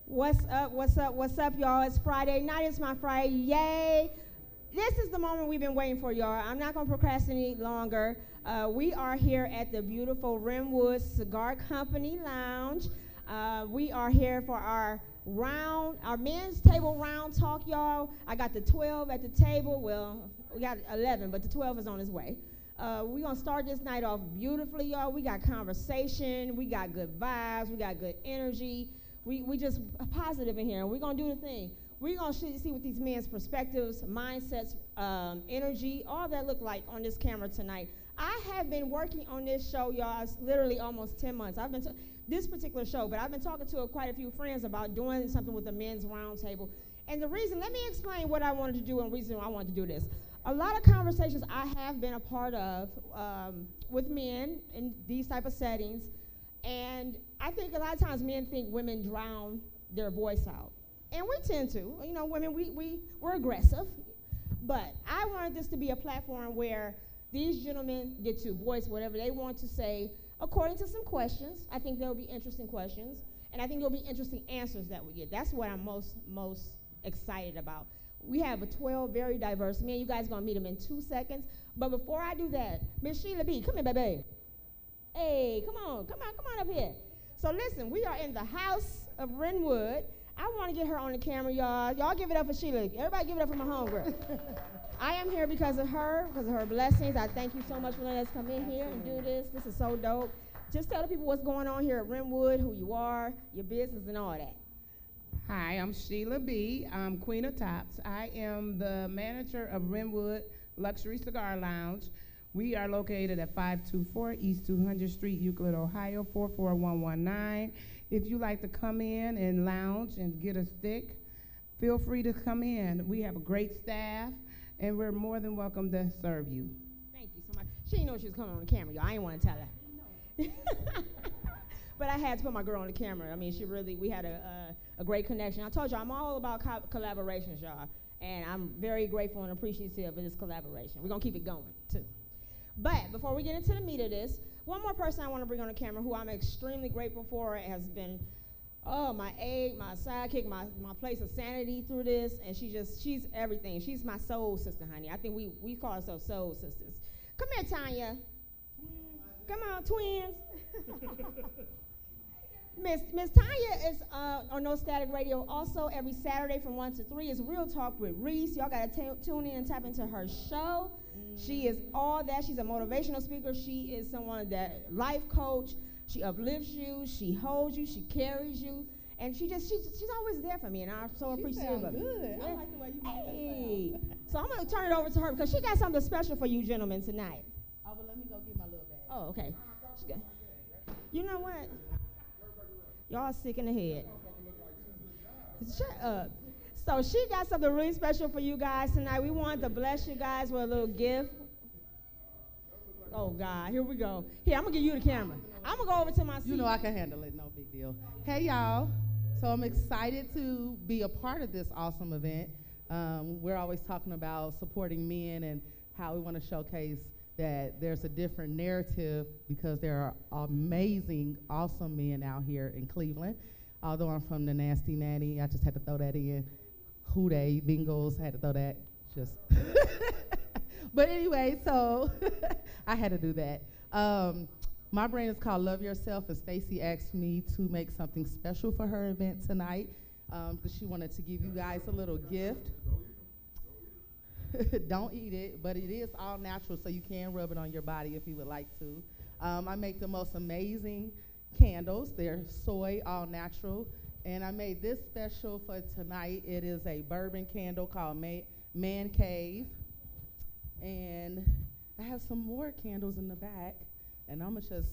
What's up? What's up? What's up, y'all? It's Friday night. It's my Friday. Yay! This is the moment we've been waiting for, y'all. I'm not going to procrastinate longer. We are here at the beautiful Rimwood Cigar Company Lounge. We are here for our men's table round talk, y'all. I got the 12 at the table. Well, we got 11, but the 12 is on its way. We're going to start this night off beautifully, y'all. We got conversation. We got good vibes. We got good energy. We just positive in here. And we're going to do the thing. We're going to see what these men's perspectives, mindsets, energy, all that look like on this camera tonight. I have been working on this show, y'all, literally almost 10 months. I've been this particular show, but I've been talking to quite a few friends about doing something with the men's roundtable. And the reason, let me explain what I wanted to do and the reason why I wanted to do this. A lot of conversations I have been a part of with men in these type of settings, and I think a lot of times men think women drown their voice out. And we tend to. You know, women, we're aggressive. But I wanted this to be a platform where these gentlemen get to voice whatever they want to say according to some questions. I think there'll be interesting questions. And I think there'll be interesting answers that we get. That's what I'm most excited about. We have 12 very diverse men. You guys are going to meet them in 2 seconds. But before I do that, Miss Sheila B., come here, baby. Hey, come on up here. So listen, we are in the house of Rimwood. I want to get her on the camera, y'all. Y'all give it up for Sheila. Everybody give it up for my homegirl. I am here because of her blessings. I thank you so much for letting us come in here and do this. This is so dope. Just tell the people what's going on here at Rimwood, who you are, your business, and all that. Hi, I'm Sheila B. I'm Queen of Tops. I am the manager of Rimwood Luxury Cigar Lounge. We are located at 524 East 200th Street, Euclid, Ohio, 44119. If you like to come in and lounge and get a stick, feel free to come in. We have a great staff, and we're more than welcome to serve you. Thank you so much. She didn't know she was coming on the camera, y'all. I didn't want to tell her. But I had to put my girl on the camera. I mean, we had a great connection. I told you, I'm all about collaborations, y'all. And I'm very grateful and appreciative of this collaboration. We're going to keep it going, too. But before we get into the meat of this, one more person I want to bring on the camera who I'm extremely grateful for has been, my aide, my sidekick, my place of sanity through this. And she's everything. She's my soul sister, honey. I think we call ourselves soul sisters. Come here, Tanya. Come on, twins. Miss Tanya is on No Static Radio also every Saturday from 1 to 3 is Real Talk with Reese. Y'all got to tune in and tap into her show. She is all that. She's a motivational speaker. She is someone that life coach. She uplifts you. She holds you. She carries you. And she's always there for me, and I'm so appreciative of it. Good. Yeah. I like the way you make that sound. So I'm going to turn it over to her because she got something special for you gentlemen tonight. Oh, but let me go get my little bag. Oh, okay. You know what? Y'all sick in the head. Shut up. So she got something really special for you guys tonight. We wanted to bless you guys with a little gift. Oh, God. Here we go. Here, I'm going to give you the camera. I'm going to go over to my seat. You know I can handle it. No big deal. Hey, y'all. So I'm excited to be a part of this awesome event. We're always talking about supporting men and how we want to showcase that there's a different narrative because there are amazing, awesome men out here in Cleveland. Although I'm from the Nasty Nanny, I just had to throw that in. Who they, Bengals, had to throw that. Just. But anyway, so I had to do that. My brand is called Love Yourself, and Stacy asked me to make something special for her event tonight because she wanted to give you guys a little gift. Don't eat it, but it is all natural, so you can rub it on your body if you would like to. I make the most amazing candles. They're soy, all natural. And I made this special for tonight. It is a bourbon candle called Man Cave. And I have some more candles in the back. And I'm going to just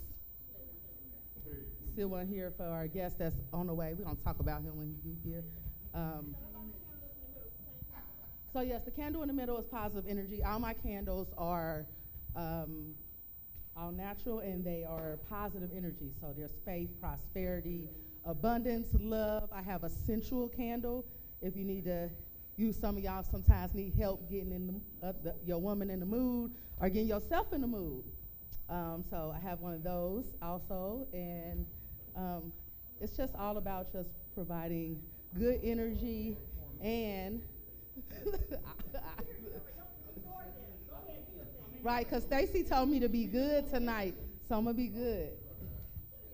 seal one here for our guest that's on the way. We're going to talk about him when he gets here. So yes, the candle in the middle is positive energy. All my candles are all natural, and they are positive energy. So there's faith, prosperity, abundance, love. I have a sensual candle. If you need to use, some of y'all sometimes need help getting in your woman in the mood or getting yourself in the mood. So I have one of those also, and it's just all about just providing good energy and right, because Stacy told me to be good tonight, so I'm going to be good.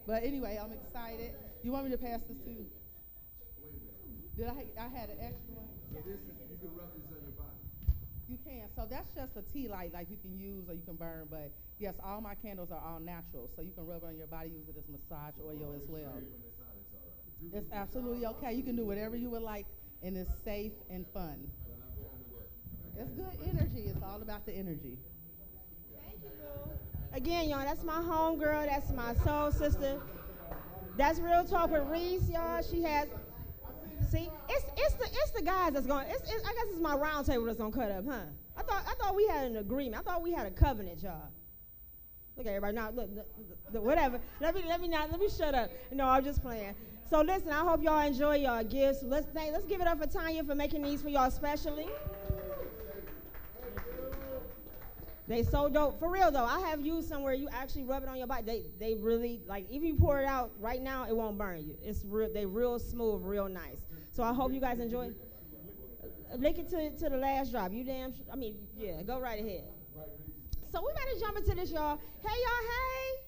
But anyway, I'm excited. You want me to pass this to you? Did I had an extra one? So this is, you can rub this on your body. You can. So that's just a tea light, like you can use or you can burn. But yes, all my candles are all natural. So you can rub it on your body, use it as massage oil as well. It's absolutely okay. You can do whatever you would like, and it's safe and fun. It's good energy. It's all about the energy. Thank you, Boo. Again, y'all, that's my homegirl. That's my soul sister. That's Real Talk with Reese, y'all. She has. See, it's the guys that's going. I guess it's my round table that's gonna cut up, huh? I thought we had an agreement. I thought we had a covenant, y'all. Look at everybody now. Look, whatever. Let me shut up. No, I'm just playing. So listen, I hope y'all enjoy y'all gifts. Let's give it up for Tanya for making these for y'all specially. They so dope. For real though, I have used somewhere you actually rub it on your body. They really, like, even you pour it out right now, it won't burn you. It's real, they real smooth, real nice. So I hope you guys enjoy. Lick it to the last drop. You damn, yeah, go right ahead. So we better jump into this, y'all. Hey, y'all, hey.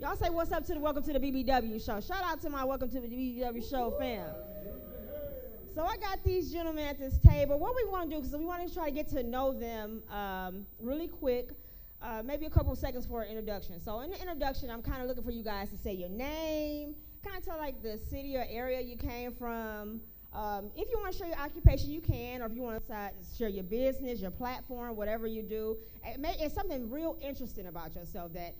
Y'all say what's up to the Welcome to the BBW show. Shout out to my Welcome to the BBW show fam. So I got these gentlemen at this table. What we want to do, because we want to try to get to know them really quick, maybe a couple seconds for an introduction. So in the introduction, I'm kind of looking for you guys to say your name, kind of tell like the city or area you came from. If you want to share your occupation, you can, or if you want to share your business, your platform, whatever you do. It's something real interesting about yourself that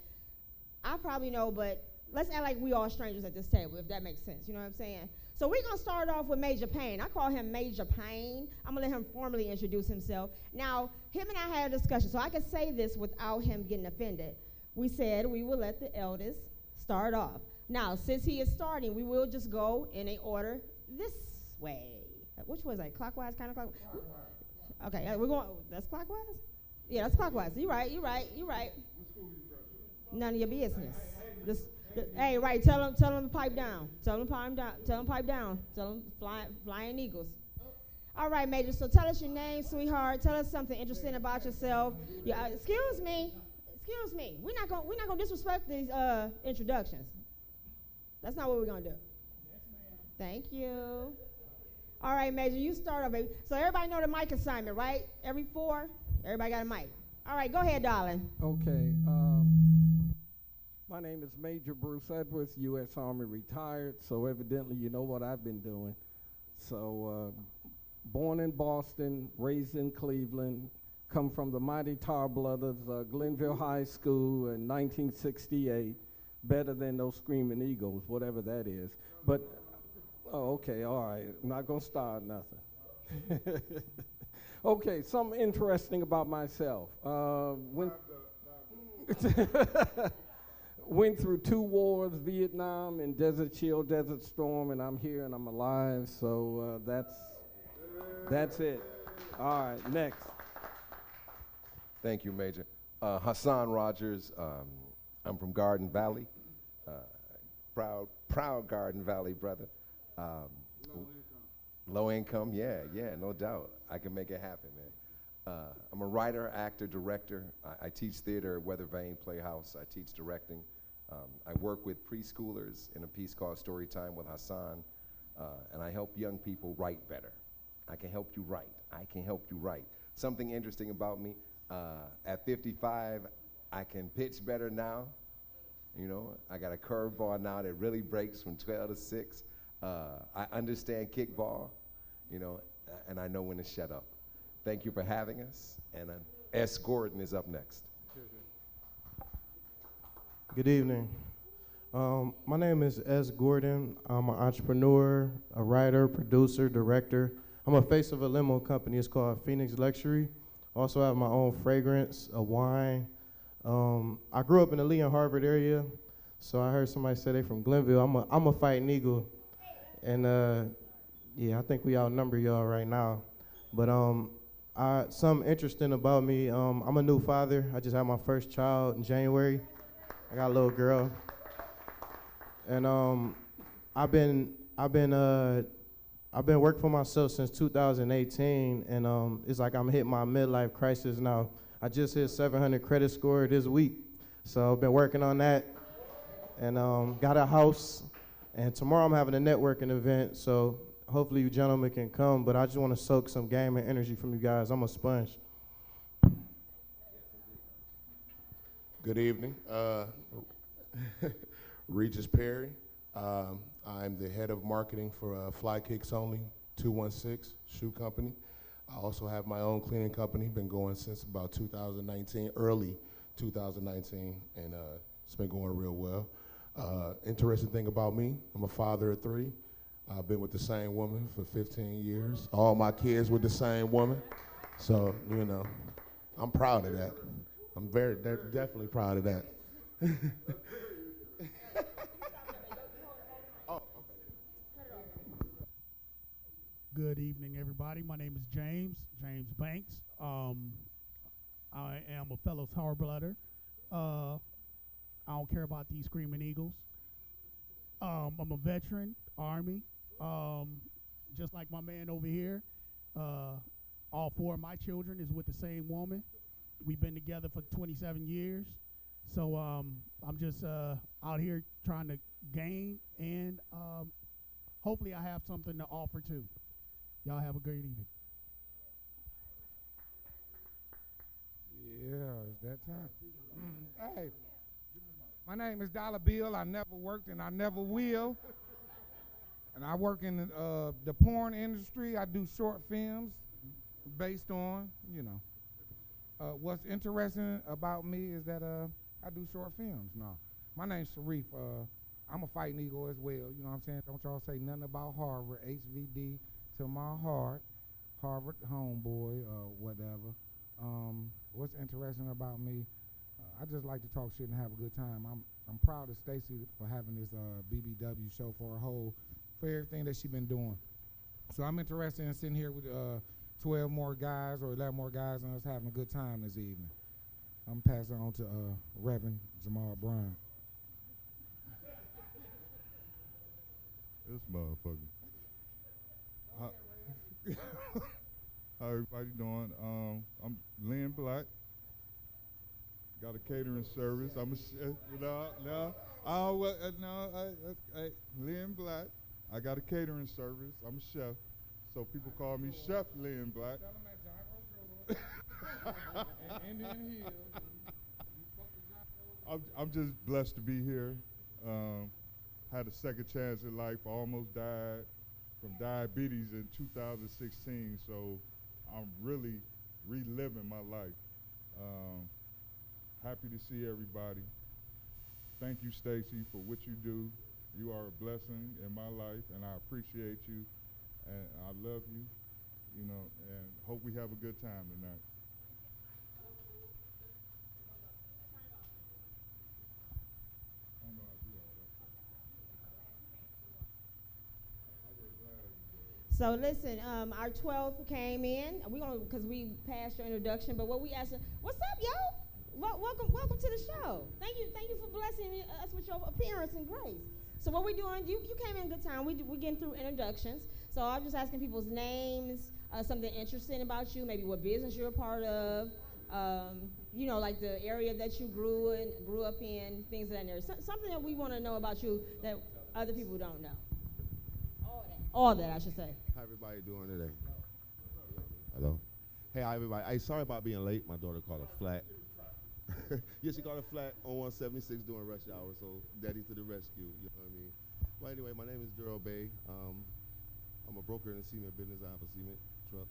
I probably know, but let's act like we all strangers at this table, if that makes sense. You know what I'm saying? So we're going to start off with Major Payne. I call him Major Payne. I'm going to let him formally introduce himself. Now, him and I had a discussion, so I can say this without him getting offended. We said we will let the eldest start off. Now, since he is starting, we will just go in a order this way. Which way is that? Clockwise, counterclockwise? Okay, we're going, that's clockwise? Yeah, that's clockwise. You're right. None of your business. Hey, right, tell them to pipe down. Tell them pipe down. Tell them flying eagles. All right, Major, so tell us your name, sweetheart. Tell us something interesting about yourself. Yeah, excuse me. We're not gonna disrespect these introductions. That's not what we're gonna do. Yes, ma'am. Thank you. All right, Major, you start off, baby. So everybody know the mic assignment, right? Every 4, everybody got a mic. All right, go ahead, darling. Okay. My name is Major Bruce Edwards, U.S. Army retired, so evidently you know what I've been doing. So born in Boston, raised in Cleveland, come from the mighty Tar Brothers, Glenville High School in 1968, better than those Screaming Eagles, whatever that is. But, oh, okay, all right, I'm not gonna start nothing. Okay, something interesting about myself. Went through 2 wars, Vietnam and Desert Shield, Desert Storm, and I'm here and I'm alive, so that's it. All right, next. Thank you, Major. Hassan Rogers, I'm from Garden Valley. Proud Garden Valley brother. Low income, yeah, no doubt. I can make it happen, man. I'm a writer, actor, director. I teach theater at Weather Vane Playhouse. I teach directing. I work with preschoolers in a piece called Storytime with Hassan, and I help young people write better. I can help you write. Something interesting about me, at 55, I can pitch better now. You know, I got a curveball now that really breaks from 12 to 6. I understand kickball, you know, and I know when to shut up. Thank you for having us, and S. Gordon is up next. Good evening. My name is S. Gordon. I'm an entrepreneur, a writer, producer, director. I'm a face of a limo company. It's called Phoenix Luxury. Also have my own fragrance, a wine. I grew up in the Lee and Harvard area, so I heard somebody say they from Glenville. I'm a fighting eagle, and yeah, I think we outnumber y'all right now. But something interesting about me, I'm a new father. I just had my first child in January. I got a little girl. and I've been working for myself since 2018, and it's like I'm hitting my midlife crisis now. I just hit 700 credit score this week, so I've been working on that, and got a house, and tomorrow I'm having a networking event, so hopefully you gentlemen can come, but I just want to soak some game and energy from you guys. I'm a sponge. Good evening. Regis Perry. I'm the head of marketing for Fly Kicks Only 216 shoe company. I also have my own cleaning company, been going since about 2019, early 2019, and it's been going real well. Interesting thing about me, I'm a father of 3. I've been with the same woman for 15 years. All my kids with the same woman. So, you know, I'm proud of that. I'm definitely proud of that. Good evening, everybody. My name is James Banks. I am a fellow Tower Blooder. I don't care about these Screaming Eagles. I'm a veteran, Army. Just like my man over here, all 4 of my children is with the same woman. We've been together for 27 years. So I'm just out here trying to gain, and hopefully I have something to offer too. Y'all have a great evening. Yeah, it's that time. Hey, my name is Dollar Bill. I never worked and I never will. And I work in the porn industry. I do short films based on, you know. What's interesting about me is that I do short films now. My name's Sharif. I'm a fighting eagle as well. You know what I'm saying? Don't y'all say nothing about Harvard, HVD to my heart, Harvard homeboy, whatever. What's interesting about me, I just like to talk shit and have a good time. I'm proud of Stacy for having this BBW show for everything that she's been doing. So I'm interested in sitting here with 12 more guys or 11 more guys and us having a good time this evening. I'm passing on to Reverend Jamal Bryant. This motherfucker. How everybody doing? I'm Lynn Black. Got a catering service. I'm a chef. Lynn Black. I got a catering service. I'm a chef. So people call me Chef Lynn Black. I'm just blessed to be here. Had a second chance in life. I almost died from diabetes in 2016, so I'm really reliving my life. Happy to see everybody. Thank you, Stacy, for what you do. You are a blessing in my life, and I appreciate you, and I love you, you know, and hope we have a good time tonight. So listen, our 12th came in. We gonna, cause we passed your introduction. But what we asked, what's up, yo? Welcome to the show. Thank you for blessing us with your appearance and grace. So what we doing? You came in good time. We getting through introductions. So I'm just asking people's names, something interesting about you, maybe what business you're a part of. You know, like the area that you grew up in, things of that nature. Something that we want to know about you that other people don't know. All that, I should say. How everybody doing today? Hello. Hey, hi everybody. Hey, sorry about being late. My daughter called a flat. Yeah, she called a flat on 176 during rush hour, so daddy to the rescue, you know what I mean? Well, anyway, my name is Daryl Bay. I'm a broker in the cement business. I have a cement truck,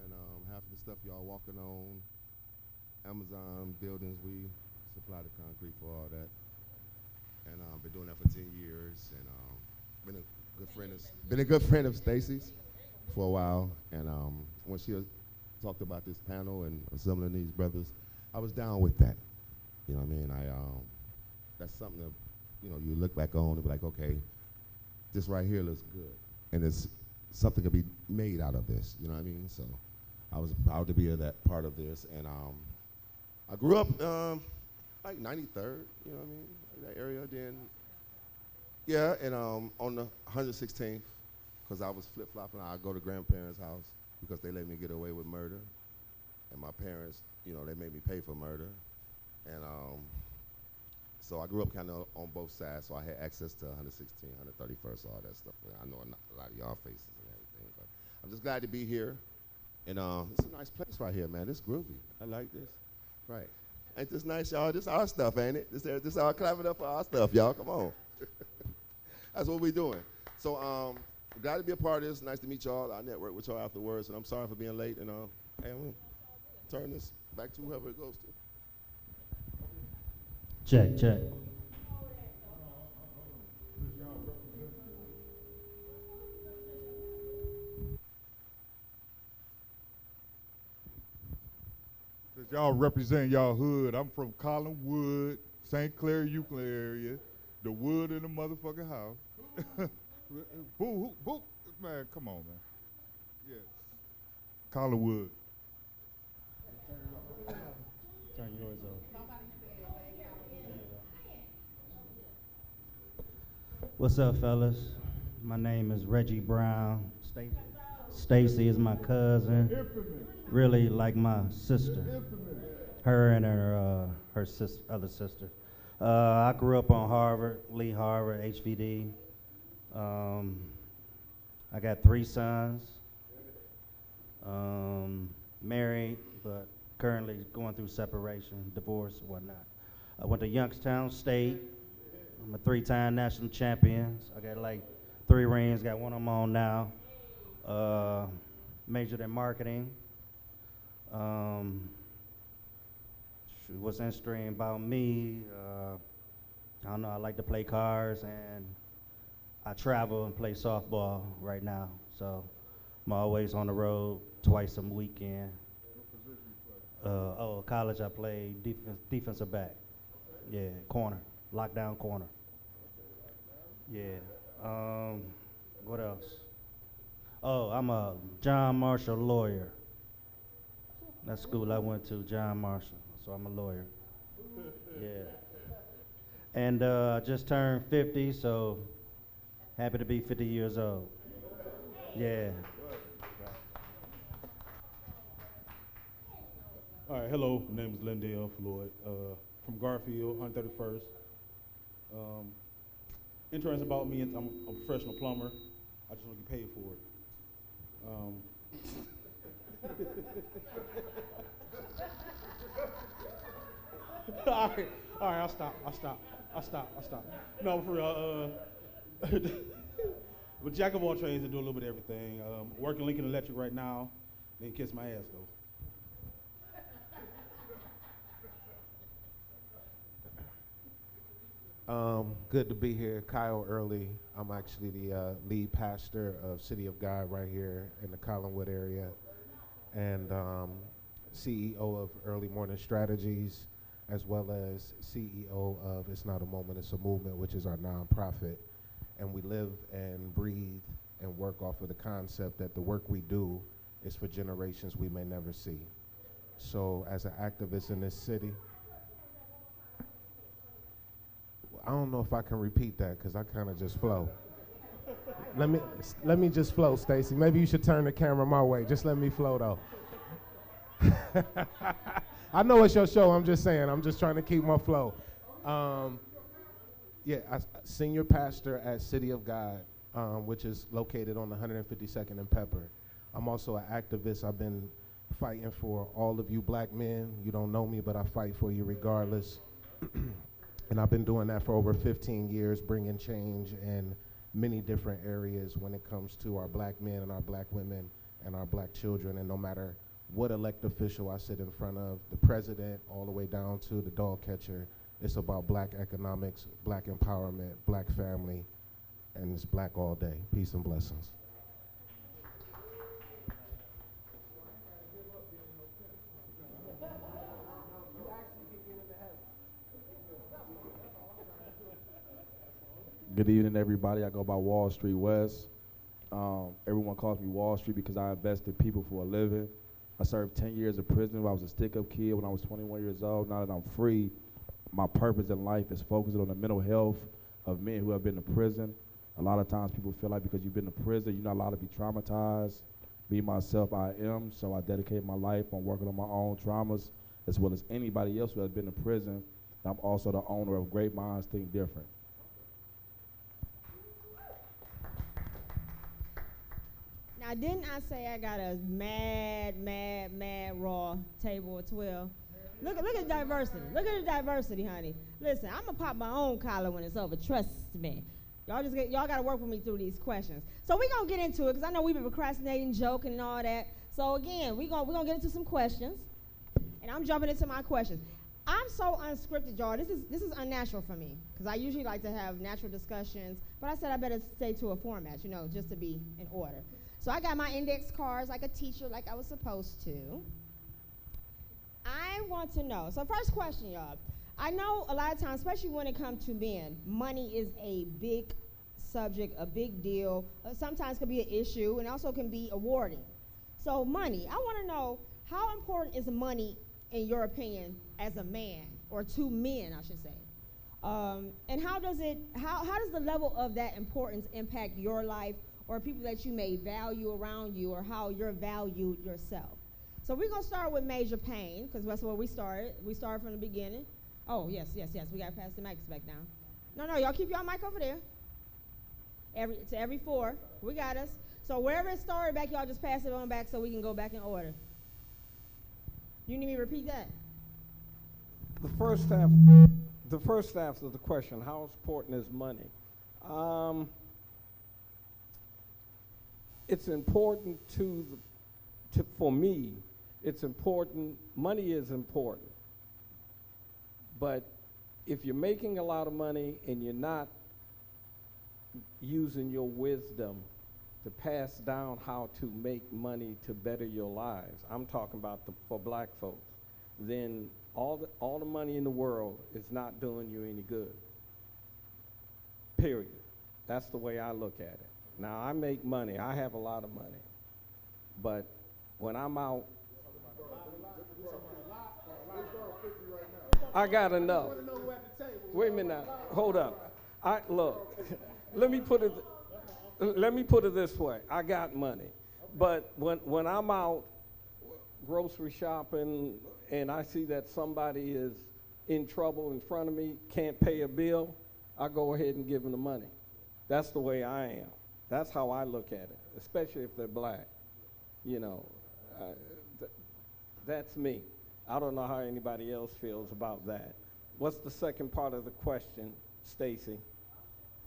and half of the stuff y'all walking on, Amazon buildings, we supply the concrete for all that. And I've been doing that for 10 years, and been a good friend of Stacy's for a while, and when she talked about this panel and assembling these brothers, I was down with that. You know what I mean? That's something that, you know, you look back on and be like, okay, this right here looks good, and it's something could be made out of this. You know what I mean? So I was proud to be that part of this, and I grew up like 93rd. You know what I mean? That area. Then Yeah, and on the 116th, because I was flip-flopping, I go to grandparents' house because they let me get away with murder. And my parents, you know, they made me pay for murder. And so I grew up kind of on both sides, so I had access to 116, 131st, all that stuff. I know a lot of y'all faces and everything, but I'm just glad to be here. And it's a nice place right here, man. It's groovy. I like this. Right. Ain't this nice, y'all? This our stuff, ain't it? This all clapping up for our stuff, y'all. Come on. That's what we doing. So glad to be a part of this. Nice to meet y'all. I'll network with y'all afterwards. And I'm sorry for being late. And hey, I'm going to turn this back to whoever it goes to. Check, check. Since y'all represent y'all hood, I'm from Collinwood, St. Clair, Euclid area, the wood in the motherfucking house. Boo, boo, man, come on, man. Yeah. Collinwood. Turn yours off. What's up, fellas? My name is Reggie Brown. Stacy is my cousin. Really like my sister. Her and her other sister. I grew up on Harvard, Lee Harvard, HVD. I got 3 sons. Married, but currently going through separation, divorce, and whatnot. I went to Youngstown State. I'm a 3-time national champion. I got like 3 rings, got one I'm on now. Majored in marketing. What's interesting about me, I don't know, I like to play cards and I travel and play softball right now. So I'm always on the road twice a weekend. College I played defensive back. Yeah, corner, lockdown corner. Yeah. What else? Oh, I'm a John Marshall lawyer. That's school I went to, John Marshall. So I'm a lawyer. Yeah. And I just turned 50, so happy to be 50 years old. Yeah. All right, hello, my name is Lindale Floyd, from Garfield, 131st. Interesting about me, I'm a professional plumber. I just want to get paid for it. All right, I'll stop. No, for real, but jack of all trades and do a little bit of everything. Working Lincoln Electric right now, then kiss my ass though. Good to be here. Kyle Early. I'm actually the lead pastor of City of God right here in the Collinwood area, and CEO of Early Morning Strategies, as well as CEO of It's Not a Moment, It's a Movement, which is our nonprofit. And we live and breathe and work off of the concept that the work we do is for generations we may never see. So as an activist in this city, I don't know if I can repeat that because I kind of just flow. Let me just flow, Stacy. Maybe you should turn the camera my way. Just let me flow though. I know it's your show. I'm just saying. I'm just trying to keep my flow. Senior pastor at City of God, which is located on 152nd and Pepper. I'm also an activist. I've been fighting for all of you black men. You don't know me, but I fight for you regardless. And I've been doing that for over 15 years, bringing change in many different areas when it comes to our black men and our black women and our black children. And no matter what elected official I sit in front of, the president all the way down to the dog catcher, it's about black economics, black empowerment, black family, and it's black all day. Peace and blessings. Good evening, everybody. I go by Wall Street West. Everyone calls me Wall Street because I invest in people for a living. I served 10 years in prison when I was a stick-up kid when I was 21 years old. Now that I'm free, my purpose in life is focusing on the mental health of men who have been to prison. A lot of times people feel like because you've been to prison, you're not allowed to be traumatized. Me, myself, I am, so I dedicate my life on working on my own traumas, as well as anybody else who has been to prison. I'm also the owner of Great Minds Think Different. Now, didn't I say I got a mad raw table of 12? Look at the diversity. Look at the diversity, honey. Listen, I'm gonna pop my own collar when it's over. Trust me. Y'all gotta work with me through these questions. So we're gonna get into it because I know we've been procrastinating, joking, and all that. So again, we're gonna get into some questions, and I'm jumping into my questions. I'm so unscripted, y'all. This is unnatural for me because I usually like to have natural discussions, but I said I better stay to a format, just to be in order. So I got my index cards like a teacher, like I was supposed to. I want to know. So first question, y'all. I know a lot of times, especially when it comes to men, money is a big subject, a big deal. Sometimes can be an issue and also can be awarding. So money, I want to know how important is money in your opinion as a man, or to men, I should say. And how does the level of that importance impact your life or people that you may value around you, or how you're valued yourself? So we're going to start with Major Payne, because that's where we started. We started from the beginning. Oh, yes. We got to pass the mics back down. No, y'all keep your mic over there. Every four. We got us. So wherever it started back, y'all just pass it on back so we can go back in order. You need me to repeat that? The first half of the question, how important is money? It's important for me. It's important. Money is important. But if you're making a lot of money and you're not using your wisdom to pass down how to make money to better your lives, I'm talking about for black folks, then all the money in the world is not doing you any good. Period. That's the way I look at it. Now, I make money. I have a lot of money. But when I'm out, I got enough. Wait a minute now. Hold up. Let me put it this way. I got money. But when I'm out grocery shopping and I see that somebody is in trouble in front of me, can't pay a bill, I go ahead and give them the money. That's the way I am. That's how I look at it, especially if they're black. That's me. I don't know how anybody else feels about that. What's the second part of the question, Stacy?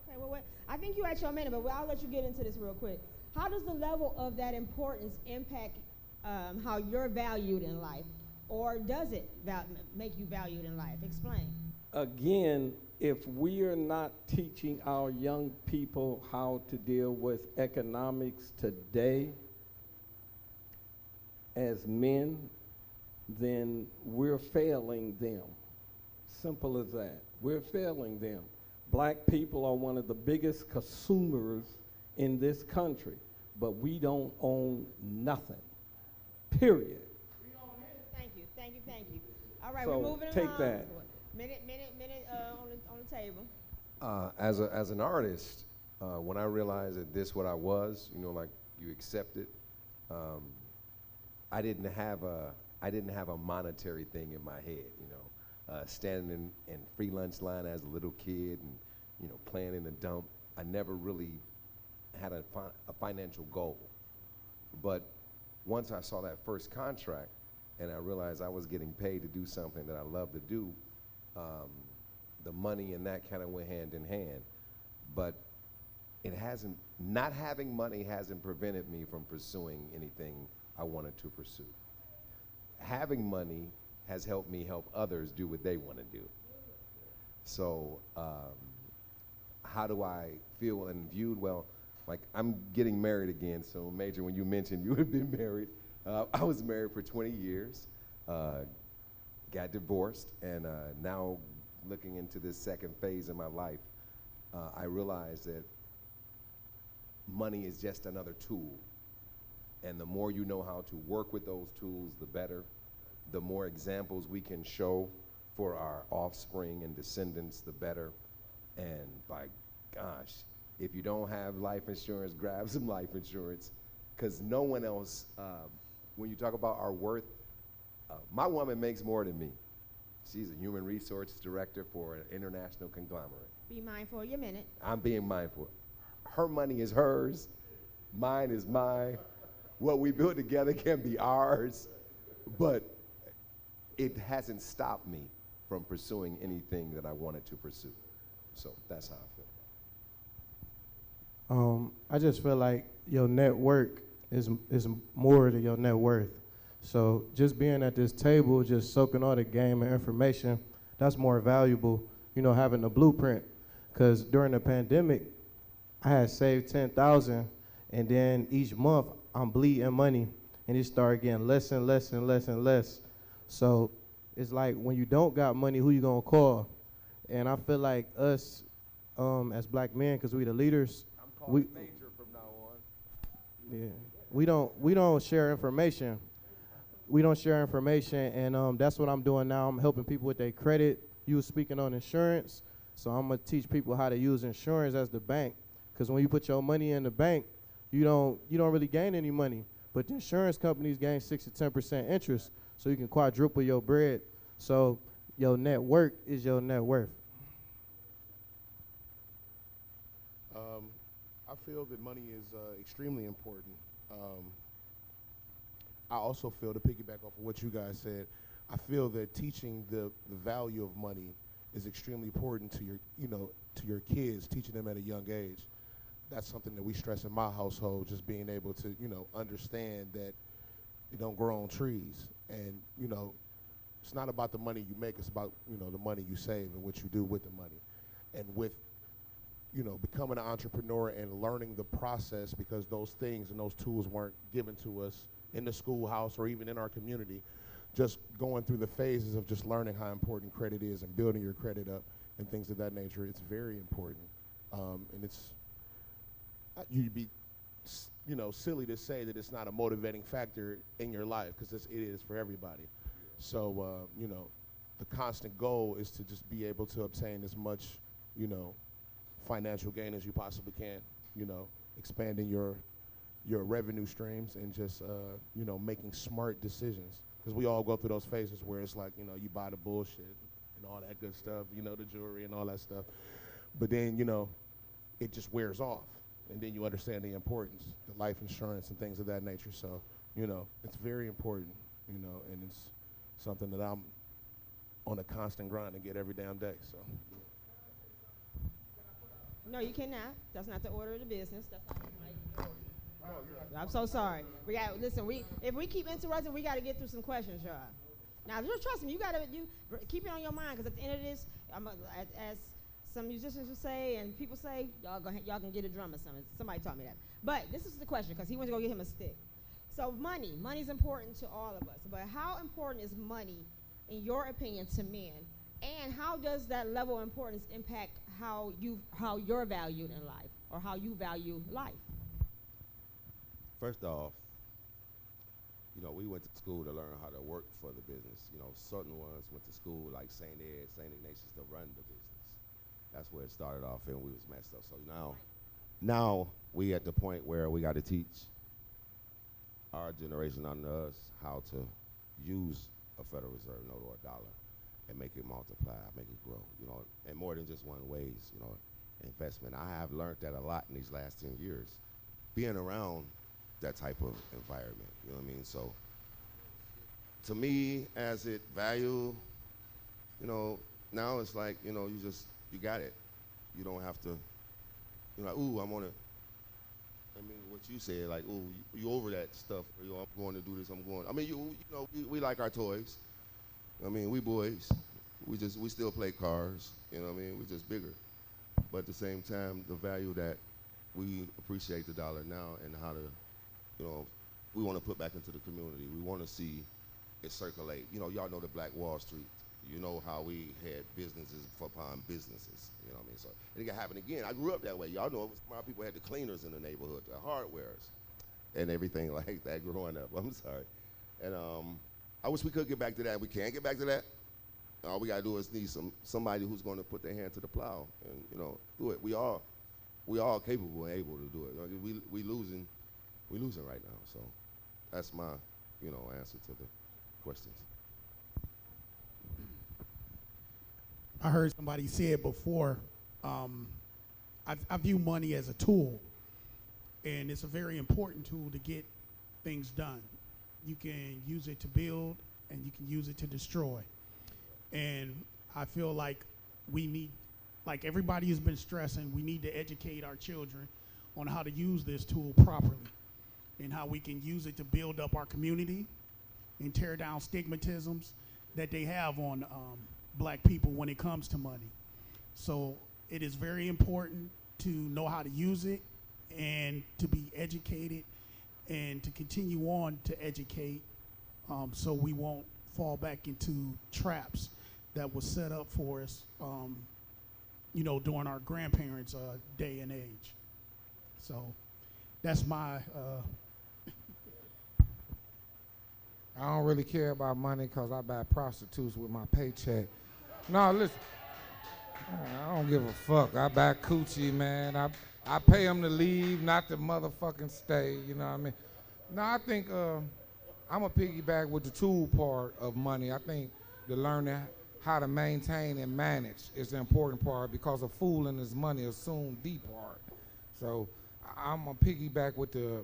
Okay, well, I think you asked your minute, but I'll let you get into this real quick. How does the level of that importance impact how you're valued in life? Or does it make you valued in life? Explain. Again, if we are not teaching our young people how to deal with economics today as men, then we're failing them. Simple as that. We're failing them. Black people are one of the biggest consumers in this country, but we don't own nothing. Period. Thank you. All right, so we're moving take along. that. Minute on the table. As an artist, when I realized that this what I was, like you accept it, I didn't have a monetary thing in my head, standing in free lunch line as a little kid and, playing in the dump. I never really had a financial goal. But once I saw that first contract and I realized I was getting paid to do something that I love to do, the money and that kind of went hand in hand. But not having money hasn't prevented me from pursuing anything I wanted to pursue. Having money has helped me help others do what they want to do. So how do I feel and viewed? Well, like I'm getting married again, so Major, when you mentioned you had been married, I was married for 20 years, got divorced, and now looking into this second phase of my life, I realized that money is just another tool. And the more you know how to work with those tools, the better. The more examples we can show for our offspring and descendants, the better. And by gosh, if you don't have life insurance, grab some life insurance, because no one else, when you talk about our worth, my woman makes more than me. She's a human resources director for an international conglomerate. Be mindful of your minute. I'm being mindful. Her money is hers, mine is mine. What we build together can be ours, but it hasn't stopped me from pursuing anything that I wanted to pursue. So that's how I feel. I just feel like your network is more than your net worth. So just being at this table, just soaking all the game and information, that's more valuable, having a blueprint. Because during the pandemic, I had saved $10,000, and then each month I'm bleeding money, and it started getting less and less and less and less. So it's like when you don't got money, who you gonna call? And I feel like us as black men, because we the leaders, I'm calling Major from now on. yeah, we don't share information. We don't share information, and that's what I'm doing now. I'm helping people with their credit. You were speaking on insurance, so I'm gonna teach people how to use insurance as the bank. Because when you put your money in the bank, you don't really gain any money, but the insurance companies gain 6 to 10% interest, so you can quadruple your bread. So your net worth is your net worth. I feel that money is extremely important. I also feel, to piggyback off of what you guys said, I feel that teaching the value of money is extremely important to your kids, teaching them at a young age. That's something that we stress in my household, just being able to, understand that you don't grow on trees. And, it's not about the money you make, it's about, the money you save and what you do with the money. And with, becoming an entrepreneur and learning the process, because those things and those tools weren't given to us in the schoolhouse or even in our community, just going through the phases of just learning how important credit is and building your credit up and things of that nature, it's very important. And it's, you'd be, silly to say that it's not a motivating factor in your life, because it is for everybody. So, the constant goal is to just be able to obtain as much, financial gain as you possibly can, expanding your revenue streams and just, making smart decisions. Because we all go through those phases where it's like, you buy the bullshit and all that good stuff, the jewelry and all that stuff. But then, it just wears off. And then you understand the importance, the life insurance and things of that nature. So, it's very important, and it's something that I'm on a constant grind to get every damn day, so. No, you cannot. That's not the order of the business. That's not the mic. I'm so sorry. If we keep interrupting, we got to get through some questions, y'all. Now, just trust me, you keep it on your mind, because at the end of this, as some musicians will say and people say, y'all can get a drum or something. Somebody taught me that. But this is the question, because he went to go get him a stick. So money's important to all of us. But how important is money, in your opinion, to men? And how does that level of importance impact how you're valued in life, or how you value life? First off, we went to school to learn how to work for the business. Certain ones went to school like St. Ignatius to run the business. That's where it started off, and we was messed up. So now we at the point where we got to teach our generation under us how to use a Federal Reserve note or a dollar and make it multiply, make it grow, in more than just one ways, investment. I have learned that a lot in these last 10 years, being around that type of environment, you know what I mean? So to me, as it value, now it's like, you got it. You don't have to, like, ooh, I'm on it. I mean, what you said, like, ooh, you over that stuff. I'm going to do this, I'm going. I mean, we like our toys. I mean, we boys. We still play cars, we just bigger. But at the same time, the value that we appreciate the dollar now and how to, we want to put back into the community. We want to see it circulate. Y'all know the Black Wall Street. You know how we had businesses upon businesses, So it can happen again. I grew up that way. Y'all know my people had the cleaners in the neighborhood, the hardwares, and everything like that growing up. I'm sorry. And I wish we could get back to that. We can't get back to that. All we gotta do is need somebody who's gonna put their hand to the plow and, you know, do it. We all capable and able to do it. We losing right now. So that's my, you know, answer to the questions. I heard somebody say it before. I view money as a tool, and it's a very important tool to get things done. You can use it to build, and you can use it to destroy. And I feel like we need, like everybody has been stressing, we need to educate our children on how to use this tool properly and how we can use it to build up our community and tear down stigmatisms that they have on black people when it comes to money. So it is very important to know how to use it and to be educated and to continue on to educate so we won't fall back into traps that was set up for us, you know, during our grandparents' day and age. So that's my. I don't really care about money because I buy prostitutes with my paycheck. No, listen, I don't give a fuck. I buy coochie, man. I pay them to leave, not to motherfucking stay, you know what I mean? No, I think I'm a piggyback with the tool part of money. I think the learning how to maintain and manage is the important part because a fool and his money assume the part. So I'm a piggyback with the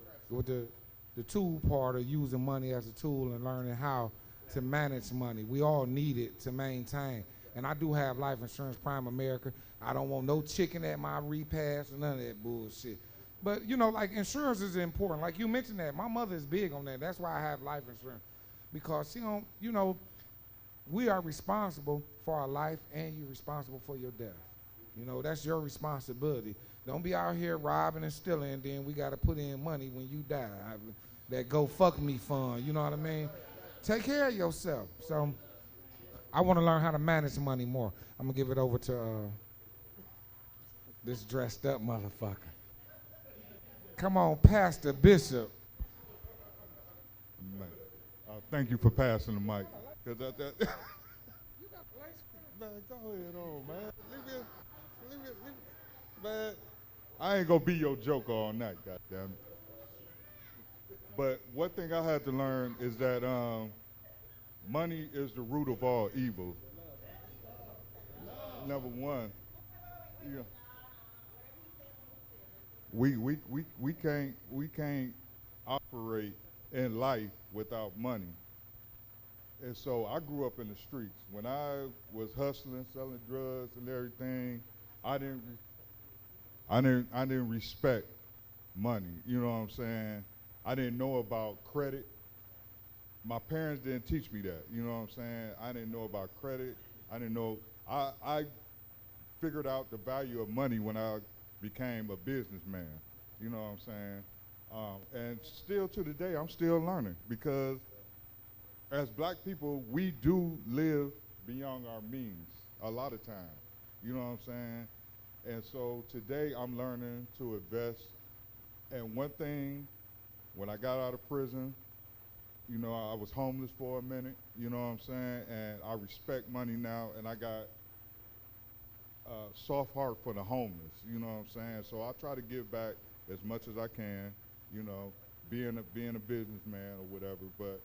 tool part of using money as a tool and learning how to manage money. We all need it to maintain. And I do have life insurance, Prime America. I don't want no chicken at my repass or none of that bullshit. But, you know, like insurance is important. Like you mentioned that. My mother is big on that. That's why I have life insurance. Because she don't, you know, we are responsible for our life and you're responsible for your death. You know, that's your responsibility. Don't be out here robbing and stealing and then we got to put in money when you die. That go fuck me fund, you know what I mean? Take care of yourself. So I want to learn how to manage money more. I'm going to give it over to this dressed up motherfucker. Come on, Pastor Bishop. Thank you for passing the mic. You got man, go ahead on, man. Leave it, man. I ain't gonna be your joker all night, goddamn it. But one thing I had to learn is that money is the root of all evil. Number one, yeah. We can't operate in life without money. And so I grew up in the streets. When I was hustling, selling drugs and everything, I didn't respect money. You know what I'm saying? I didn't know about credit. My parents didn't teach me that. You know what I'm saying? I didn't know about credit. I didn't know. I figured out the value of money when I became a businessman. You know what I'm saying? And still to the day, I'm still learning because as black people, we do live beyond our means a lot of times. You know what I'm saying? And so today I'm learning to invest. And one thing, when I got out of prison, you know, I was homeless for a minute, you know what I'm saying? And I respect money now, and I got a soft heart for the homeless, you know what I'm saying? So I try to give back as much as I can, you know, being a businessman or whatever, but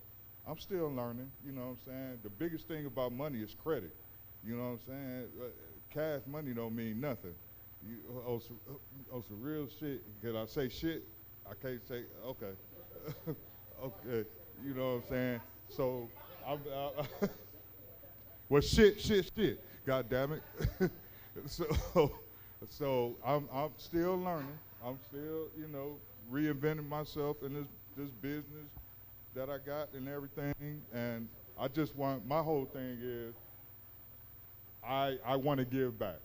I'm still learning, you know what I'm saying? The biggest thing about money is credit, you know what I'm saying? Cash money don't mean nothing. Some real shit. Can I say shit? I can't say, okay. Okay, you know what I'm saying? So, well, shit. God damn it. So I'm still learning. I'm still, you know, reinventing myself in this business that I got and everything. And I just want, my whole thing is, I want to give back.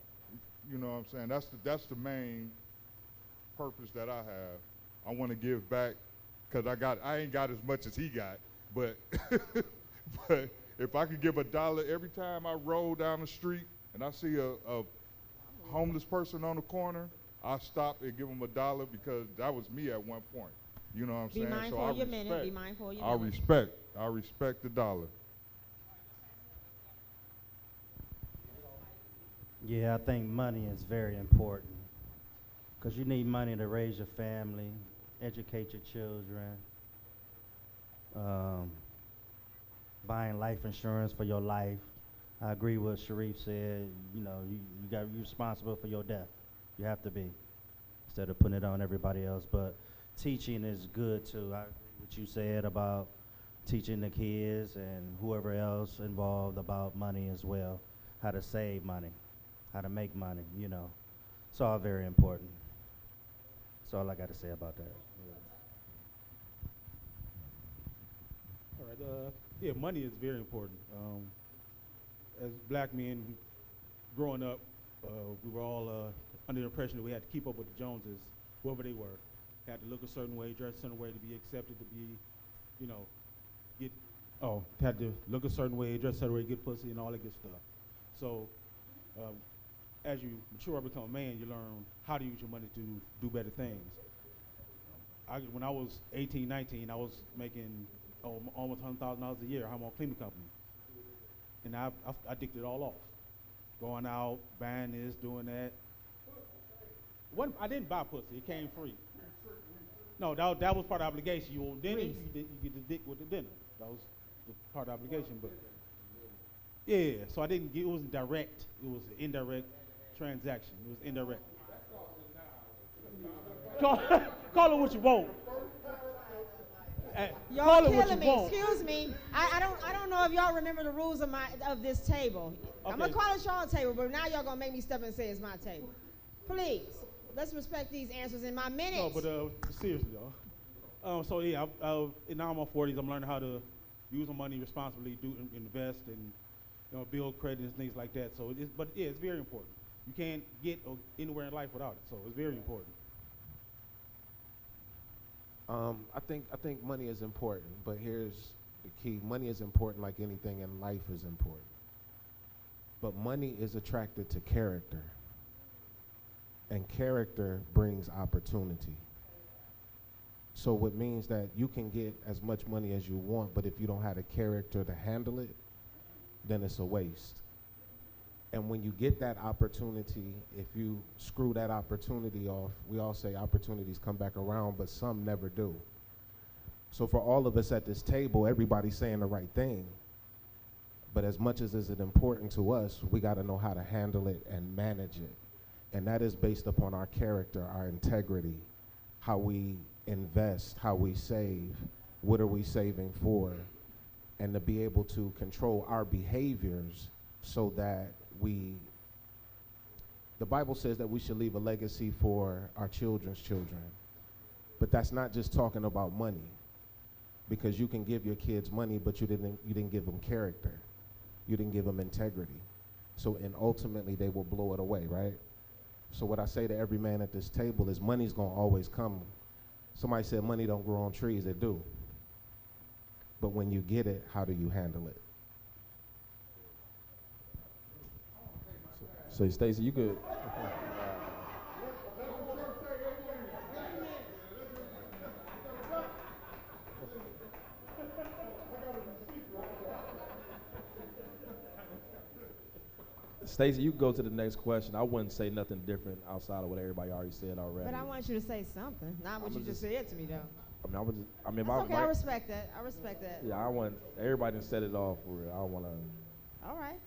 You know what I'm saying? That's the main purpose that I have. I want to give back because I ain't got as much as he got, but but if I could give $1 every time I roll down the street and I see a homeless person on the corner, I stop and give them $1 because that was me at one point. You know what I'm saying? Be mindful of your minute. Be mindful of your minute. I respect the dollar. Yeah, I think money is very important because you need money to raise your family, educate your children, buying life insurance for your life. I agree with what Sharif said. You know, you're responsible for your death. You have to be, instead of putting it on everybody else. But teaching is good too. I agree with what you said about teaching the kids and whoever else involved about money as well, how to save money, how to make money, you know. It's all very important. That's all I got to say about that. All right. Yeah, money is very important. As black men growing up, we were all under the impression that we had to keep up with the Joneses, whoever they were. Had to look a certain way, dress a certain way to be accepted, to be, you know, had to look a certain way, dress a certain way, get pussy, and all that good stuff. So, as you mature and become a man, you learn how to use your money to do better things. When I was 18, 19, I was making almost $100,000 a year. I'm on a cleaning company. And I dicked it all off. Going out, buying this, doing that. I didn't buy pussy. It came free. No, that was part of the obligation. You owe dinner, you get the dick with the dinner. That was the part of the obligation. But yeah, so I didn't get, it wasn't direct. It was an indirect transaction. It was indirect. Call it what you want. Y'all killing me. Excuse me. I don't know if y'all remember the rules of this table. Okay. I'm gonna call it y'all table, but now y'all gonna make me step and say it's my table. Please, let's respect these answers in my minutes. No, but seriously, y'all. So yeah, now I'm in my 40s. I'm learning how to use my money responsibly, invest, and build credit and things like that. So, it's very important. You can't get anywhere in life without it. So it's very important. I think money is important, but here's the key. Money is important like anything in life is important. But money is attracted to character. And character brings opportunity. So what means that you can get as much money as you want, but if you don't have the character to handle it, then it's a waste. And when you get that opportunity, if you screw that opportunity off, we all say opportunities come back around, but some never do. So for all of us at this table, everybody's saying the right thing. But as much as is it important to us, we got to know how to handle it and manage it. And that is based upon our character, our integrity, how we invest, how we save, what are we saving for, and to be able to control our behaviors so that the Bible says that we should leave a legacy for our children's children. But that's not just talking about money, because you can give your kids money, but you didn't give them character. You didn't give them integrity. And ultimately they will blow it away, right? So what I say to every man at this table is money's gonna always come. Somebody said money don't grow on trees, it do. But when you get it, how do you handle it? So Stacey, you could. Stacey, you can go to the next question. I wouldn't say nothing different outside of what everybody already said already. But I want you to say something, not what you just said to me, though. Okay, I respect that. I respect that. Yeah, everybody to set it off for real. I don't want to. All right.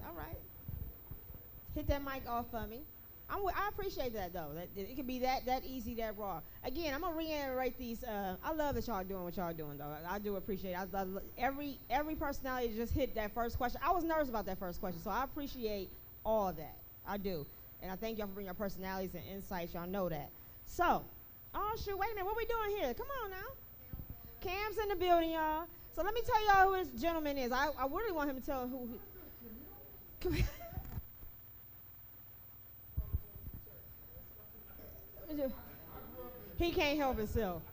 Hit that mic off for me. I appreciate that, though. That it can be that easy, that raw. Again, I'm gonna reiterate these. I love that y'all doing what y'all doing, though. I do appreciate it. Every personality just hit that first question. I was nervous about that first question, so I appreciate all of that. I do, and I thank y'all for bringing your personalities and insights. Y'all know that. So, oh shoot, wait a minute, what we doing here? Come on now. Cam's in the building, y'all. So let me tell y'all who this gentleman is. I really want him to tell who. He can't help himself.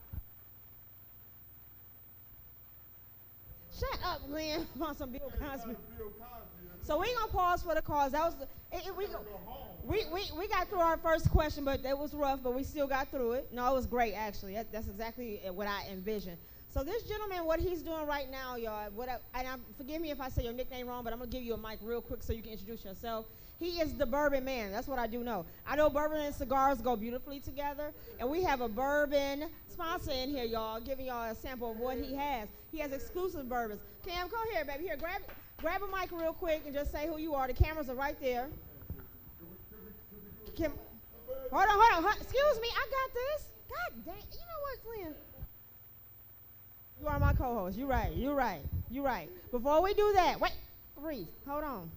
Shut up, Lynn. Want some Bill Cosby? So we gonna pause for the cause. That was we got through our first question, but that was rough. But we still got through it. No, it was great actually. That's exactly what I envisioned. So this gentleman, what he's doing right now, y'all. Forgive me if I say your nickname wrong, but I'm gonna give you a mic real quick so you can introduce yourself. He is the bourbon man. That's what I do know. I know bourbon and cigars go beautifully together, and we have a bourbon sponsor in here, y'all, giving y'all a sample of what he has. He has exclusive bourbons. Cam, come here, baby. Here, grab a mic real quick and just say who you are. The cameras are right there. Kim, hold on. Excuse me, I got this. God dang, you know what, Glenn? You are my co-host. You're right. Before we do that, wait, Reese, hold on.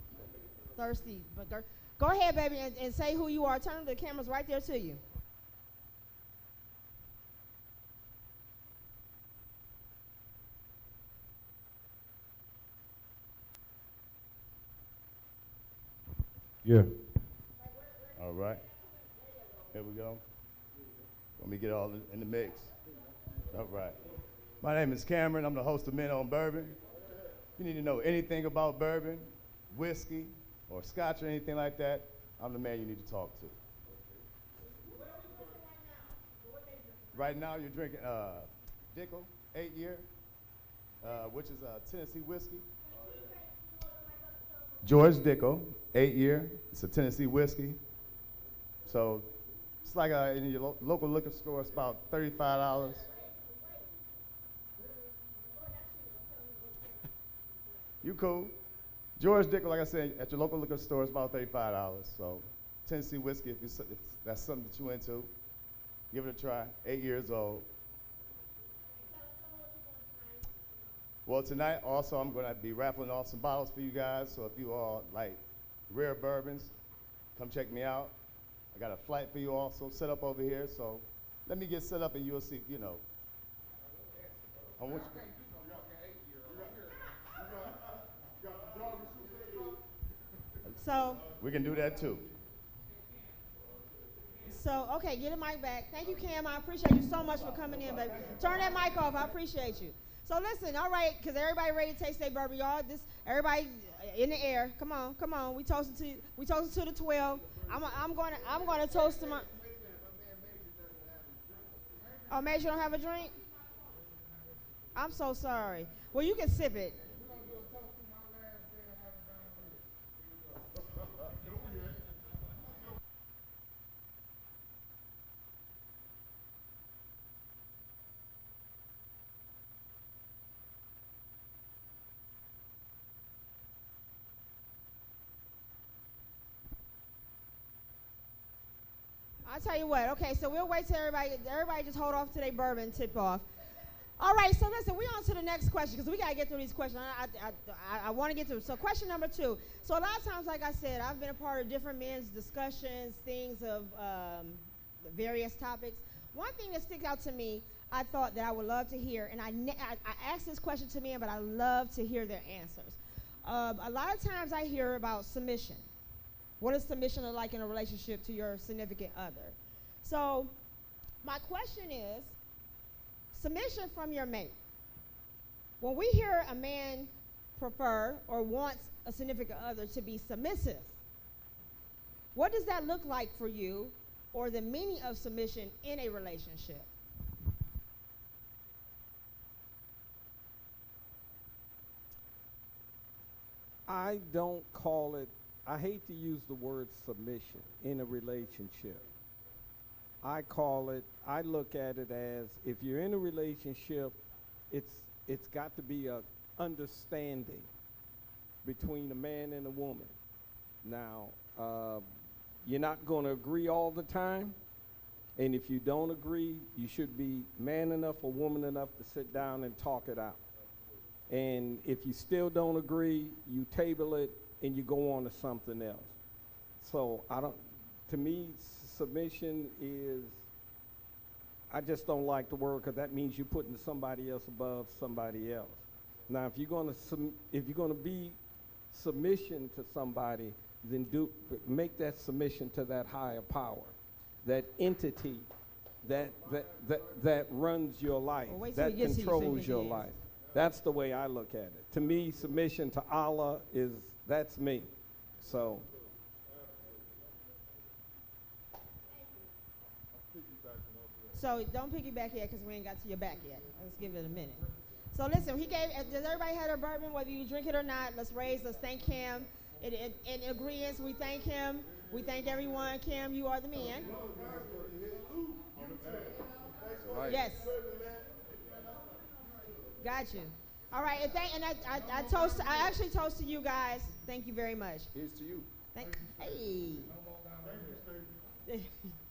Thirsty, but go ahead, baby, and say who you are. Turn the cameras right there to you. Yeah. All right. Here we go. Let me get all in the mix. All right. My name is Cameron. I'm the host of Men on Bourbon. If you need to know anything about bourbon, whiskey, or scotch or anything like that, I'm the man you need to talk to. Right now you're drinking Dickel 8-year, which is a Tennessee whiskey. George Dickel, 8-year. It's a Tennessee whiskey. So it's like in your local liquor store, it's about $35. You cool. George Dickel, like I said, at your local liquor store, it's about $35. So Tennessee whiskey, if that's something that you're into, give it a try. 8 years old. Well, tonight also I'm going to be raffling off some bottles for you guys. So if you all like rare bourbons, come check me out. I got a flight for you also set up over here. So let me get set up and you'll see, you know. So we can do that too. So, okay, get the mic back. Thank you, Cam. I appreciate you so much for coming in, baby. Turn that mic off. I appreciate you. So listen, all right, because everybody ready to taste their bourbon, y'all. Everybody in the air. Come on. We toasted to the 12. I'm going to toast to my. Oh, Major don't have a drink? I'm so sorry. Well, you can sip it. I'll tell you what. Okay, so we'll wait till everybody just hold off to their bourbon tip off. All right, so listen, we're on to the next question because we got to get through these questions. I want to get through. So question number 2. So a lot of times, like I said, I've been a part of different men's discussions, things of various topics. One thing that sticks out to me, I thought that I would love to hear, and I asked this question to men, but I love to hear their answers. A lot of times I hear about submission. What is submission look like in a relationship to your significant other? So my question is, submission from your mate. When we hear a man prefer or wants a significant other to be submissive, what does that look like for you, or the meaning of submission in a relationship? I don't call it, I hate to use the word submission in a relationship. I look at it as, if you're in a relationship, it's got to be a understanding between a man and a woman. Now, you're not going to agree all the time, and if you don't agree, you should be man enough or woman enough to sit down and talk it out. And if you still don't agree, you table it and you go on to something else. So to me, submission is, I just don't like the word because that means you're putting somebody else above somebody else. Now, if you're going to be submission to somebody, then make that submission to that higher power, that entity that runs your life, that controls your life. That's the way I look at it. To me, submission to Allah that's me. So. So don't piggyback yet because we ain't got to your back yet. Let's give it a minute. So listen, does everybody have their bourbon, whether you drink it or not? Let's thank Cam. In agreement, we thank him. We thank everyone. Kim, you are the man. Right. Yes. Got you. All right, and I toast. I actually toast to you guys. Thank you very much. Here's to you. Hey.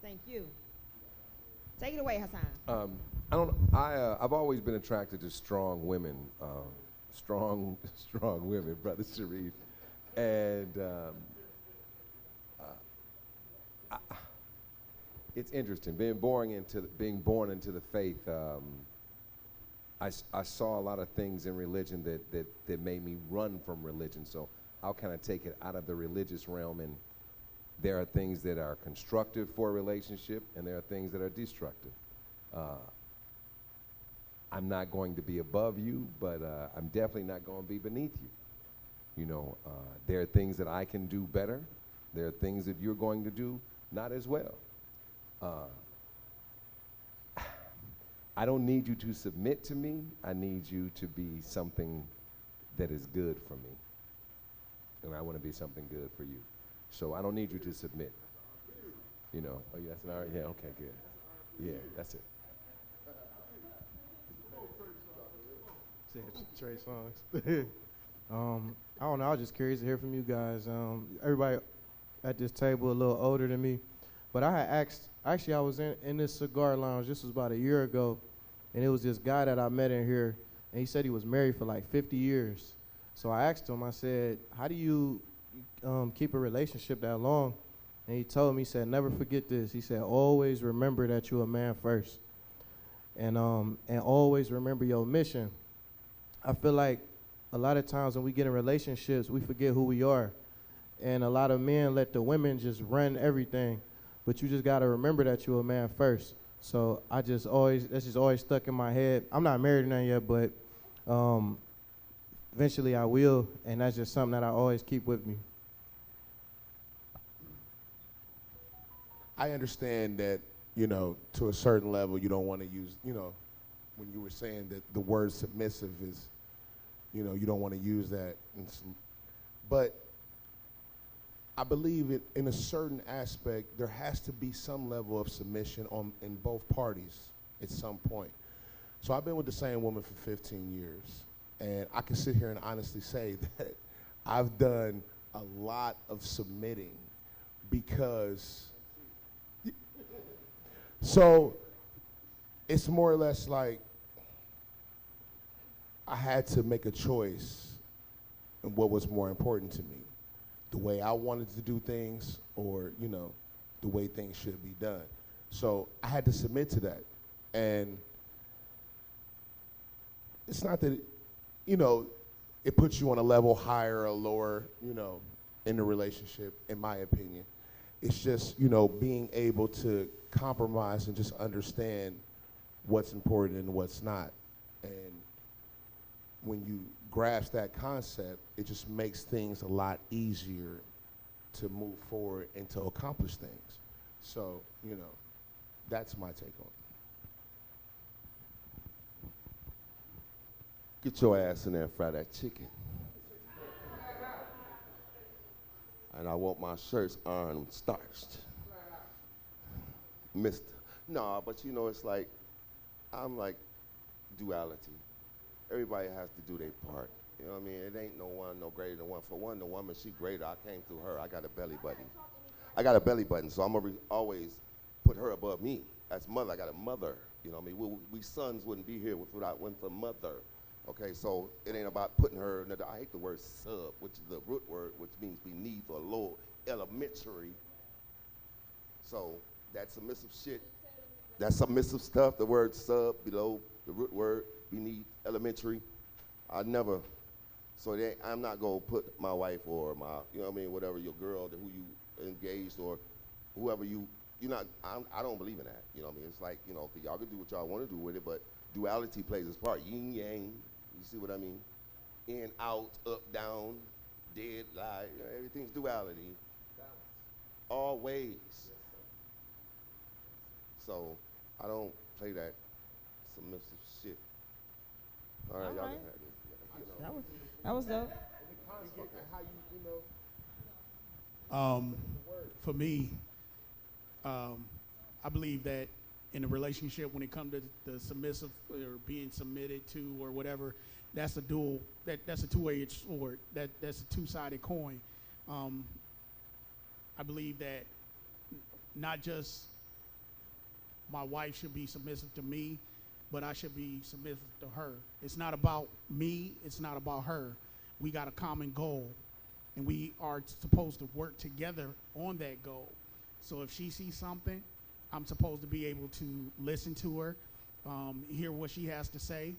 Thank you. Take it away, Hassan. I've always been attracted to strong women, strong women, Brother Sharif, and it's interesting being born into the faith. I saw a lot of things in religion that made me run from religion. So I'll kind of take it out of the religious realm, and there are things that are constructive for a relationship, and there are things that are destructive. I'm not going to be above you, but I'm definitely not going to be beneath you. You know, there are things that I can do better. There are things that you're going to do not as well. I don't need you to submit to me. I need you to be something that is good for me. And I want to be something good for you. So I don't need you to submit. You know, oh, yeah, that's an all right. Yeah, okay, good. Yeah, that's it. Trey Songz. I don't know. I was just curious to hear from you guys. Everybody at this table a little older than me, but I had asked. Actually, I was in this cigar lounge. This was about a year ago, and it was this guy that I met in here, and he said he was married for like 50 years. So I asked him. I said, "How do you keep a relationship that long?" And he told me, he said, "Never forget this." He said, "Always remember that you're a man first, and always remember your mission." I feel like a lot of times when we get in relationships, we forget who we are. And a lot of men let the women just run everything. But you just got to remember that you're a man first. So that's just always stuck in my head. I'm not married or nothing yet, but eventually I will. And that's just something that I always keep with me. I understand that, you know, to a certain level, you don't want to use, you know, when you were saying that the word submissive is, you know, you don't want to use that. But I believe it in a certain aspect, there has to be some level of submission in both parties at some point. So I've been with the same woman for 15 years, and I can sit here and honestly say that I've done a lot of submitting because, so it's more or less like I had to make a choice in what was more important to me, the way I wanted to do things or, you know, the way things should be done. So I had to submit to that. And it's not that, you know, it puts you on a level higher or lower, you know, in the relationship, in my opinion. It's just, you know, being able to compromise and just understand what's important and what's not. And when you grasp that concept, it just makes things a lot easier to move forward and to accomplish things. So, you know, that's my take on it. Get your ass in there and fry that chicken. And I want my shirts ironed and starched. Mister. No, but you know, it's like, I'm like duality. Everybody has to do their part. You know what I mean? It ain't no one no greater than one. For one, the woman, she greater. I came through her. I got a belly button. So I'm going to always put her above me. As mother, I got a mother. You know what I mean? We sons wouldn't be here without one for mother. Okay, so it ain't about putting her, I hate the word sub, which is the root word, which means beneath or low, elementary. So that submissive shit, that submissive stuff, the word sub, below, the root word, beneath, elementary, I'm not gonna put my wife or my, you know what I mean, whatever, your girl, who you engaged or whoever I don't believe in that, you know what I mean? It's like, you know, okay, y'all can do what y'all wanna do with it, but duality plays its part, yin yang, you see what I mean? In, out, up, down, dead, lie, you know, everything's duality. Always. So I don't play that submissive shit. All right, y'all can have it. You know. That was dope. How you know, For me, I believe that in a relationship, when it comes to the submissive or being submitted to or whatever, that's a that's a two-edged sword. That's a two-sided coin. I believe that not just my wife should be submissive to me, but I should be submissive to her. It's not about me. It's not about her. We got a common goal, and we are supposed to work together on that goal. So if she sees something, I'm supposed to be able to listen to her, hear what she has to say.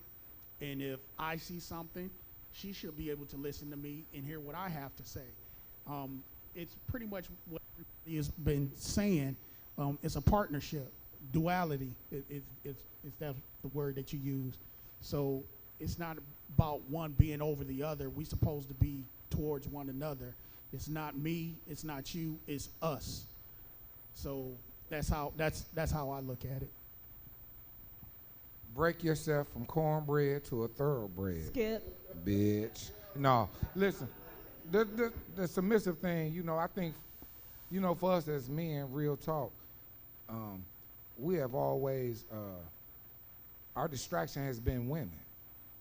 And if I see something, she should be able to listen to me and hear what I have to say. It's pretty much what everybody has been saying. It's a partnership, duality. It's that the word that you use. So it's not about one being over the other. We're supposed to be towards one another. It's not me, it's not you, it's us. So that's how I look at it. Break yourself from cornbread to a thoroughbred. Skip. Bitch. No, listen, the submissive thing, you know, I think, you know, for us as men, real talk, we have always, our distraction has been women.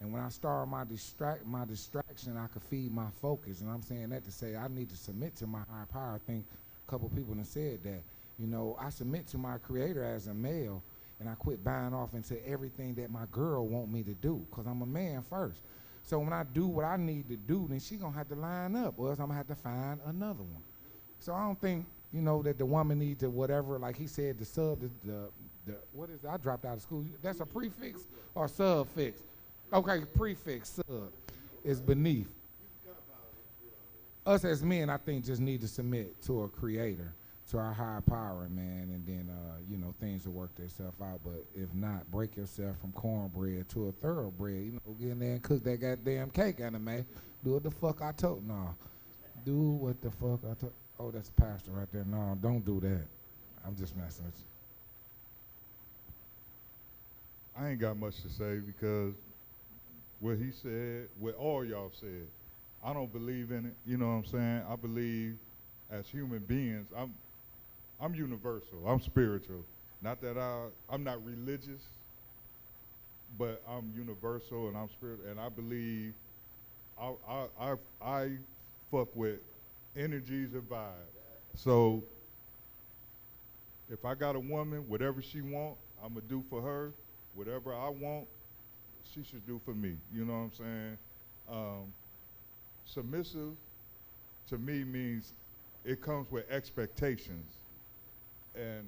And when I start my distraction, I could feed my focus. And I'm saying that to say I need to submit to my higher power. I think a couple people have said that. You know, I submit to my creator as a male, and I quit buying off into everything that my girl want me to do, because I'm a man first. So when I do what I need to do, then she going to have to line up, or else I'm going to have to find another one. So I don't think, you know, that the woman needs to whatever, like he said, the sub, the what is it? I dropped out of school. That's a prefix or suffix? Okay, prefix, sub, is beneath. Us as men, I think, just need to submit to a creator, to our higher power, man, and then, you know, things will work themselves out. But if not, break yourself from cornbread to a thoroughbred. You know, get in there and cook that goddamn cake, anime. Do what the fuck I told. No, do what the fuck I told. Oh, that's a pastor right there. No, don't do that. I'm just messing with you. I ain't got much to say because what he said, what all y'all said, I don't believe in it. You know what I'm saying? I believe as human beings, I'm universal. I'm spiritual. Not that I'm not religious, but I'm universal and I'm spiritual. And I believe I fuck with energies and vibes. So if I got a woman, whatever she want, I'm gonna do for her. Whatever I want, she should do for me. You know what I'm saying? Submissive to me means it comes with expectations. And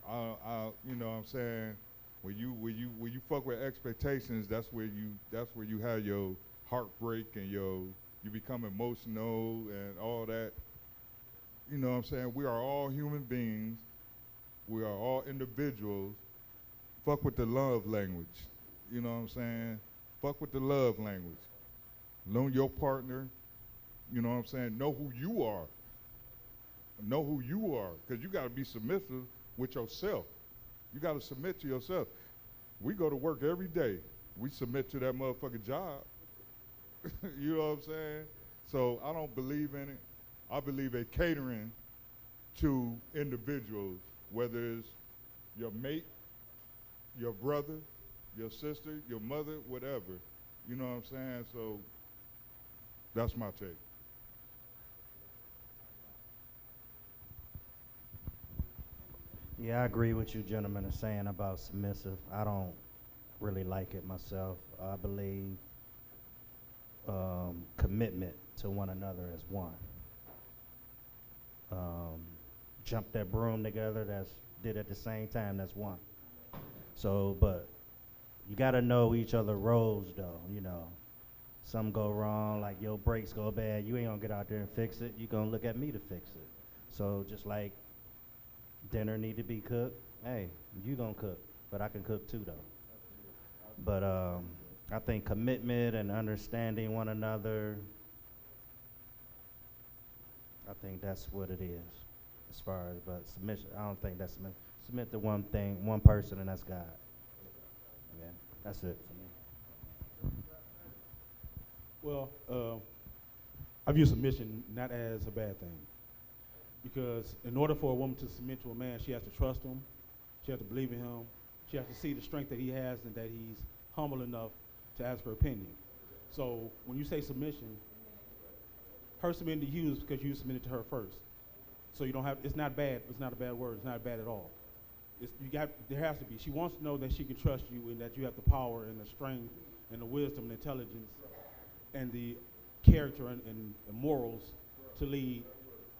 I you know what I'm saying, when you fuck with expectations, that's where you have your heartbreak and you become emotional and all that. You know what I'm saying? We are all human beings. We are all individuals. Fuck with the love language. You know what I'm saying? Fuck with the love language. Know your partner. You know what I'm saying? Know who you are. Know who you are, because you got to be submissive with yourself. You got to submit to yourself. We go to work every day. We submit to that motherfucking job. You know what I'm saying? So I don't believe in it. I believe in catering to individuals, whether it's your mate, your brother, your sister, your mother, whatever. You know what I'm saying? So that's my take. Yeah, I agree with you gentlemen are saying about submissive. I don't really like it myself. I believe commitment to one another as one. Jump that broom together, that's did at the same time, that's one. So, but you gotta know each other roles though, you know. Some go wrong, like your brakes go bad, you ain't gonna get out there and fix it, you gonna look at me to fix it. So just like dinner need to be cooked, hey, you gonna cook, but I can cook too though. But I think commitment and understanding one another, I think that's what it is as far as, but submission, I don't think that's submit. Submit to one thing, one person, and that's God. Yeah, that's it for me. Well, I view submission not as a bad thing. because in order for a woman to submit to a man, she has to trust him, she has to believe in him, she has to see the strength that he has and that he's humble enough to ask her opinion. So when you say submission, her submitting to you is because you submitted to her first. So you don't have, it's not bad, it's not a bad word, it's not bad at all. There has to be. She wants to know that she can trust you and that you have the power and the strength and the wisdom and intelligence and the character and morals to lead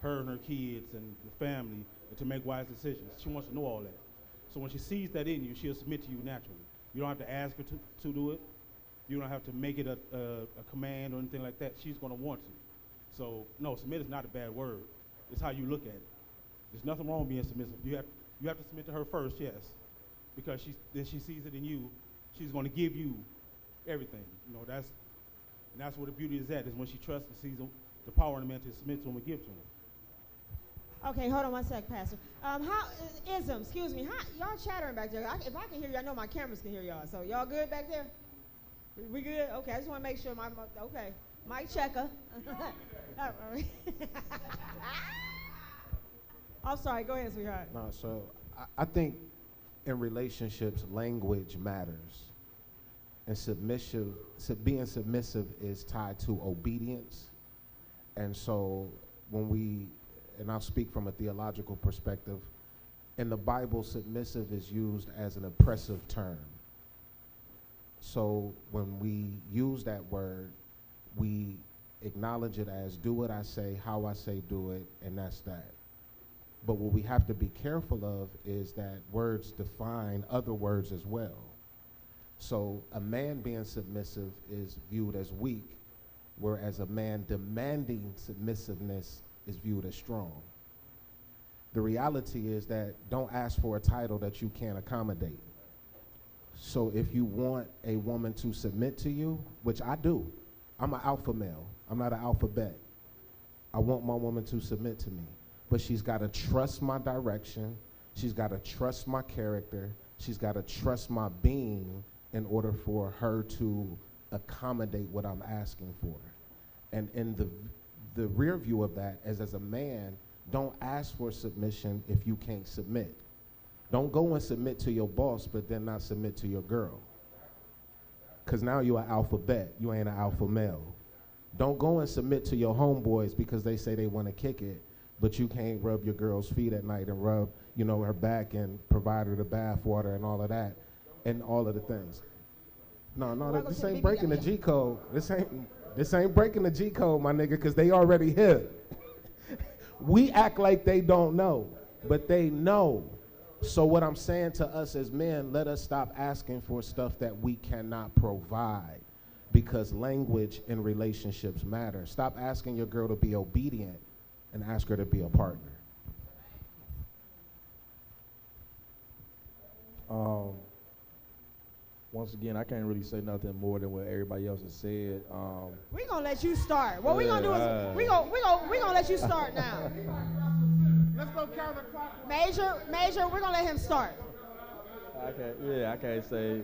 her and her kids and the family and to make wise decisions. She wants to know all that. So when she sees that in you, she'll submit to you naturally. You don't have to ask her to do it. You don't have to make it a command or anything like that. She's going to want to. So, no, submit is not a bad word. It's how you look at it. There's nothing wrong with being submissive. You have to submit to her first, yes, because then she sees it in you. She's going to give you everything. You know, that's where the beauty is at, is when she trusts and sees the power in the man to submit to him and give to him. Okay, hold on one sec, Pastor. Excuse me, y'all chattering back there. If I can hear you, I know my cameras can hear y'all. So y'all good back there? We good? Okay, I just want to make sure okay. Mic checker. I'm sorry, go ahead, sweetheart. No, so I think in relationships, language matters. And being submissive is tied to obedience. And so and I'll speak from a theological perspective, in the Bible, submissive is used as an oppressive term. So when we use that word, we acknowledge it as do what I say, how I say do it, and that's that. But what we have to be careful of is that words define other words as well. So a man being submissive is viewed as weak, whereas a man demanding submissiveness is viewed as strong. The reality is that don't ask for a title that you can't accommodate. So if you want a woman to submit to you, which I do, I'm an alpha male, I'm not an alphabet. I want my woman to submit to me, but she's got to trust my direction, she's got to trust my character, she's got to trust my being in order for her to accommodate what I'm asking for. And in the rear view of that is, as a man, don't ask for submission if you can't submit. Don't go and submit to your boss, but then not submit to your girl. Because now you're an alphabet, you ain't an alpha male. Don't go and submit to your homeboys because they say they want to kick it, but you can't rub your girl's feet at night and rub, her back and provide her the bath water and all of that, and all of the things. No, this ain't breaking the G code. This ain't breaking the G code, my nigga, because they already here. We act like they don't know, but they know. So what I'm saying to us as men, let us stop asking for stuff that we cannot provide, because language in relationships matter. Stop asking your girl to be obedient and ask her to be a partner. Once again, I can't really say nothing more than what everybody else has said. We're gonna let you start. What we're gonna do is we're gonna let you start now. Let's go counterclockwise. Major, we're gonna let him start. I can't say.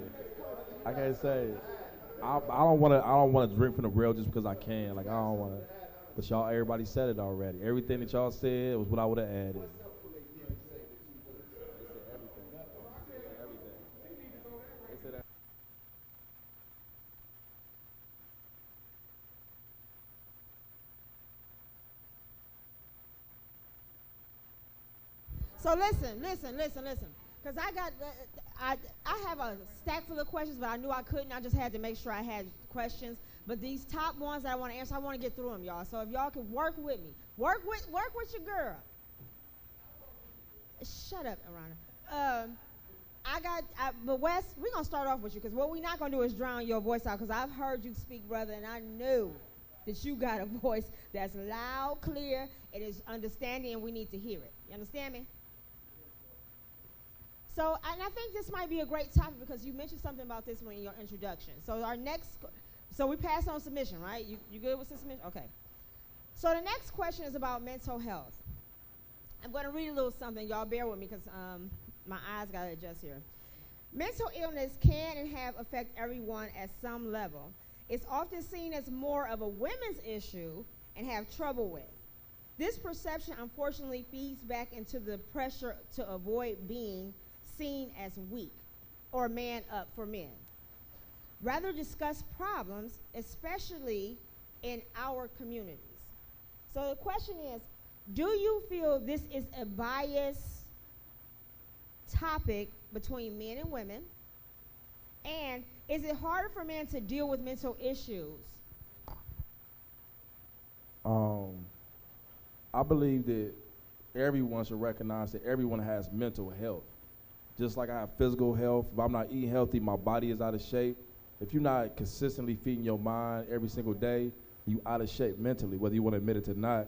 I don't want to drink from the well just because I can. Like, I don't want to. But everybody said it already. Everything that y'all said was what I would have added. So listen, because I have a stack full of questions, but I knew I couldn't. I just had to make sure I had questions. But these top ones that I want to answer, I want to get through them, y'all. So if y'all can work with me, work with your girl. Shut up, Arana. But Wes, we're gonna start off with you, because what we're not gonna do is drown your voice out, because I've heard you speak, brother, and I knew that you got a voice that's loud, clear, it is understanding, and we need to hear it. You understand me? So, and I think this might be a great topic, because you mentioned something about this in your introduction. So we passed on submission, right? You good with submission? Okay. So the next question is about mental health. I'm going to read a little something. Y'all bear with me, because my eyes got to adjust here. Mental illness can and have affect everyone at some level. It's often seen as more of a women's issue and have trouble with. This perception unfortunately feeds back into the pressure to avoid being seen as weak or man up for men. Rather discuss problems, especially in our communities. So the question is, do you feel this is a biased topic between men and women? And is it harder for men to deal with mental issues? I believe that everyone should recognize that everyone has mental health. Just like I have physical health, if I'm not eating healthy, my body is out of shape. If you're not consistently feeding your mind every single day, you out of shape mentally, whether you want to admit it or not.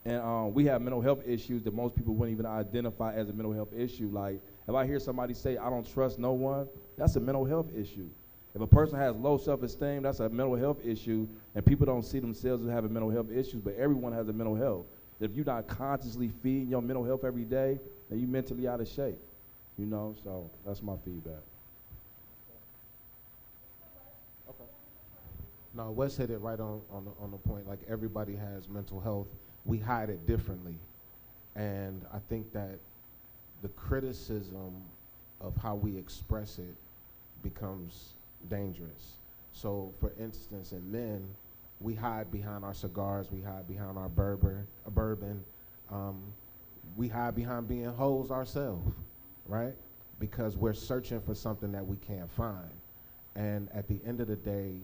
And we have mental health issues that most people wouldn't even identify as a mental health issue. Like, if I hear somebody say, I don't trust no one, that's a mental health issue. If a person has low self-esteem, that's a mental health issue, and people don't see themselves as having mental health issues, but everyone has a mental health. If you're not consciously feeding your mental health every day, then you're mentally out of shape, you know? So that's my feedback. No, Wes hit it right on the point. Like, everybody has mental health. We hide it differently. And I think that the criticism of how we express it becomes dangerous. So, for instance, in men, we hide behind our cigars, we hide behind our bourbon, we hide behind being hoes ourselves, right? Because we're searching for something that we can't find. And at the end of the day,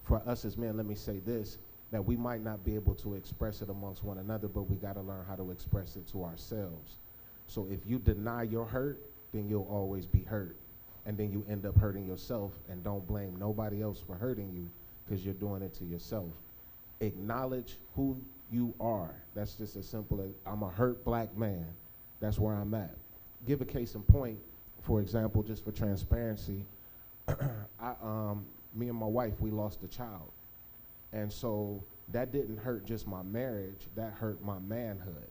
for us as men, let me say this, that we might not be able to express it amongst one another, but we gotta learn how to express it to ourselves. So if you deny your hurt, then you'll always be hurt. And then you end up hurting yourself, and don't blame nobody else for hurting you, because you're doing it to yourself. Acknowledge who you are. That's just as simple as, I'm a hurt black man. That's where I'm at. Give a case in point, for example, just for transparency, me and my wife, we lost a child. And so that didn't hurt just my marriage, that hurt my manhood.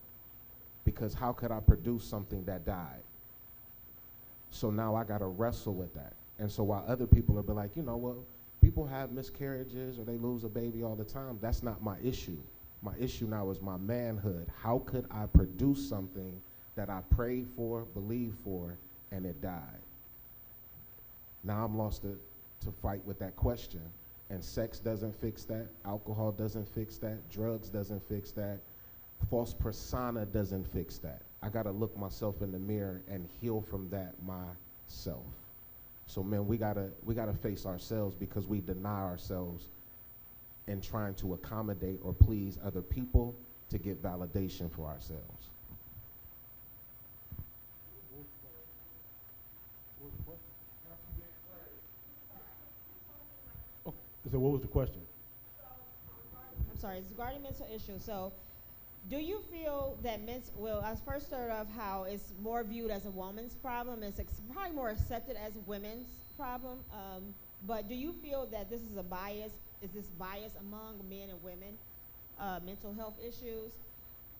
Because how could I produce something that died? So now I gotta wrestle with that. And so while other people will be like, you know, well, people have miscarriages or they lose a baby all the time, that's not my issue. My issue now is my manhood. How could I produce something that I prayed for, believed for, and it died? Now I'm lost to fight with that question. And sex doesn't fix that, alcohol doesn't fix that, drugs doesn't fix that, false persona doesn't fix that. I gotta look myself in the mirror and heal from that myself. So man, we gotta face ourselves, because we deny ourselves in trying to accommodate or please other people to get validation for ourselves. So what was the question? I'm sorry, it's regarding mental issues. So do you feel that well, I first started off how it's more viewed as a woman's problem. It's probably more accepted as a women's problem. But do you feel that this is a bias? Is this bias among men and women, mental health issues?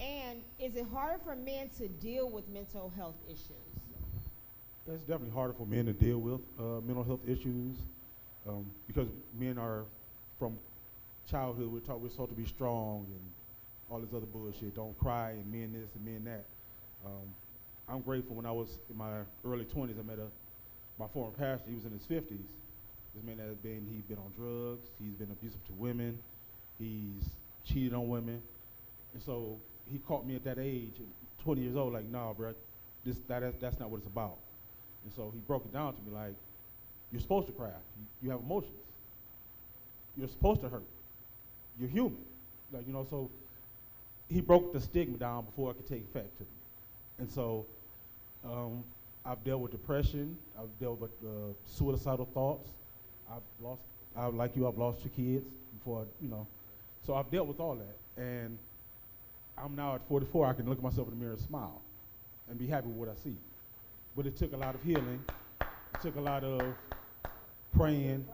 And is it harder for men to deal with mental health issues? It's definitely harder for men to deal with mental health issues because men are, from childhood, we're supposed to be strong and all this other bullshit. Don't cry and men this and men that. I'm grateful when I was in my early 20s, I met my former pastor. He was in his 50s. This man he's been on drugs, he's been abusive to women, he's cheated on women. And so he caught me at that age, 20 years old, like, nah, bro, that's not what it's about. And so he broke it down to me like, you're supposed to cry. You have emotions. You're supposed to hurt. You're human. Like, you know, so he broke the stigma down before it could take effect to me. And so I've dealt with depression. I've dealt with suicidal thoughts. I've lost 2 kids before, you know. So I've dealt with all that. And I'm now at 44, I can look at myself in the mirror and smile and be happy with what I see. But it took a lot of healing. It took a lot of praying.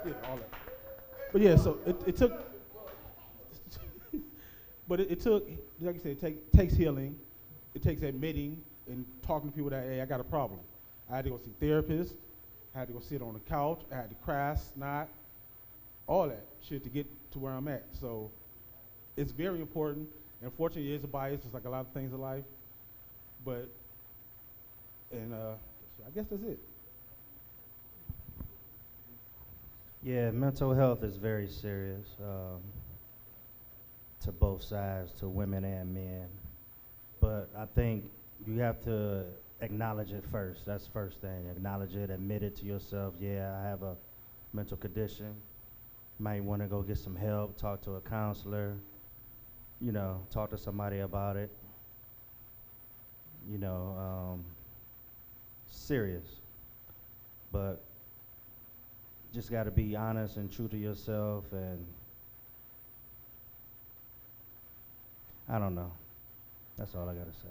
Yeah, all that. But yeah, so it took, but it took, like you said, it takes healing. It takes admitting and talking to people that, hey, I got a problem. I had to go see therapists. I had to go sit on the couch. I had to cry, snot, all that shit to get to where I'm at. So it's very important. Unfortunately, it's a bias, just like a lot of things in life. But, and I guess that's it. Yeah, mental health is very serious to both sides, to women and men. But I think you have to acknowledge it first. That's the first thing. Acknowledge it, admit it to yourself. Yeah, I have a mental condition. Might want to go get some help, talk to a counselor, you know, talk to somebody about it. You know, serious. But just got to be honest and true to yourself, and I don't know. That's all I got to say.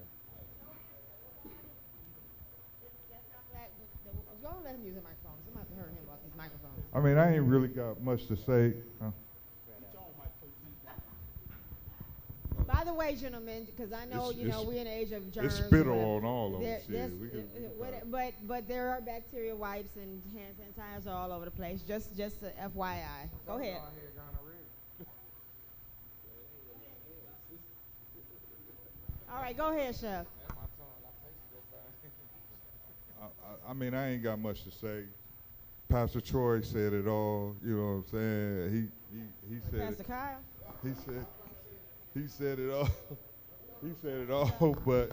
Go let him use the microphone. Somebody heard him about these microphones. I mean, I ain't really got much to say. By the way, gentlemen, because I know we're in the age of germs. It's spittle on all of us. But there are bacteria wipes and hand sanitizer all over the place. Just a FYI. Go ahead. All right, go ahead, Chef. I mean, I ain't got much to say. Pastor Troy said it all. You know what I'm saying? He said Pastor Kyle. He said it all. He said it all. But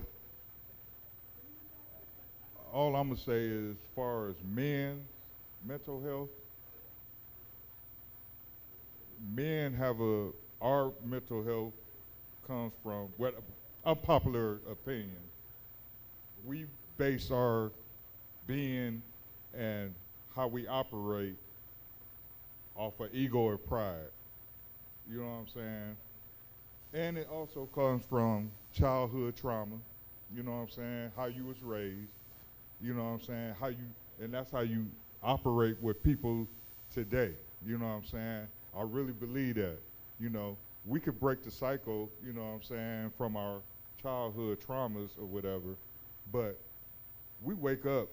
all I'm gonna say is, as far as men's mental health, men have our mental health comes from what unpopular opinion. We base our being and how we operate off of ego or pride. You know what I'm saying? And it also comes from childhood trauma. You know what I'm saying? How you was raised. You know what I'm saying? And that's how you operate with people today. You know what I'm saying? I really believe that. You know, we could break the cycle, you know what I'm saying, from our childhood traumas or whatever, but we wake up,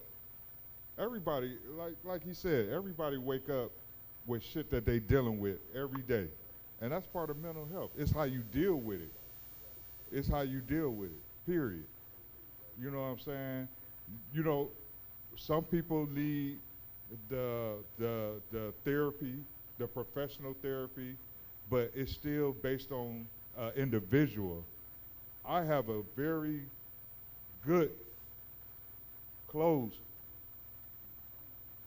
everybody, like he said, everybody wake up with shit that they dealing with every day. And that's part of mental health. It's how you deal with it. It's how you deal with it, period. You know what I'm saying? You know, some people need the therapy, the professional therapy, but it's still based on individual. I have a very good, close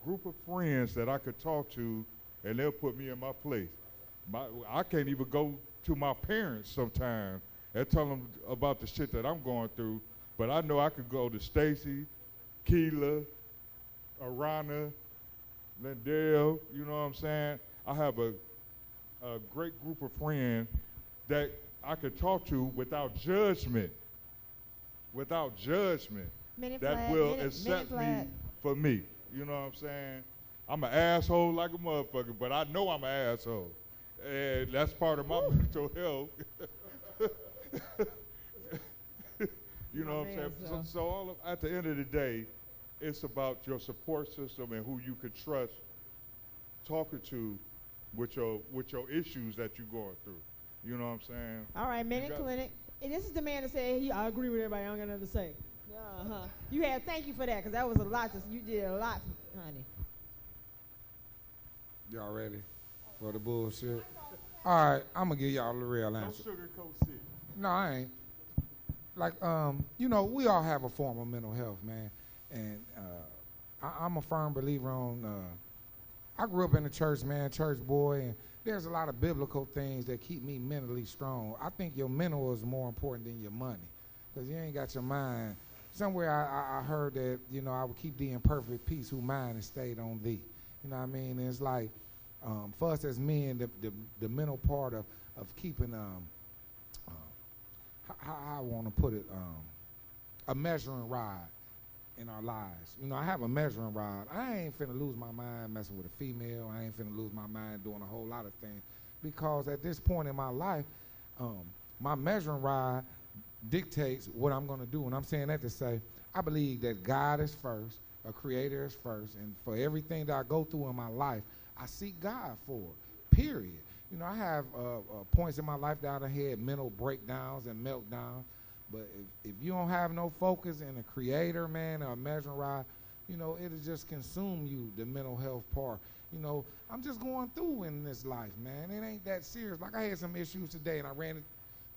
group of friends that I could talk to, and they'll put me in my place. I can't even go to my parents sometimes and tell them about the shit that I'm going through, but I know I could go to Stacy, Keela, Arana, Lindell, you know what I'm saying? I have a great group of friends that I could talk to without judgment, that will accept me for me. You know what I'm saying? I'm an asshole like a motherfucker, but I know I'm an asshole. And that's part of my mental health. You know what I'm saying? So at the end of the day, it's about your support system and who you could trust talking to with your issues that you're going through. You know what I'm saying? All right, Minute Clinic. And this is the man that said, I agree with everybody. I don't got nothing to say. Thank you for that, because that was a lot. You did a lot, honey. Y'all ready for the bullshit? All right, I'm going to give y'all the real answer. No sugarcoat shit. No, I ain't. Like, you know, we all have a form of mental health, man. And I'm a firm believer on, I grew up in the church, man, church boy, and there's a lot of biblical things that keep me mentally strong. I think your mental is more important than your money, because you ain't got your mind. Somewhere I heard that, you know, I would keep thee in perfect peace who mind has stayed on thee. You know what I mean? And it's like, for us as men, the mental part of keeping, how I want to put it, a measuring rod in our lives. You know, I have a measuring rod. I ain't finna lose my mind messing with a female. I ain't finna lose my mind doing a whole lot of things, because at this point in my life, my measuring rod dictates what I'm gonna do. And I'm saying that to say, I believe that God is first, a creator is first, and for everything that I go through in my life, I seek God for it, period. You know, I have points in my life that I had mental breakdowns and meltdowns. But if you don't have no focus in a creator, man, or a measuring rod, you know, it'll just consume you, the mental health part. You know, I'm just going through in this life, man. It ain't that serious. Like, I had some issues today, and I ran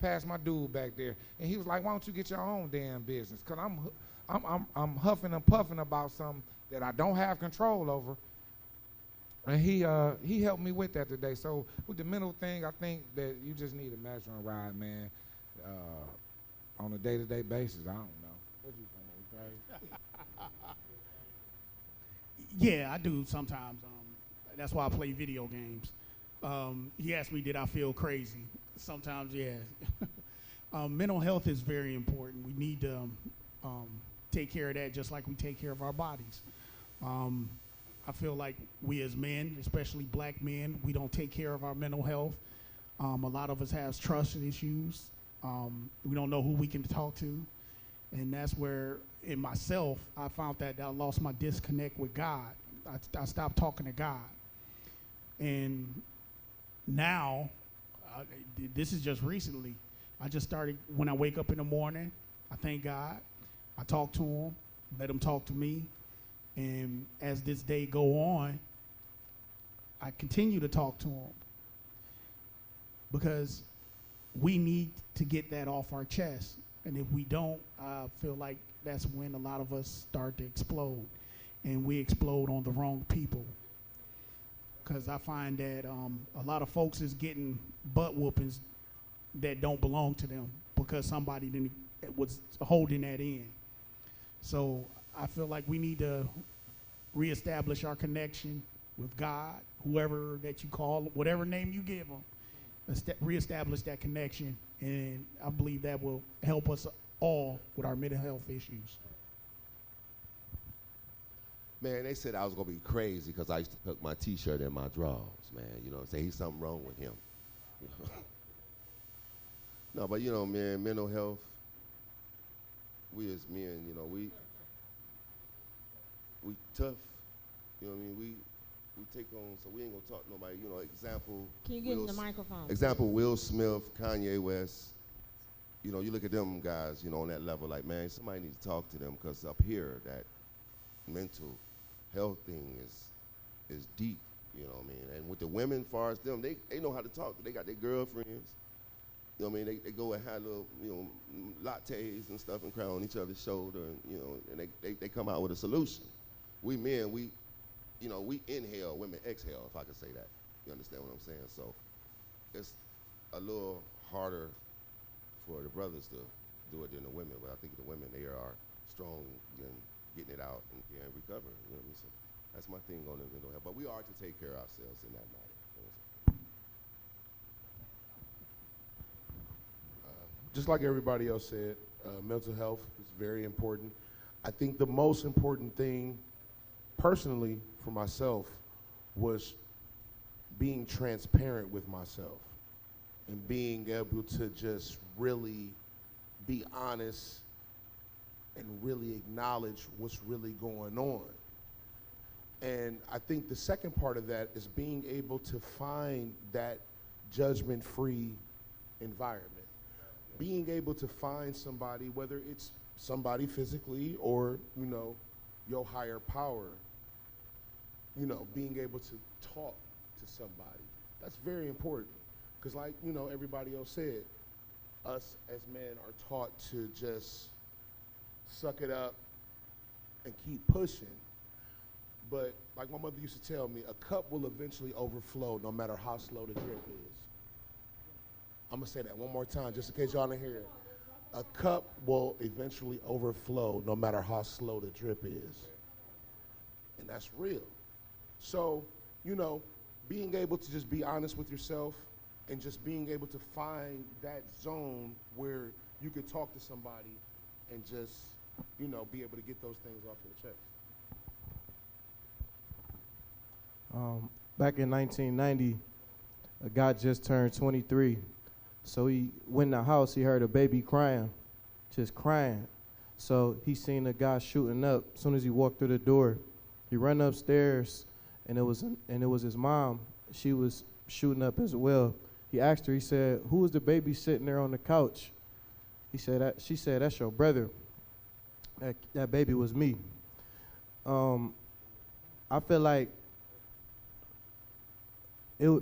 past my dude back there, and he was like, why don't you get your own damn business? Because I'm huffing and puffing about something that I don't have control over. And he helped me with that today. So with the mental thing, I think that you just need a measuring rod, man, on a day-to-day basis. I don't know. What do you think, right? Yeah, I do sometimes. That's why I play video games. He asked me, did I feel crazy? Sometimes, yeah. Mental health is very important. We need to take care of that just like we take care of our bodies. I feel like we as men, especially black men, we don't take care of our mental health. A lot of us have trust issues. We don't know who we can talk to. And that's where, in myself, I found that I lost my disconnect with God. I stopped talking to God. And now, this is just recently, I just started, when I wake up in the morning, I thank God, I talk to him, let him talk to me. And as this day go on, I continue to talk to him. Because we need to get that off our chest. And if we don't, I feel like that's when a lot of us start to explode. And we explode on the wrong people. Because I find that a lot of folks is getting butt whoopings that don't belong to them because somebody was holding that in. So I feel like we need to reestablish our connection with God, whoever that you call, whatever name you give them, reestablish that connection, and I believe that will help us all with our mental health issues. Man, they said I was gonna be crazy because I used to tuck my T-shirt in my drawers, man. You know, say he's something wrong with him. You know? No, but you know, man, mental health. We as men, you know, we tough. You know what I mean? We take on, so we ain't gonna talk to nobody. You know, example. Can you get in the microphone? Example: Will Smith, Kanye West. You know, you look at them guys. You know, on that level, like, man, somebody needs to talk to them because up here, that mental health thing is deep, you know what I mean? And with the women, far as them, they know how to talk. They got their girlfriends, you know what I mean? They go and have little, you know, lattes and stuff and cry on each other's shoulder, and, you know, and they come out with a solution. We men, we inhale, women exhale, if I could say that. You understand what I'm saying? So it's a little harder for the brothers to do it than the women, but I think the women, they are strong in getting it out and recover. You know what I mean? So that's my thing on the mental health. But we are to take care of ourselves in that matter. Just like everybody else said, mental health is very important. I think the most important thing, personally, for myself, was being transparent with myself and being able to just really be honest and really acknowledge what's really going on. And I think the second part of that is being able to find that judgment-free environment. Being able to find somebody, whether it's somebody physically or, you know, your higher power, you know, being able to talk to somebody. That's very important. Because like, you know, everybody else said, us as men are taught to just suck it up and keep pushing. But like my mother used to tell me, a cup will eventually overflow no matter how slow the drip is. I'm gonna say that one more time just in case y'all didn't hear it. A cup will eventually overflow no matter how slow the drip is. And that's real. So, you know, being able to just be honest with yourself and just being able to find that zone where you could talk to somebody and just, you know, be able to get those things off your chest. Back in 1990, a guy just turned 23. So he went in the house, he heard a baby crying, just crying. So he seen a guy shooting up. As soon as he walked through the door, he ran upstairs, and it was his mom. She was shooting up as well. He asked her, he said, "Who is the baby sitting there on the couch?" She said, "That's your brother." That baby was me. I feel like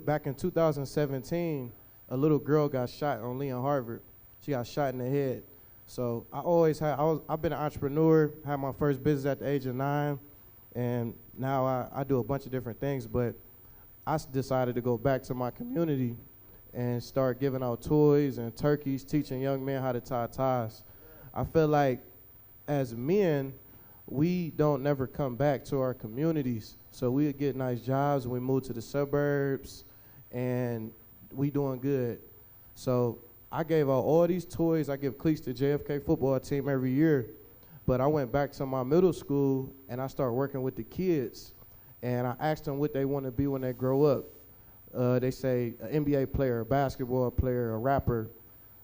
back in 2017, a little girl got shot on Leon Harvard. She got shot in the head. So I've been an entrepreneur, had my first business at the age of 9, and now I do a bunch of different things, but I decided to go back to my community and start giving out toys and turkeys, teaching young men how to tie ties. I feel like as men, we don't never come back to our communities. So we get nice jobs, we move to the suburbs, and we doing good. So I gave out all these toys. I give cleats to JFK football team every year. But I went back to my middle school and I started working with the kids. And I asked them what they want to be when they grow up. They say an NBA player, a basketball player, a rapper.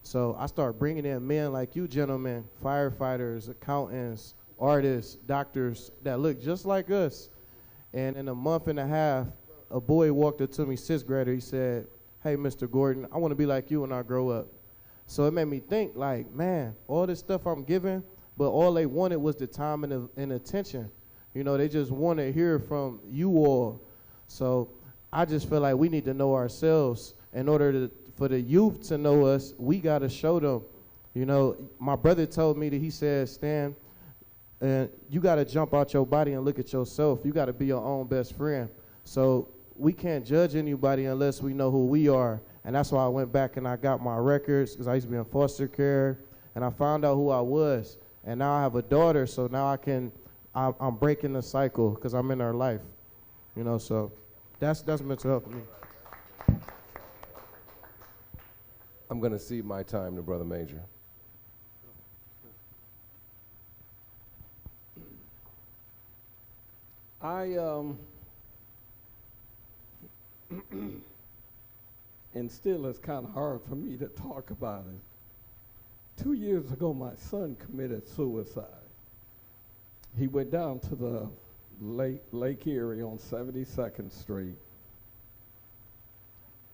So I started bringing in men like you gentlemen, firefighters, accountants, artists, doctors that look just like us. And in a month and a half, a boy walked up to me, 6th grader. He said, "Hey, Mr. Gordon, I want to be like you when I grow up." So it made me think, like, man, all this stuff I'm giving, but all they wanted was the time and attention. You know, they just want to hear from you all. So I just feel like we need to know ourselves. In order for the youth to know us, we got to show them. You know, my brother told me that, he said, "Stan, you got to jump out your body and look at yourself. You got to be your own best friend." So we can't judge anybody unless we know who we are. And that's why I went back and I got my records, because I used to be in foster care, and I found out who I was. And now I have a daughter, so now I'm breaking the cycle because I'm in her life. You know, so that's mental health for me. I'm going to cede my time to Brother Major. And still it's kind of hard for me to talk about it. 2 years ago, my son committed suicide. He went down to the Lake Erie on 72nd Street,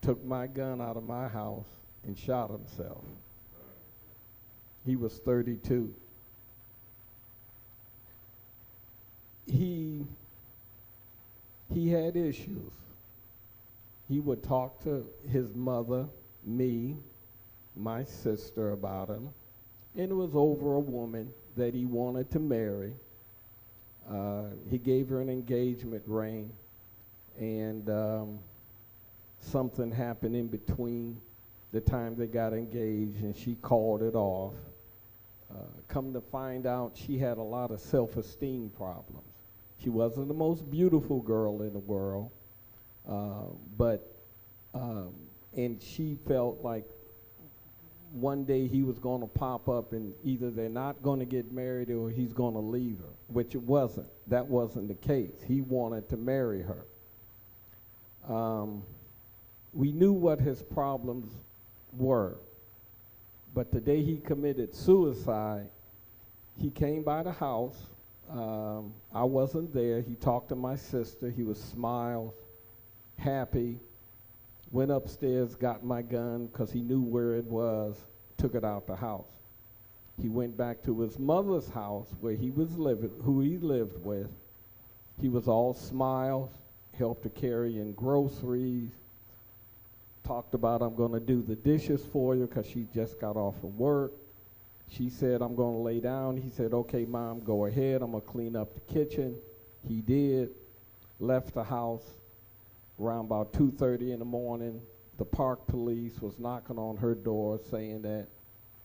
took my gun out of my house, and shot himself. He was 32. He had issues. He would talk to his mother, me, my sister about him, and it was over a woman that he wanted to marry. He gave her an engagement ring, and something happened in between the time they got engaged, and she called it off. Come to find out, she had a lot of self-esteem problems. She wasn't the most beautiful girl in the world, and she felt like one day he was going to pop up and either they're not going to get married or he's going to leave her, which it wasn't. That wasn't the case. He wanted to marry her. We knew what his problems were, but the day he committed suicide, he came by the house. I wasn't there. He talked to my sister. He was smiles, happy. Went upstairs, got my gun because he knew where it was, took it out the house. He went back to his mother's house where he was living, who he lived with. He was all smiles, helped her carry in groceries, talked about, "I'm going to do the dishes for you," because she just got off of work. She said, "I'm going to lay down." He said, "Okay, Mom, go ahead. I'm going to clean up the kitchen." He did, left the house. Around about 2:30 in the morning, the park police was knocking on her door saying that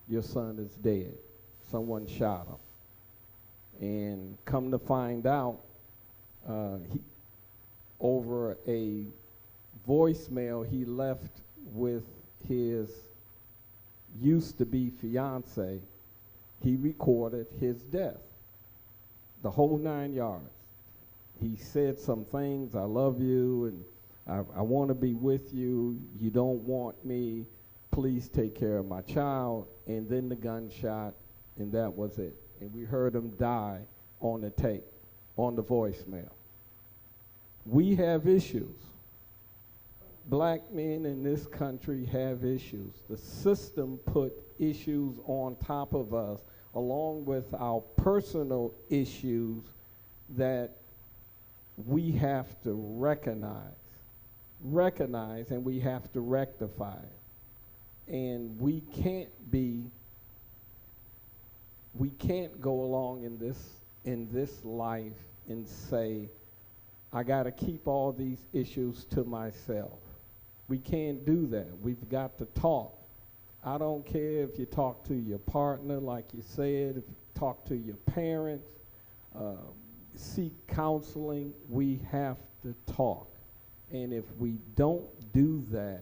your son is dead. Someone shot him. And come to find out, over a voicemail he left with his used-to-be fiance, he recorded his death, the whole 9 yards. He said some things, "I love you," and I want to be with you. You don't want me. Please take care of my child. And then the gunshot, and that was it. And we heard him die on the tape, on the voicemail. We have issues. black men in this country have issues. The system put issues on top of us, along with our personal issues that we have to recognize, and we have to rectify. And we can't go along in this life and say, I got to keep all these issues to myself. We can't do that. We've got to talk. I don't care if you talk to your partner, like you said, if you talk to your parents, seek counseling. We have to talk. And if we don't do that,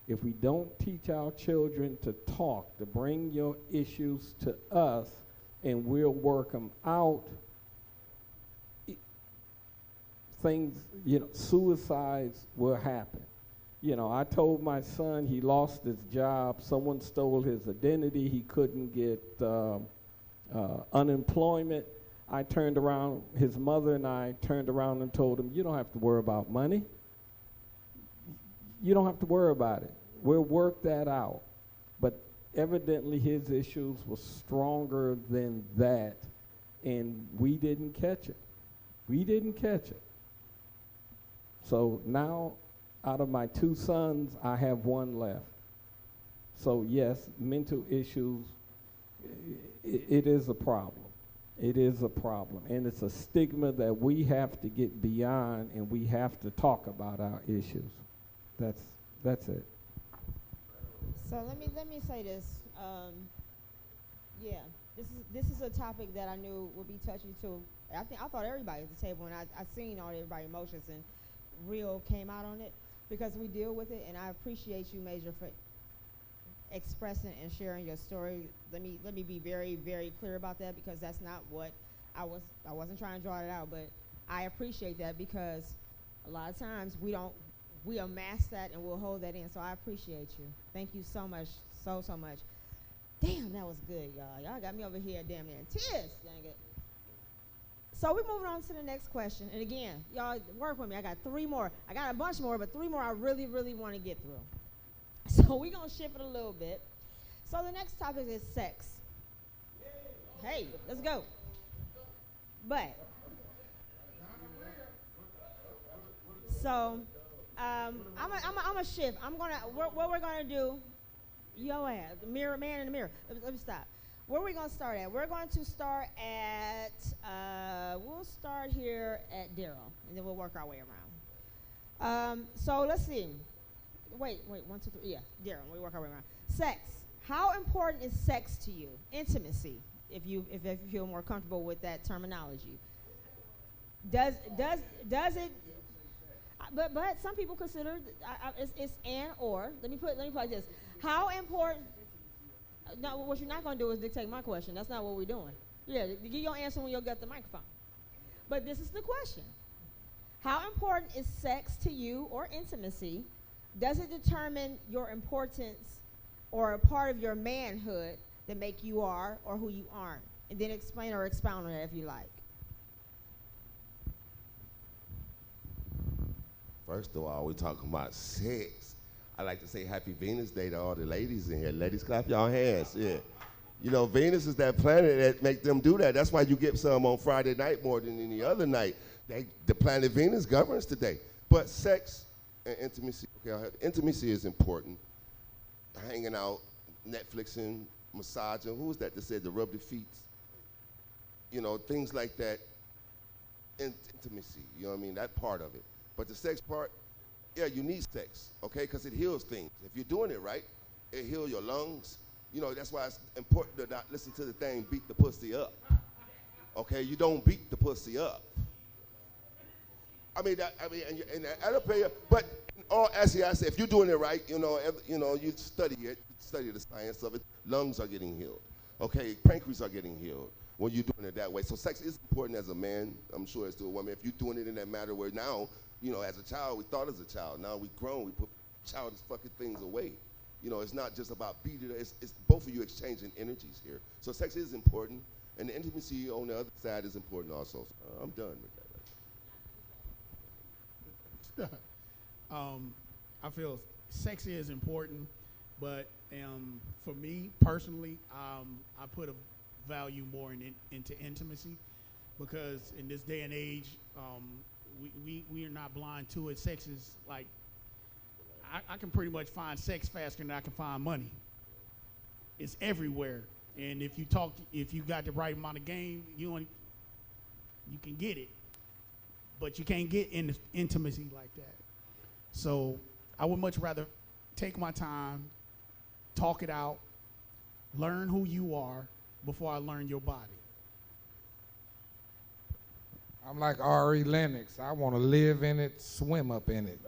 if we don't teach our children to talk, to bring your issues to us, and we'll work them out, things, suicides will happen. I told my son he lost his job. Someone stole his identity. He couldn't get unemployment. I turned around, his mother and I turned around and told him, you don't have to worry about money. You don't have to worry about it. We'll work that out. But evidently his issues were stronger than that, and we didn't catch it. We didn't catch it. So now, out of my 2 sons, I have 1 left. So yes, mental issues, it is a problem. It is a problem. And it's a stigma that we have to get beyond, and we have to talk about our issues. That's it. So let me say this. Yeah, this is a topic that I knew would be touchy too. I thought everybody at the table, and I seen all everybody's emotions and real came out on it, because we deal with it, and I appreciate you, Major, for expressing and sharing your story. Let me be very, very clear about that, because that's not what I wasn't trying to draw it out, but I appreciate that, because a lot of times we amass that and we'll hold that in. So I appreciate you. Thank you so much, so much. Damn, that was good, y'all. Y'all got me over here damn near in tears, dang it. So we're moving on to the next question. And again, y'all work with me. I got 3 more. I got a bunch more, but 3 more I really, really want to get through. So we're going to shift it a little bit. So the next topic is sex. Hey, let's go. But, so, I'm a shift. What we're going to do, the mirror, man in the mirror. Let me stop. Where are we going to start at? We're going to start at, we'll start here at Daryl, and then we'll work our way around. So let's see. Wait, 1, 2, 3, yeah, Daryl, we work our way around. Sex. How important is sex to you? Intimacy, if you feel more comfortable with that terminology. Does it, but some people consider it's and or. Let me put it like this. How important? No, what you're not going to do is dictate my question. That's not what we're doing. Yeah, give your answer when you'll get the microphone. But this is the question. How important is sex to you, or intimacy? Does it determine your importance or a part of your manhood that make you are or who you aren't? And then explain or expound on it if you like. First of all, we're talking about sex. I like to say Happy Venus Day to all the ladies in here. Ladies, clap y'all hands. Yeah. You know, Venus is that planet that make them do that. That's why you get some on Friday night more than any other night. The planet Venus governs today. But sex and intimacy, intimacy is important. Hanging out, Netflixing, massaging. Who was that said to rub the feet? You know, things like that. Intimacy, you know what I mean? That part of it. But the sex part, yeah, you need sex, okay? Because it heals things. If you're doing it right, it heals your lungs. You know, that's why it's important to not listen to the thing, beat the pussy up. Okay, you don't beat the pussy up. I mean, and that'll pay you. But actually, I say, if you're doing it right, you study it, study the science of it. Lungs are getting healed. Okay, pancreas are getting healed when you're doing it that way. So sex is important as a man. I'm sure it's to a woman. If you're doing it in that matter where now, you know, as a child, we thought as a child. Now we've grown. We put childish fucking things away. You know, it's not just about beating. It's both of you exchanging energies here. So sex is important, and the intimacy on the other side is important also. So, I'm done with that. I feel sex is important, but for me personally, I put a value more into intimacy, because in this day and age, we are not blind to it. Sex is like, I can pretty much find sex faster than I can find money. It's everywhere, and if you got the right amount of game, you can get it, but you can't get intimacy like that. So I would much rather take my time, talk it out, learn who you are before I learn your body. I'm like Ari Lennox. I want to live in it, swim up in it.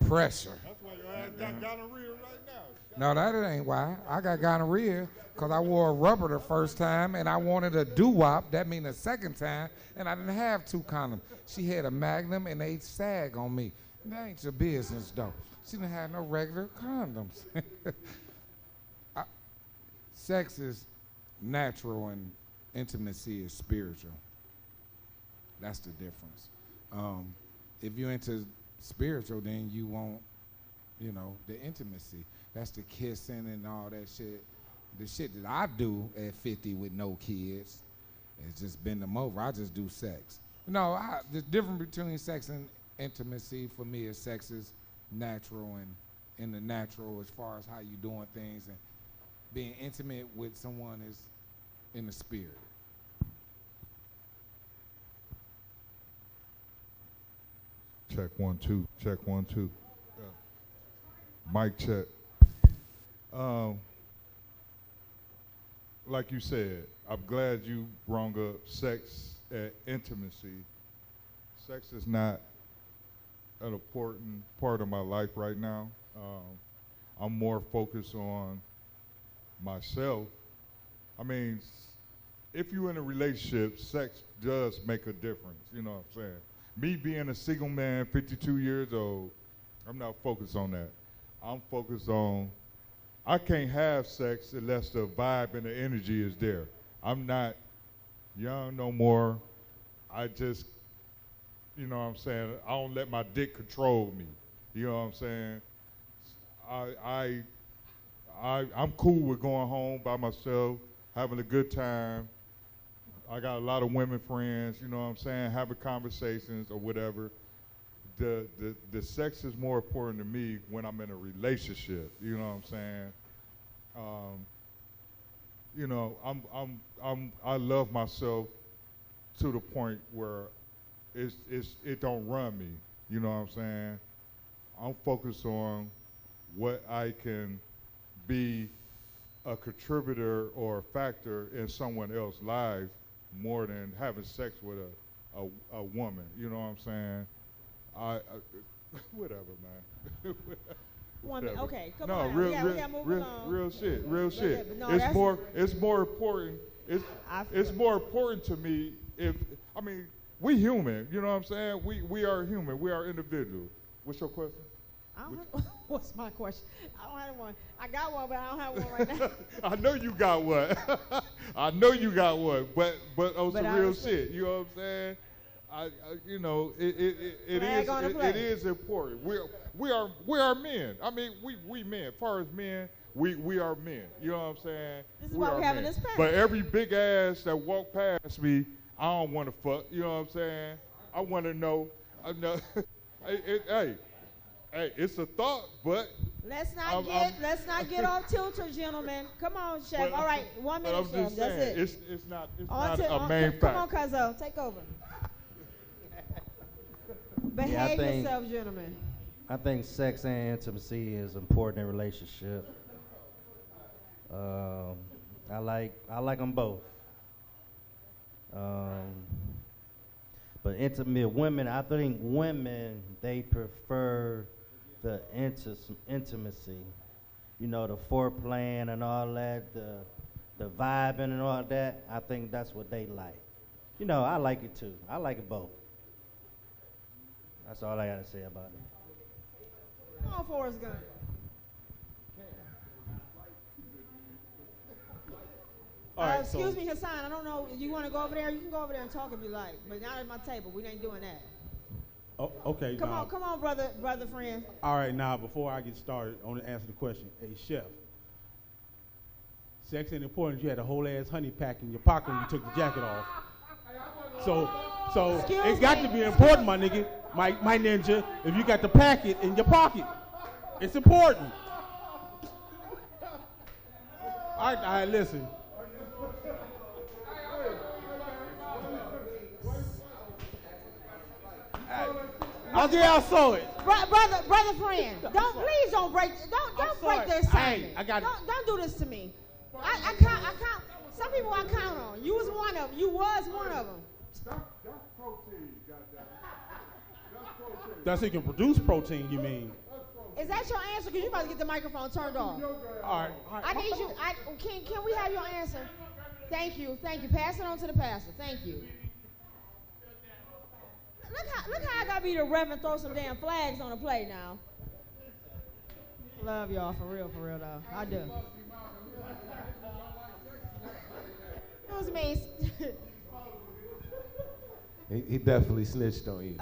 Pressure. That's why your ass got gonorrhea right No, now. that ain't why. I got gonorrhea because I wore a rubber the first time and I wanted a doo-wop. That means the second time, and I didn't have 2 condoms. She had a Magnum and they sag on me. That ain't your business, though. She didn't have no regular condoms. Sex is natural and intimacy is spiritual. That's the difference. If you're into spiritual, then you want, the intimacy. That's the kissing and all that shit. The shit that I do at 50 with no kids is just bend them over. I just do sex. No, the difference between sex and intimacy for me is sex is natural, and in the natural as far as how you doing things, and being intimate with someone is in the spirit. Check 1 2. Check 1 2. Mic check. Like you said, I'm glad you brought up sex and intimacy. Sex is not an important part of my life right now. I'm more focused on myself. I mean, if you're in a relationship, sex does make a difference, you know what I'm saying? Me being a single man, 52 years old, I'm not focused on that. I'm focused on, I can't have sex unless the vibe and the energy is there. I'm not young no more. I just, you know what I'm saying, I don't let my dick control me. You know what I'm saying? I'm cool with going home by myself, having a good time. I got a lot of women friends, you know what I'm saying, having conversations or whatever. The sex is more important to me when I'm in a relationship, you know what I'm saying? I love myself to the point where it don't run me, you know what I'm saying? I'm focused on what I can be a contributor or a factor in someone else's life more than having sex with a woman, you know what I'm saying? Whatever, man. Woman, okay, come no, on. Real, we gotta move along. real shit, real shit. No, It's more important. It's more important to me we human, you know what I'm saying? We are human, we are individuals. What's your question? What's my question? I don't have one. I got one, but I don't have one right now. I know you got one. I know you got one, but on some real shit, you know what I'm saying? It is important. We are men. I mean, we men. As far as men, we are men. You know what I'm saying? This is why we're having this panel. But every big ass that walk past me, I don't want to fuck. You know what I'm saying? I want to know. Hey, it's a thought, but let's not get off tilter, gentlemen. Come on, Chef. All right, 1 minute, I'm Chef. just That's saying, it. it's not a main fact. Come on, Cuzzo. Take over. Behave yourself, gentlemen. I think sex and intimacy is important in a relationship. I like them both. But intimate women, I think women, they prefer the intimacy. You know, the foreplaying and all that, the vibing and all that. I think that's what they like. You know, I like it too. I like it both. That's all I gotta say about it. Come on, Forrest Gump. All right, excuse me, Hassan. I don't know. You want to go over there? You can go over there and talk if you like. But not at my table. We ain't doing that. Oh, okay. Come now, on, brother friend. All right, now before I get started, I want to answer the question. Hey, chef, sex ain't important. You had a whole ass honey pack in your pocket when you took the jacket off. So Excuse it's got me. to be important, my nigga, my ninja. If you got the packet in your pocket, it's important. All right, listen. I saw it. Brother friend, please don't break break the assignment. I got it. Don't do this to me. I count. Some people I count on. You was one of them. You was one of them. That's protein, goddamn. That's protein. That's so you can produce protein, you mean? Is that your answer? Because you about to get the microphone turned off. All right. I need you. Can we have your answer? Thank you. Pass it on to the pastor. Thank you. Look how I gotta be the reverend, throw some damn flags on the plate now. Love y'all for real though. I do. It was me. He definitely snitched on you.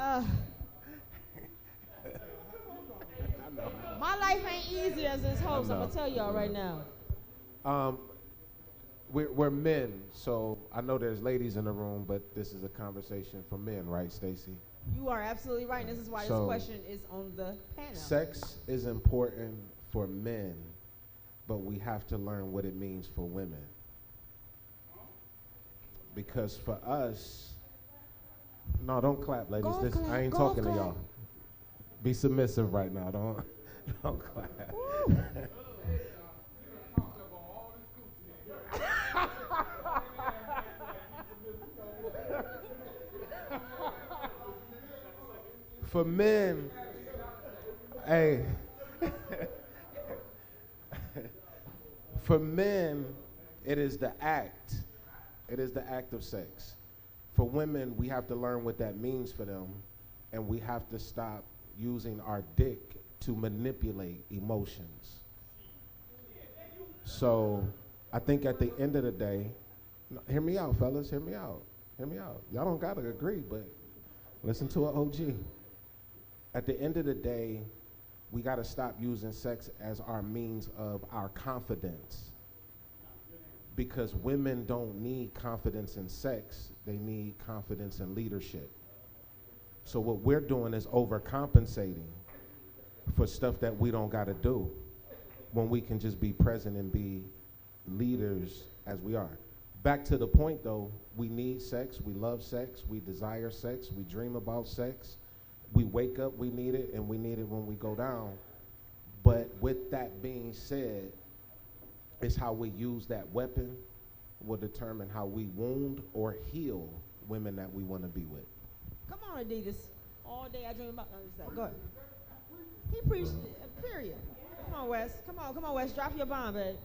My life ain't easy as this host. I'm gonna tell y'all right now. We're men, so I know there's ladies in the room, but this is a conversation for men, right, Stacy? You are absolutely right. And this is why So, this question is on the panel. Sex is important for men, but we have to learn what it means for women. Because for us, no, don't clap, ladies. I ain't talking to y'all. Be submissive right now. Don't clap. For men, hey, for men, it is the act. It is the act of sex. For women, we have to learn what that means for them, and we have to stop using our dick to manipulate emotions. So I think at the end of the day, hear me out, fellas, hear me out. Y'all don't gotta agree, but listen to an OG. At the end of the day, we gotta stop using sex as our means of our confidence. Because women don't need confidence in sex, they need confidence in leadership. So what we're doing is overcompensating for stuff that we don't gotta do when we can just be present and be leaders as we are. Back to the point though, we need sex, we love sex, we desire sex, we dream about sex. We wake up, we need it, and we need it when we go down. But with that being said, it's how we use that weapon will determine how we wound or heal women that we want to be with. Come on, Adidas. All day I dream about that. Go ahead. He preached, period. Come on, Wes. Come on, Wes. Drop your bomb, babe.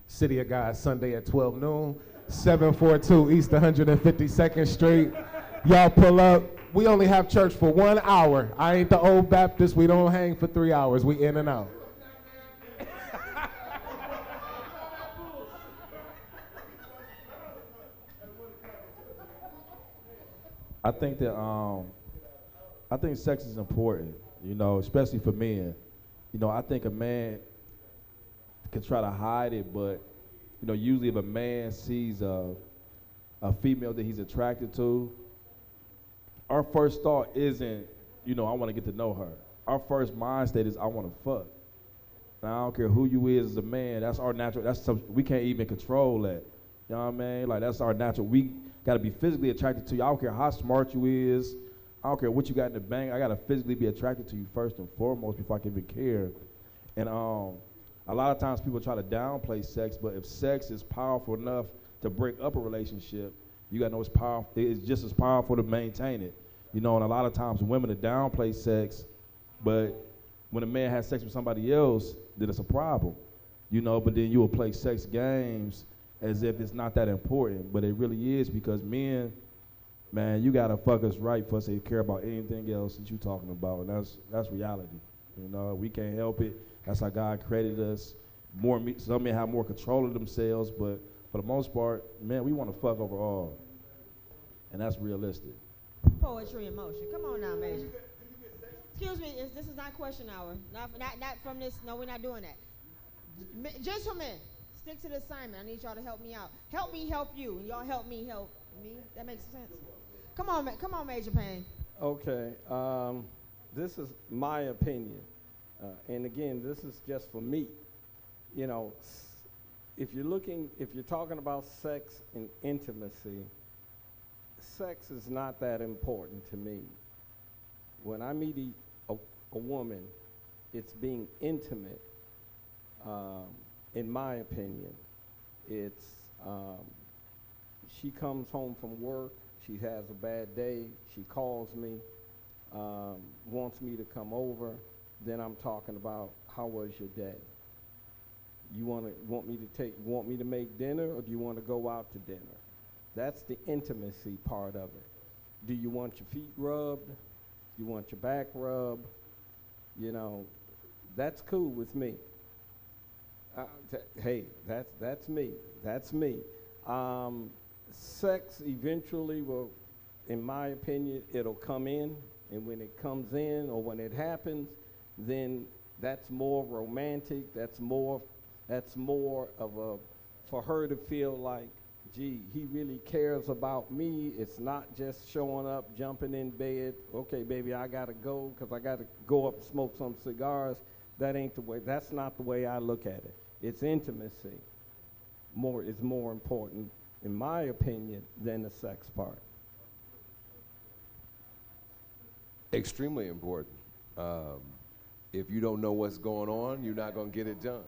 City of God, Sunday at 12 noon, 742 East 152nd Street. Y'all pull up. We only have church for 1 hour. I ain't the old Baptist. We don't hang for 3 hours. We in and out. I think that I think sex is important, you know, especially for men. You know, I think a man can try to hide it, but you know, usually if a man sees a female that he's attracted to, our first thought isn't, you know, I want to get to know her. Our first mind state is I want to fuck. Now, I don't care who you is as a man. That's our natural. That's something we can't even control that. You know what I mean? Like that's our natural. We gotta be physically attracted to you. I don't care how smart you is. I don't care what you got in the bank. I gotta physically be attracted to you first and foremost before I can even care. And a lot of times people try to downplay sex, but if sex is powerful enough to break up a relationship, you gotta know it's powerful. It's just as powerful to maintain it. You know, and a lot of times women downplay sex, but when a man has sex with somebody else, then it's a problem. You know, but then you will play sex games as if it's not that important, but it really is, because men, man, you gotta fuck us right for us to care about anything else that you're talking about, and that's reality. You know, we can't help it. That's how God created us. Some men have more control of themselves, but for the most part, man, we want to fuck overall. and that's realistic. Poetry in motion. Come on now, Major. Excuse me, this is not question hour. Not from this. No, we're not doing that. Gentlemen, stick to the assignment. I need y'all to help me out. Help me help you. Y'all help me help me. That makes sense. Come on, Major Payne. Okay, this is my opinion, and again, this is just for me. You know, if you're talking about sex and intimacy, sex is not that important to me. When I meet a woman, it's being intimate. In my opinion, it's she comes home from work. She has a bad day, she calls me, wants me to come over, then I'm talking about how was your day? You want me to make dinner, or do you want to go out to dinner? That's the intimacy part of it. Do you want your feet rubbed? You want your back rubbed? You know, that's cool with me. Hey, that's me. That's me. Sex eventually will, in my opinion, it'll come in, and when it comes in or when it happens, then that's more romantic, that's more of a, for her to feel like, gee, he really cares about me. It's not just showing up, jumping in bed, okay, baby, I gotta go because I gotta go up and smoke some cigars. That ain't the way, that's not the way I look at it. It's intimacy is more important, in my opinion, than the sex part. Extremely important. If you don't know what's going on, you're not going to get it done.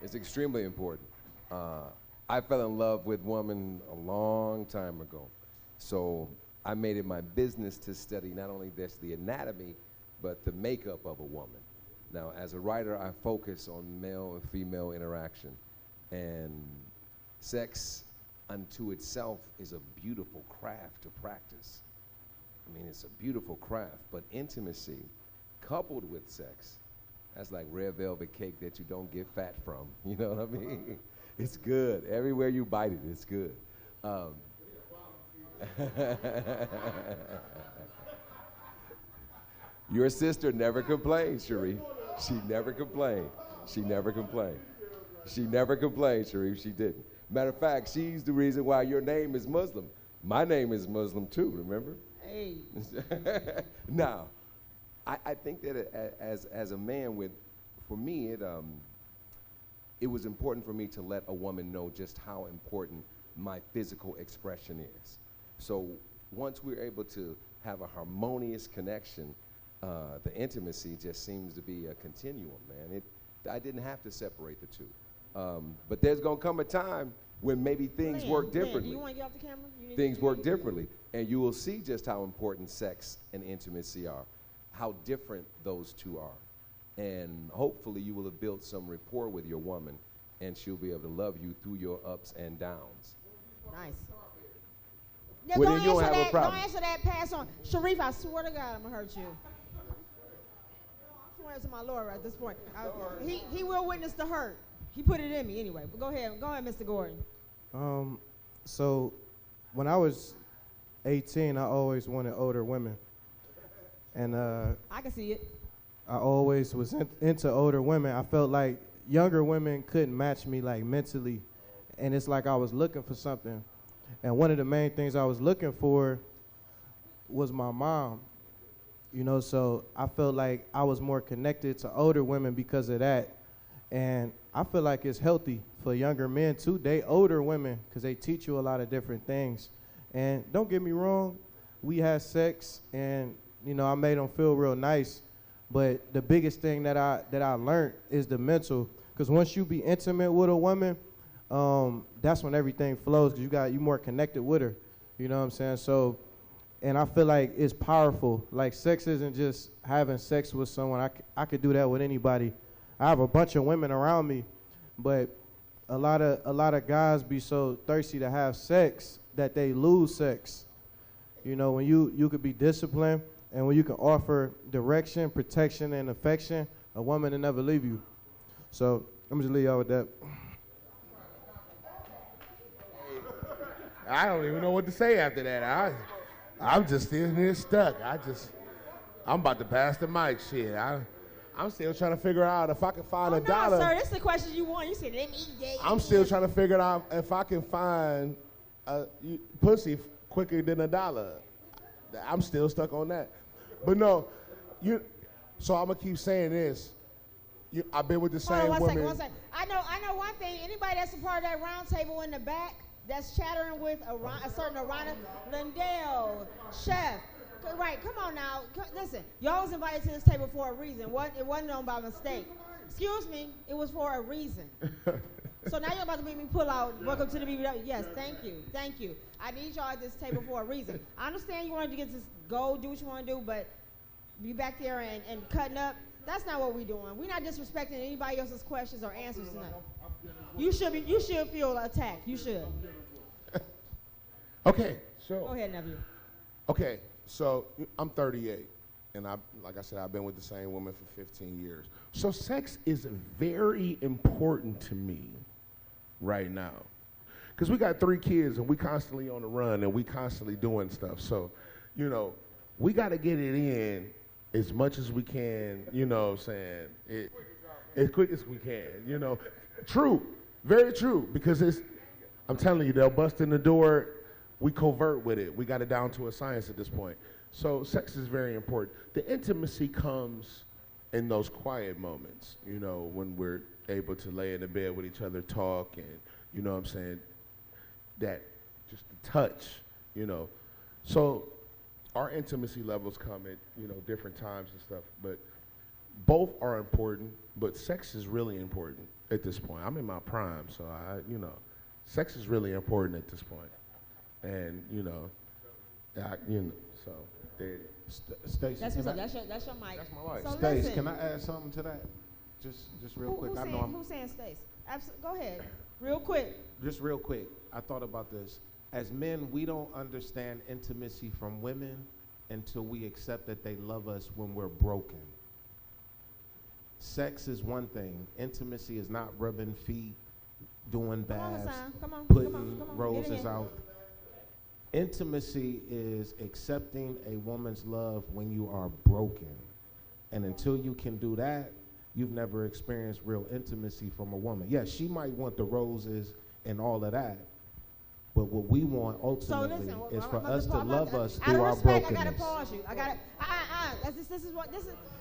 It's extremely important. I fell in love with women a long time ago. So I made it my business to study not only the anatomy, but the makeup of a woman. Now, as a writer, I focus on male and female interaction. And sex unto itself is a beautiful craft to practice. I mean, it's a beautiful craft, but intimacy coupled with sex, that's like red velvet cake that you don't get fat from. You know what I mean? It's good. Everywhere you bite it, it's good. Your sister never complained, Sharif. She never complained. She never complained. She never complained, Sharif. She didn't. Matter of fact, she's the reason why your name is Muslim. My name is Muslim too, remember? Hey. Now, I think that as a man, for me, it was important for me to let a woman know just how important my physical expression is. So once we're able to have a harmonious connection, the intimacy just seems to be a continuum, man. I didn't have to separate the two. But there's gonna come a time when maybe things work differently. You want to get off the camera? Things work differently, and you will see just how important sex and intimacy are, how different those two are. And hopefully you will have built some rapport with your woman, and she'll be able to love you through your ups and downs. Nice. Yeah, well, then you don't have a problem. Don't answer that, pass on. Sharif, I swear to God, I'm going to hurt you. I swear to my Lord at this point. He will witness the hurt. He put it in me anyway. But go ahead, Mr. Gordon. So when I was 18, I always wanted older women. And I can see it. I always was into older women. I felt like younger women couldn't match me like mentally. And it's like I was looking for something. And one of the main things I was looking for was my mom. You know, so I felt like I was more connected to older women because of that. And I feel like it's healthy for younger men to date older women because they teach you a lot of different things. And don't get me wrong, we had sex and, you know, I made them feel real nice. But the biggest thing that I learned is the mental. Because once you be intimate with a woman, that's when everything flows because you more connected with her. You know what I'm saying? So, and I feel like it's powerful. Like sex isn't just having sex with someone. I could do that with anybody. I have a bunch of women around me, but a lot of guys be so thirsty to have sex that they lose sex. You know, when you could be disciplined and when you can offer direction, protection, and affection, a woman will never leave you. So I'm just leave y'all with that. I don't even know what to say after that. I'm just still here stuck. I'm about to pass the mic. Shit, I'm still trying to figure out if I can find $1. No, sir, this is the question you want. You said, let me get I'm still trying to figure out if I can find pussy quicker than $1. I'm still stuck on that. But no, so I'm gonna keep saying this. I've been with the same woman. One second. I know one thing. Anybody that's a part of that round table in the back that's chattering with a certain Arana Lindell, Chef. Right, come on now. Listen, y'all was invited to this table for a reason. It wasn't done by mistake. Excuse me, it was for a reason. So now you're about to make me pull out, welcome to the BBW. Yes, thank you. I need y'all at this table for a reason. I understand you wanted to get this goal, do what you want to do, but be back there and cutting up, that's not what we're doing. We're not disrespecting anybody else's questions or answers tonight. You should feel attacked. You should. Okay, so. Go ahead, nephew. Okay, so I'm 38, and like I said, I've been with the same woman for 15 years. So sex is very important to me right now. Because we got 3 kids, and we constantly on the run, and we constantly doing stuff. So, we got to get it in as much as we can, what I'm saying, as quick as we can, True, very true, because I'm telling you, they'll bust in the door. We covert with it. We got it down to a science at this point. So sex is very important. The intimacy comes in those quiet moments, when we're able to lay in the bed with each other, talk, and, what I'm saying, that just the touch, So our intimacy levels come at, different times and stuff, but both are important, but sex is really important at this point. I'm in my prime, so sex is really important at this point. And, so there. Stacey, That's your mic. That's my mic. So Stace, can I add something to that? Just real quick. Who's saying Stace? Go ahead, real quick. Just real quick. I thought about this. As men, we don't understand intimacy from women until we accept that they love us when we're broken. Sex is one thing. Intimacy is not rubbing feet, doing baths, putting roses out. Intimacy is accepting a woman's love when you are broken. And until you can do that, you've never experienced real intimacy from a woman. Yes, she might want the roses and all of that, but what we want ultimately is for us to love us through our brokenness. I gotta pause you. This is.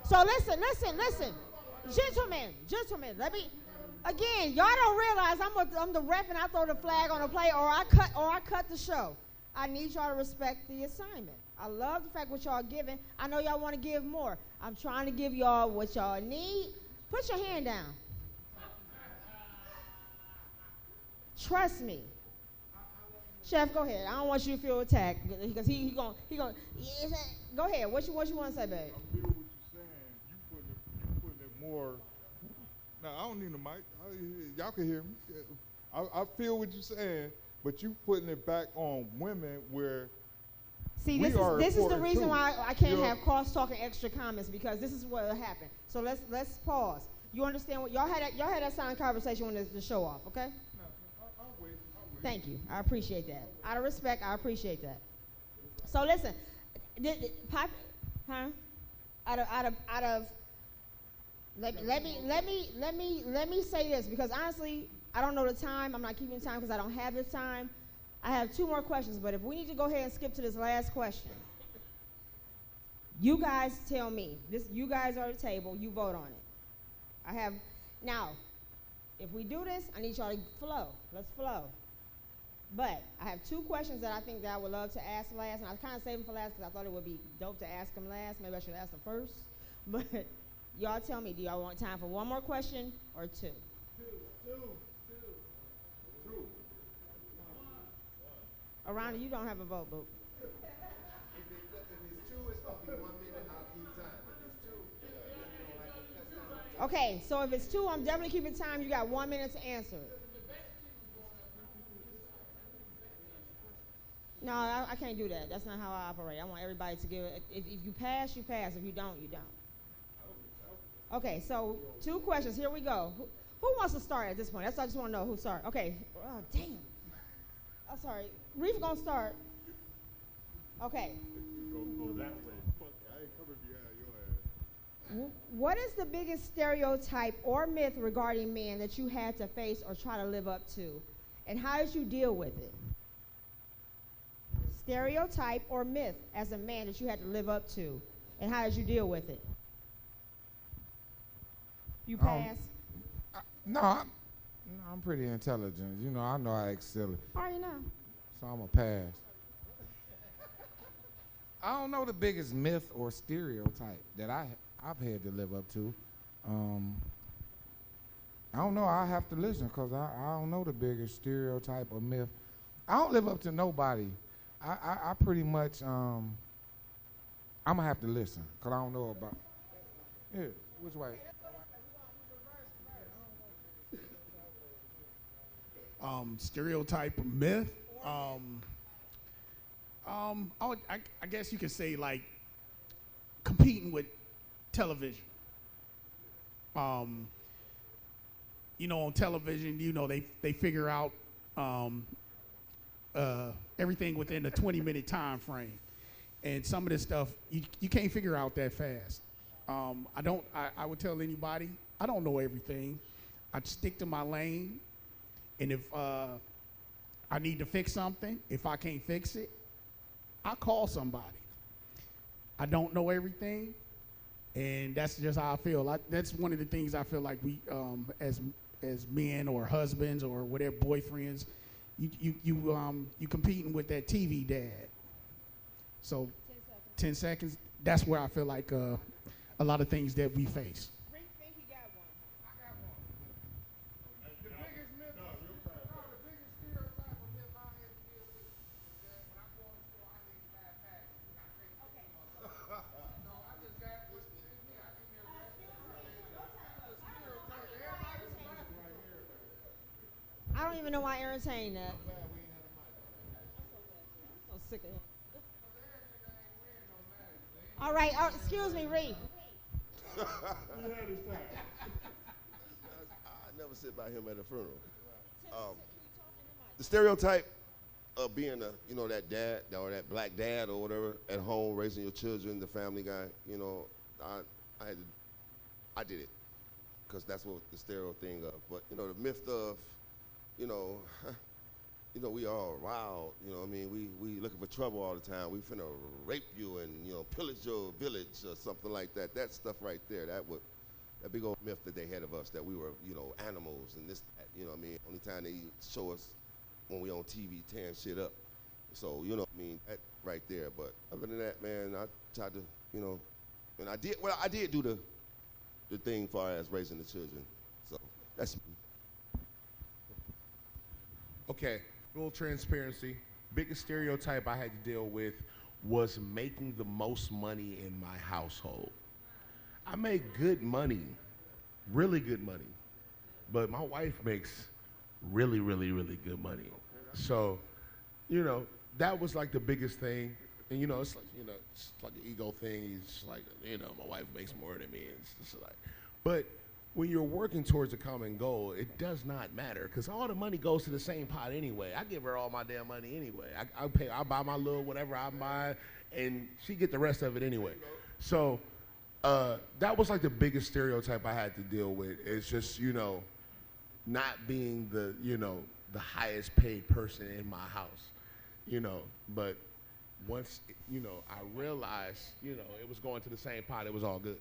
So listen. Gentlemen, let me, again, y'all don't realize I'm the ref and I throw the flag on the play or I cut the show. I need y'all to respect the assignment. I love the fact what y'all giving. I know y'all want to give more. I'm trying to give y'all what y'all need. Put your hand down. Trust me. Chef, go ahead. I don't want you to feel attacked because he going go ahead. What you want to say, babe? I feel what you're saying. You putting it more. Now I don't need a mic. Y'all can hear me. I feel what you're saying, but you putting it back on women where. See, this is the reason why I can't have cross-talk and extra comments because this is what will happen. So let's pause. You understand what y'all had that silent conversation when the show off, okay? No, I'll wait. Thank you. I appreciate that. Out of respect, I appreciate that. So listen, let me say this because honestly, I don't know the time. I'm not keeping time because I don't have the time. I have 2 more questions, but if we need to go ahead and skip to this last question, you guys tell me. You guys are at the table. You vote on it. Now, if we do this, I need y'all to flow. Let's flow. But I have 2 questions that I think that I would love to ask last, and I kind of saved them for last because I thought it would be dope to ask them last. Maybe I should ask them first. But y'all tell me, do y'all want time for 1 more question or 2? Two. Around you don't have a vote, boo. If it's 2, it's going to be 1 minute. I'll keep time. If it's 2, Okay, so if it's 2, I'm definitely keeping time. You got 1 minute to answer it. No, I can't do that. That's not how I operate. I want everybody to give it. If you pass, you pass. If you don't, you don't. Okay, so 2 questions. Here we go. Who wants to start at this point? I just want to know who started. Okay. Oh, damn. I'm sorry. Reef gonna start. Okay. Go that way. I ain't coming behind your ass. What is the biggest stereotype or myth regarding men that you had to face or try to live up to? And how did you deal with it? Stereotype or myth as a man that you had to live up to, and how did you deal with it? You pass? No, I'm pretty intelligent. You know, I know I act silly. How are you now? So I'm a pass. I don't know the biggest myth or stereotype that I've had to live up to. I don't know. I have to listen because I don't know the biggest stereotype or myth. I don't live up to nobody. I pretty much, I'm going to have to listen because I don't know about. Yeah, which way? Stereotype or myth. I guess you could say like competing with television. You know, on television, you know, they figure out everything within a 20-minute time frame, and some of this stuff you can't figure out that fast. I would tell anybody I don't know everything. I'd stick to my lane, and if I need to fix something, if I can't fix it, I call somebody. I don't know everything, and that's just how I feel. That's one of the things I feel like we, as men or husbands or whatever, boyfriends, you competing with that TV dad. So 10 seconds, that's where I feel like a lot of things that we face. I don't even know why I entertained that. I'm so sick of him. All right, excuse me, Reef. I never sit by him at a funeral. The stereotype of being that dad or that black dad or whatever at home raising your children, the family guy. You know, I did it because that's what the stereo thing of. But the myth of, we all wild. You know what I mean? We looking for trouble all the time. We finna rape you and pillage your village or something like that. That stuff right there. That big old myth that they had of us that we were animals and this. That, you know what I mean? Only time they show us when we on TV tearing shit up. So you know what I mean? That right there. But other than that, man, I tried to and I did do the thing far as raising the children. So that's me. Okay, full transparency. Biggest stereotype I had to deal with was making the most money in my household. I make good money, really good money, but my wife makes really, really, really good money. So, that was like the biggest thing. And it's like an ego thing. It's like, my wife makes more than me. It's just like, but when you're working towards a common goal, it does not matter because all the money goes to the same pot anyway. I give her all my damn money anyway. I buy my little whatever I buy, and she get the rest of it anyway. So that was like the biggest stereotype I had to deal with. It's just not being the highest paid person in my house, But once I realized it was going to the same pot, it was all good.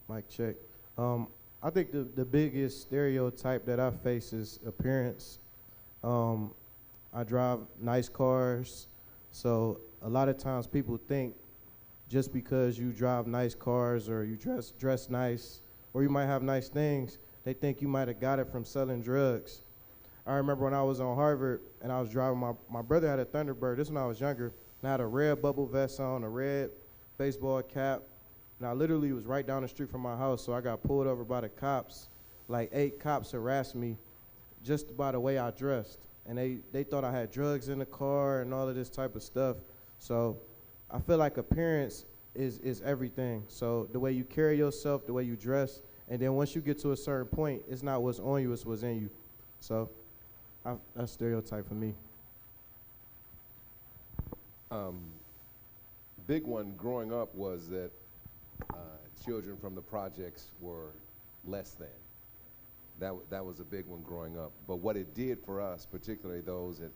Mic check. I think the biggest stereotype that I face is appearance. I drive nice cars, so a lot of times people think just because you drive nice cars or you dress nice or you might have nice things, they think you might have got it from selling drugs. I remember when I was on Harvard and I was driving, my brother had a Thunderbird, this when I was younger, and I had a red bubble vest on, a red baseball cap, and I literally was right down the street from my house, so I got pulled over by the cops. Like 8 cops harassed me just by the way I dressed. And they thought I had drugs in the car and all of this type of stuff. So I feel like appearance is everything. So the way you carry yourself, the way you dress, and then once you get to a certain point, it's not what's on you, it's what's in you. So that's stereotype for me. Big one growing up was that children from the projects were less than. That was a big one growing up. But what it did for us, particularly those at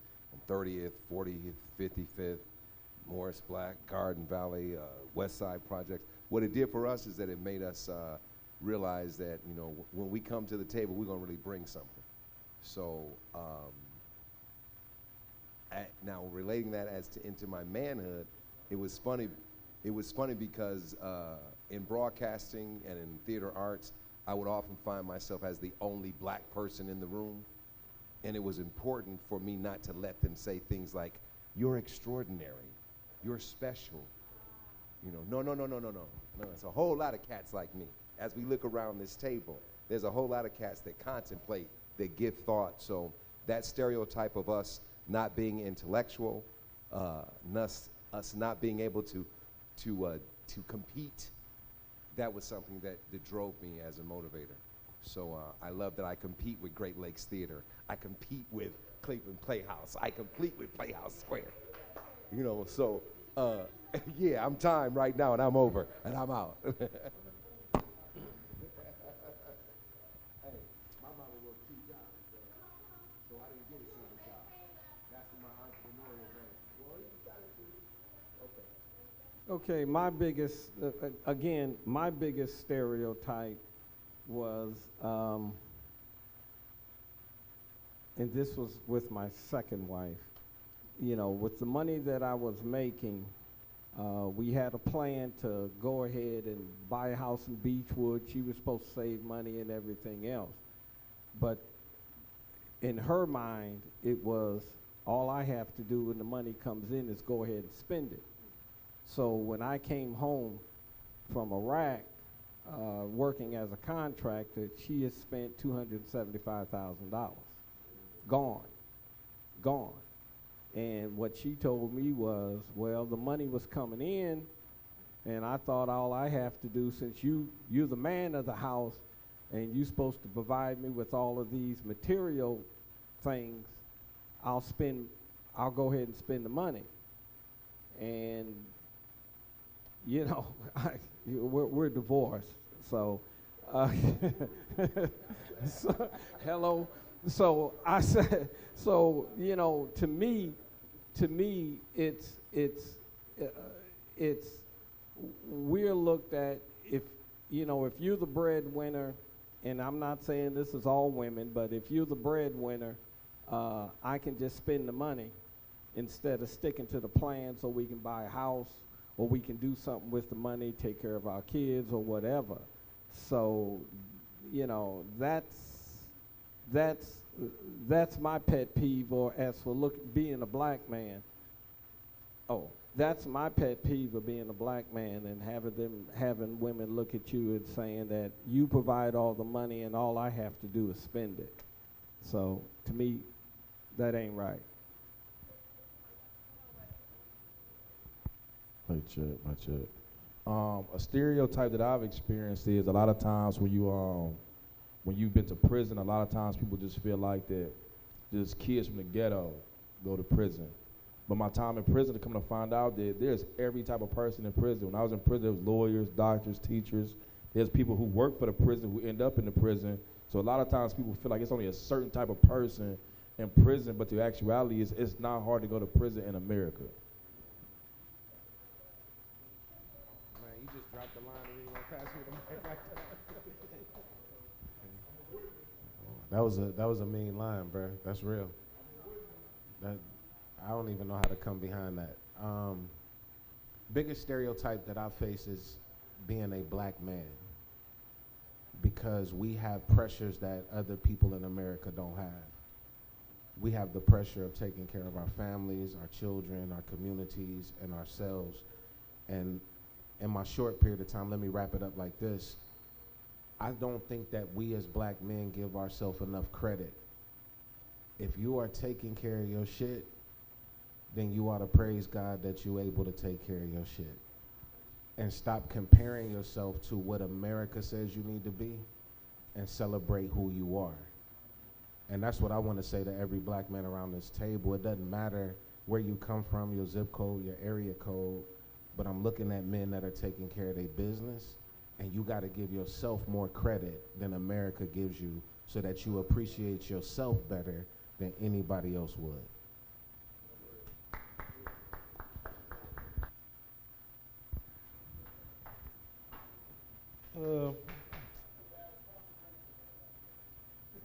30th, 40th, 55th, Morris Black, Garden Valley, West Side projects, what it did for us is that it made us realize that, you know, when we come to the table, we're gonna really bring something. So now relating that into my manhood, it was funny because in broadcasting and in theater arts, I would often find myself as the only black person in the room. And it was important for me not to let them say things like, "You're extraordinary, you're special." You know, no, it's a whole lot of cats like me. As we look around this table, there's a whole lot of cats that contemplate, that give thought. So that stereotype of us not being intellectual, us not being able to compete, that was something that drove me as a motivator. So I love that I compete with Great Lakes Theater. I compete with Cleveland Playhouse. I compete with Playhouse Square. You know, so yeah, I'm timed right now and I'm over and I'm out. Okay, my biggest, again, my biggest stereotype was, and this was with my second wife, you know, with the money that I was making, we had a plan to go ahead and buy a house in Beechwood. She was supposed to save money and everything else. But in her mind, it was, all I have to do when the money comes in is go ahead and spend it. So when I came home from Iraq, working as a contractor, she had spent $275,000. Gone. And what she told me was, well, the money was coming in, and I thought all I have to do, since you're the man of the house, and you're supposed to provide me with all of these material things, I'll go ahead and spend the money. And you know, we're divorced, so, hello. So I said, so, you know, to me, it's we're looked at, if you're the breadwinner, and I'm not saying this is all women, but if you're the breadwinner, I can just spend the money instead of sticking to the plan so we can buy a house, or we can do something with the money, take care of our kids or whatever. So, you know, that's my pet peeve. Or as for being a black man, that's my pet peeve of being a black man and having women look at you and saying that you provide all the money and all I have to do is spend it. So to me, that ain't right. A stereotype that I've experienced is a lot of times when you've been to prison, a lot of times people just feel like that just kids from the ghetto go to prison. But my time in prison, to come to find out that there's every type of person in prison. When I was in prison, there was lawyers, doctors, teachers. There's people who work for the prison who end up in the prison. So a lot of times people feel like it's only a certain type of person in prison, but the actuality is it's not hard to go to prison in America. Drop the line and you want to pass me the mic like that. That was a mean line, bro. That's real. That I don't even know how to come behind that. Biggest stereotype that I face is being a black man, because we have pressures that other people in America don't have. We have the pressure of taking care of our families, our children, our communities, and ourselves. And in my short period of time, let me wrap it up like this. I don't think that we as black men give ourselves enough credit. If you are taking care of your shit, then you ought to praise God that you're able to take care of your shit. and stop comparing yourself to what America says you need to be and celebrate who you are. And that's what I want to say to every black man around this table. It doesn't matter where you come from, your zip code, your area code, but I'm looking at men that are taking care of their business, and you got to give yourself more credit than America gives you so that you appreciate yourself better than anybody else would.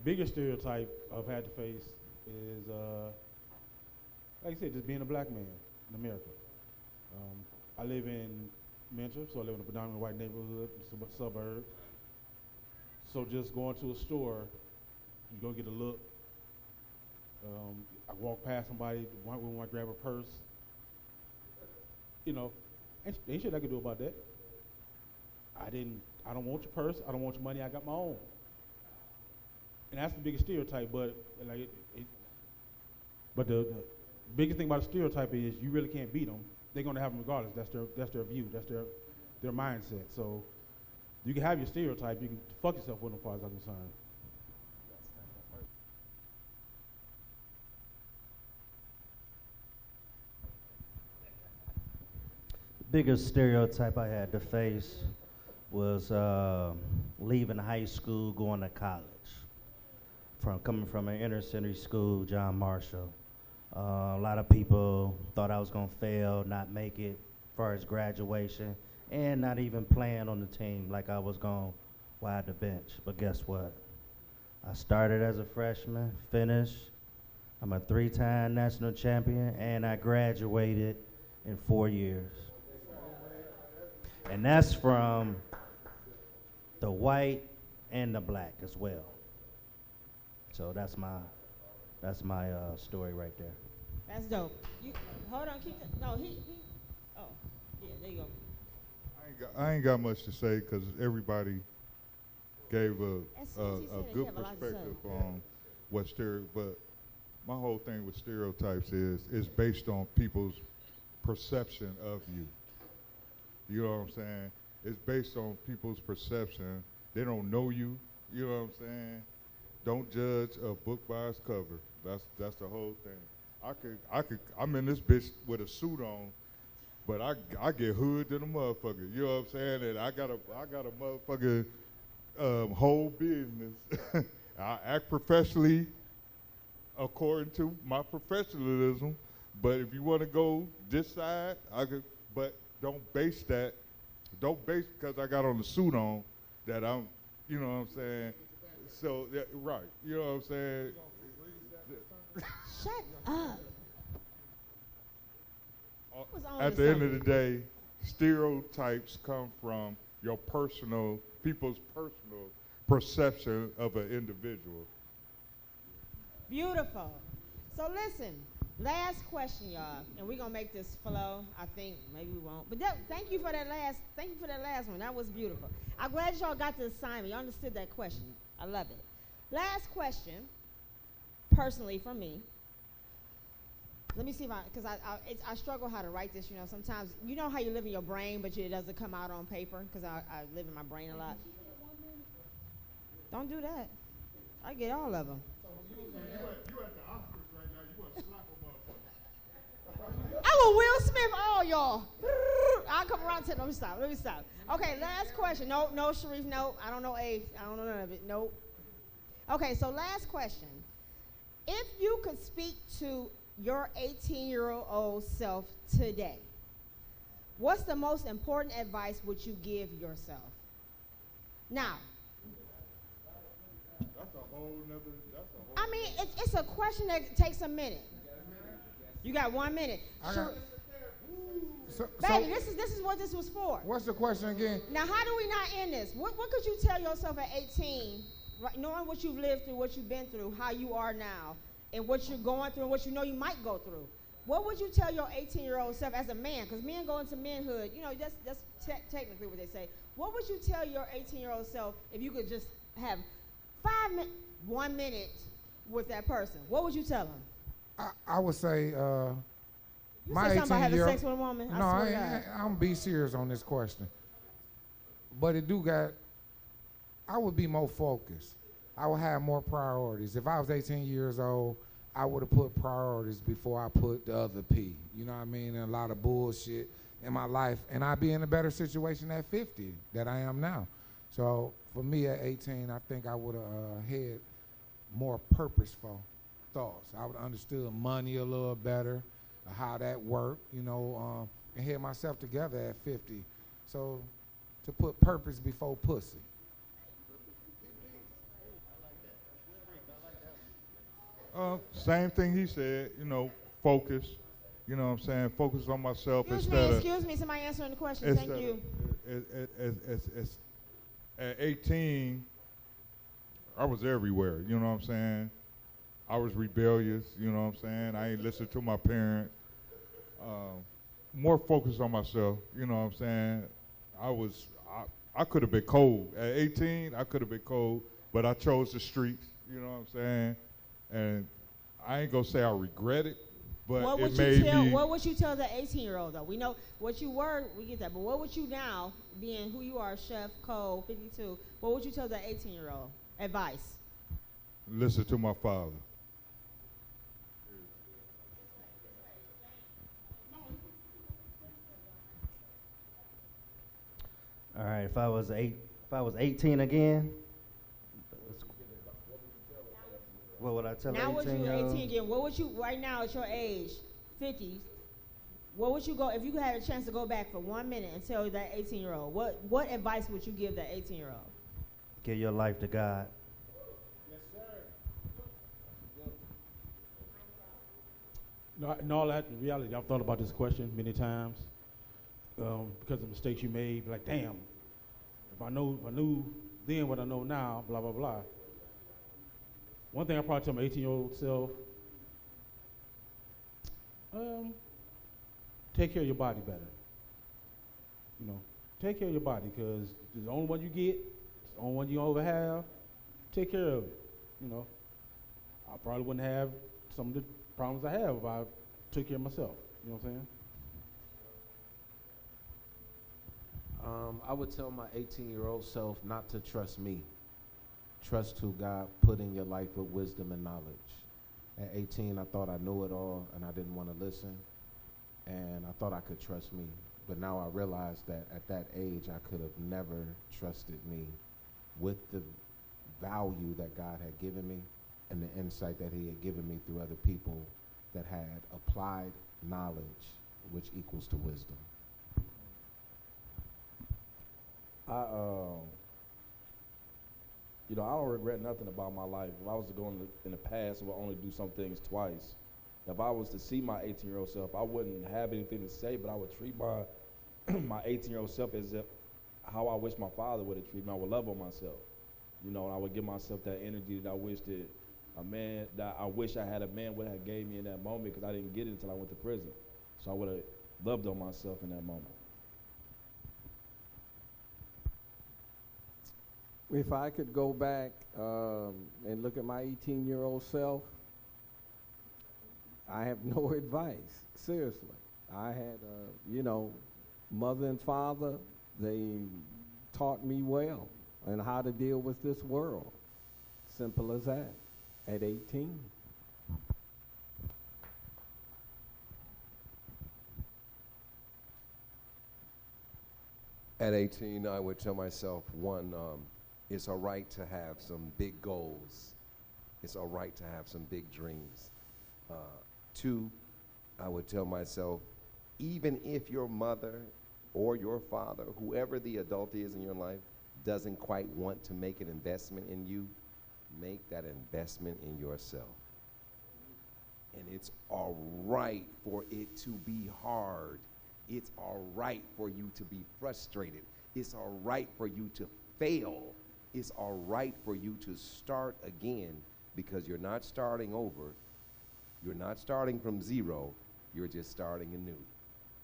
Biggest stereotype I've had to face is, like I said, just being a black man in America. I live in Mentor, so I live in a predominantly white neighborhood, suburb. So just going to a store, you go get a look. I walk past somebody, want to grab a purse. You know, ain't shit I can do about that. I don't want your purse, I don't want your money, I got my own. And that's the biggest stereotype, but like but the biggest thing about a stereotype is you really can't beat them. They're gonna have them regardless. That's their view, that's their mindset. So you can have your stereotype, you can fuck yourself with them as far as I'm concerned. Biggest stereotype I had to face was leaving high school, going to college. Coming from an inner city school, John Marshall. A lot of people thought I was gonna fail, not make it as far as graduation, and not even playing on the team, like I was gonna ride the bench. But guess what? I started as a freshman, finished. I'm a 3-time national champion, and I graduated in 4 years. And that's from the white and the black as well. So that's my story right there. That's dope. You hold on, keep it. No, he. Oh, yeah, there you go. I ain't got much to say because everybody gave a good perspective on what but my whole thing with stereotypes is based on people's perception of you. You know what I'm saying? It's based on people's perception. They don't know you. You know what I'm saying? Don't judge a book by its cover. That's the whole thing. I'm in this bitch with a suit on, but I get hood than a motherfucker. You know what I'm saying? And I got a motherfucking whole business. I act professionally according to my professionalism, but if you want to go this side, but don't base because I got on the suit on that I'm, you know what I'm saying? So, right, you know what I'm saying? Shut up. At the end of the day, stereotypes come from people's personal perception of an individual. Beautiful. So listen, last question, y'all, and we're gonna make this flow. I think maybe we won't, but thank you for that last one. That was beautiful. I'm glad y'all got the assignment. Y'all understood that question. I love it. Last question, personally for me. Let me see if because I struggle how to write this. You know, sometimes you know how you live in your brain, but it doesn't come out on paper because I live in my brain a lot. Don't do that. I get all of them. I will Will Smith all y'all. I'll come around to let me stop. Okay, last question. No, Sharif, no. I don't know A. I don't know none of it. Nope. Okay, so last question. If you could speak to your 18-year-old self today, what's the most important advice would you give yourself? Now, that's a whole nother. I mean, it's a question that takes a minute. You got 1 minute. Baby, this is what this was for. What's the question again? Now, how do we not end this? What could you tell yourself at 18, right, knowing what you've lived through, what you've been through, how you are now, and what you're going through and what you know you might go through? What would you tell your 18-year-old self as a man? Because men go into manhood, you know, that's technically what they say. What would you tell your 18-year-old self if you could just have 1 minute with that person? What would you tell them? I would say, You You My said something about having 18-year-old sex with a woman? No, I swear to God. I'm gonna be serious on this question. But it do got. I would be more focused. I would have more priorities. If I was 18 years old, I would have put priorities before I put the other P. You know what I mean? And a lot of bullshit in my life, and I'd be in a better situation at 50 than I am now. So for me at 18, I think I would have had more purposeful thoughts. I would have understood money a little better, how that worked, you know, and had myself together at 50. So to put purpose before pussy. Same thing he said, you know, focus. You know what I'm saying? Focus on myself Excuse me, somebody answering the question. Thank you. At 18, I was everywhere, you know what I'm saying? I was rebellious, you know what I'm saying? I ain't listened to my parents. More focused on myself, you know what I'm saying? I could have been cold. At 18, I could have been cold, but I chose the streets, you know what I'm saying? And I ain't gonna say I regret it, but What would you tell the 18-year-old though? We know what you were, we get that, but what would you now, being who you are, Chef Cole, 52, what would you tell the 18-year-old? Advice. Listen to my father. All right, if I was 18 again, what would I tell Now 18 what you 18 again, what would you, right now at your age, 50s, what would you go, if you had a chance to go back for 1 minute and tell that 18-year-old, what advice would you give that 18-year-old? Give your life to God. No, in all that, in reality, I've thought about this question many times because of mistakes you made. Like, damn, if I knew then what I know now, blah, blah, blah. One thing I probably tell my 18-year-old self, take care of your body better. You know, take care of your body because it's the only one you get, it's the only one you ever have. Take care of it, you know. I probably wouldn't have some of the problems I have if I took care of myself. You know what I'm saying? I would tell my 18-year-old self not to trust me. Trust who God put in your life with wisdom and knowledge. At 18, I thought I knew it all, and I didn't want to listen, and I thought I could trust me. But now I realize that at that age, I could have never trusted me with the value that God had given me and the insight that he had given me through other people that had applied knowledge, which equals to wisdom. You know, I don't regret nothing about my life. If I was to go in the past, I would only do some things twice. If I was to see my 18-year-old self, I wouldn't have anything to say, but I would treat my my 18-year-old self as if how I wish my father would have treated me. I would love on myself, you know, and I would give myself that energy that I wish I had a man would have gave me in that moment because I didn't get it until I went to prison. So I would have loved on myself in that moment. If I could go back and look at my 18-year-old self, I have no advice, seriously. I had, mother and father, they taught me well and how to deal with this world. Simple as that, at 18. At 18, I would tell myself, one, it's all right to have some big goals. It's all right to have some big dreams. Two, I would tell myself, even if your mother or your father, whoever the adult is in your life, doesn't quite want to make an investment in you, make that investment in yourself. And it's all right for it to be hard. It's all right for you to be frustrated. It's all right for you to fail. It's all right for you to start again because you're not starting over. You're not starting from zero. You're just starting anew.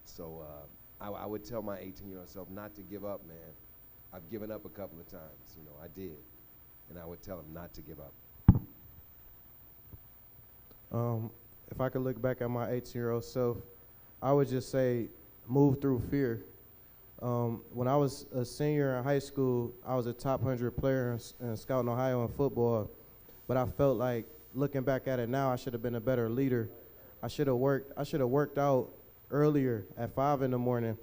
So I would tell my 18-year-old self not to give up, man. I've given up a couple of times. I did. And I would tell him not to give up. If I could look back at my 18-year-old self, I would just say move through fear. When I was a senior in high school, I was a top 100 player in Scouting Ohio in football, but I felt like, looking back at it now, I should have been a better leader. I should have worked out earlier at 5 in the morning.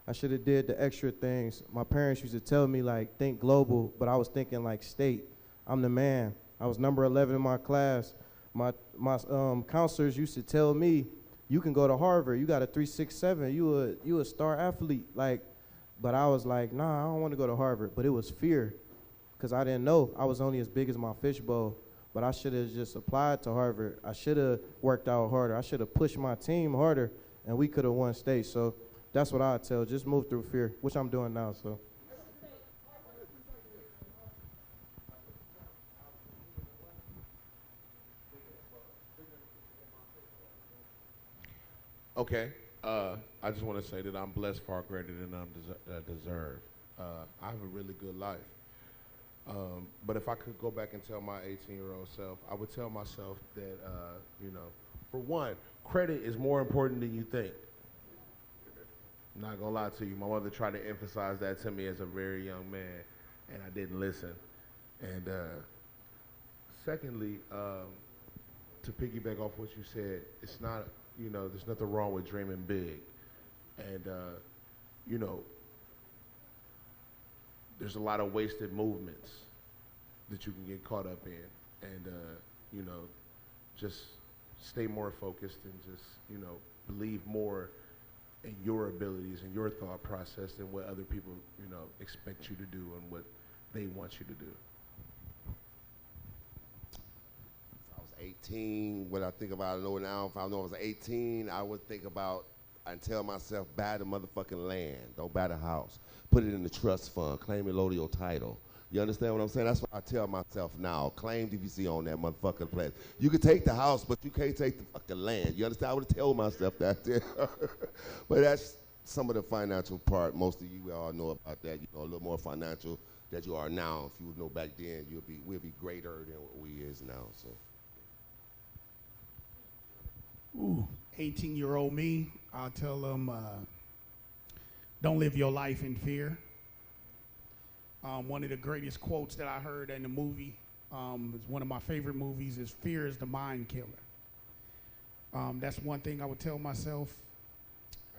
I should have did the extra things. My parents used to tell me, like, think global, but I was thinking like state. I'm the man. I was number 11 in my class. My counselors used to tell me, you can go to Harvard. You got a 3.67. You a star athlete. Like, but I was like, nah, I don't want to go to Harvard. But it was fear, because I didn't know. I was only as big as my fishbowl. But I should have just applied to Harvard. I should have worked out harder. I should have pushed my team harder, and we could have won state. So that's what I tell. Just move through fear, which I'm doing now. So. Okay, I just want to say that I'm blessed far greater than I deserve. I have a really good life. But if I could go back and tell my 18-year-old self, I would tell myself that, you know, for one, credit is more important than you think. I'm not gonna lie to you. My mother tried to emphasize that to me as a very young man, and I didn't listen. And secondly, to piggyback off what you said, it's not, you know, there's nothing wrong with dreaming big. And, you know, there's a lot of wasted movements that you can get caught up in. And, you know, just stay more focused and just, you know, believe more in your abilities and your thought process than what other people, you know, expect you to do and what they want you to do. I was 18. When I think about it now, if I know I was 18, I would think about and tell myself, buy the motherfucking land. Don't buy the house. Put it in the trust fund. Claim it, load your title. You understand what I'm saying? That's what I tell myself now. Claim DVC on that motherfucking place. You can take the house, but you can't take the fucking land. You understand? I would tell myself that. But that's some of the financial part. Most of you all know about that. You know, a little more financial that you are now. If you would know back then, we'll be greater than what we is now. So. Ooh, 18-year-old me, I'll tell them, don't live your life in fear. One of the greatest quotes that I heard in the movie, it's one of my favorite movies, is fear is the mind killer. That's one thing I would tell myself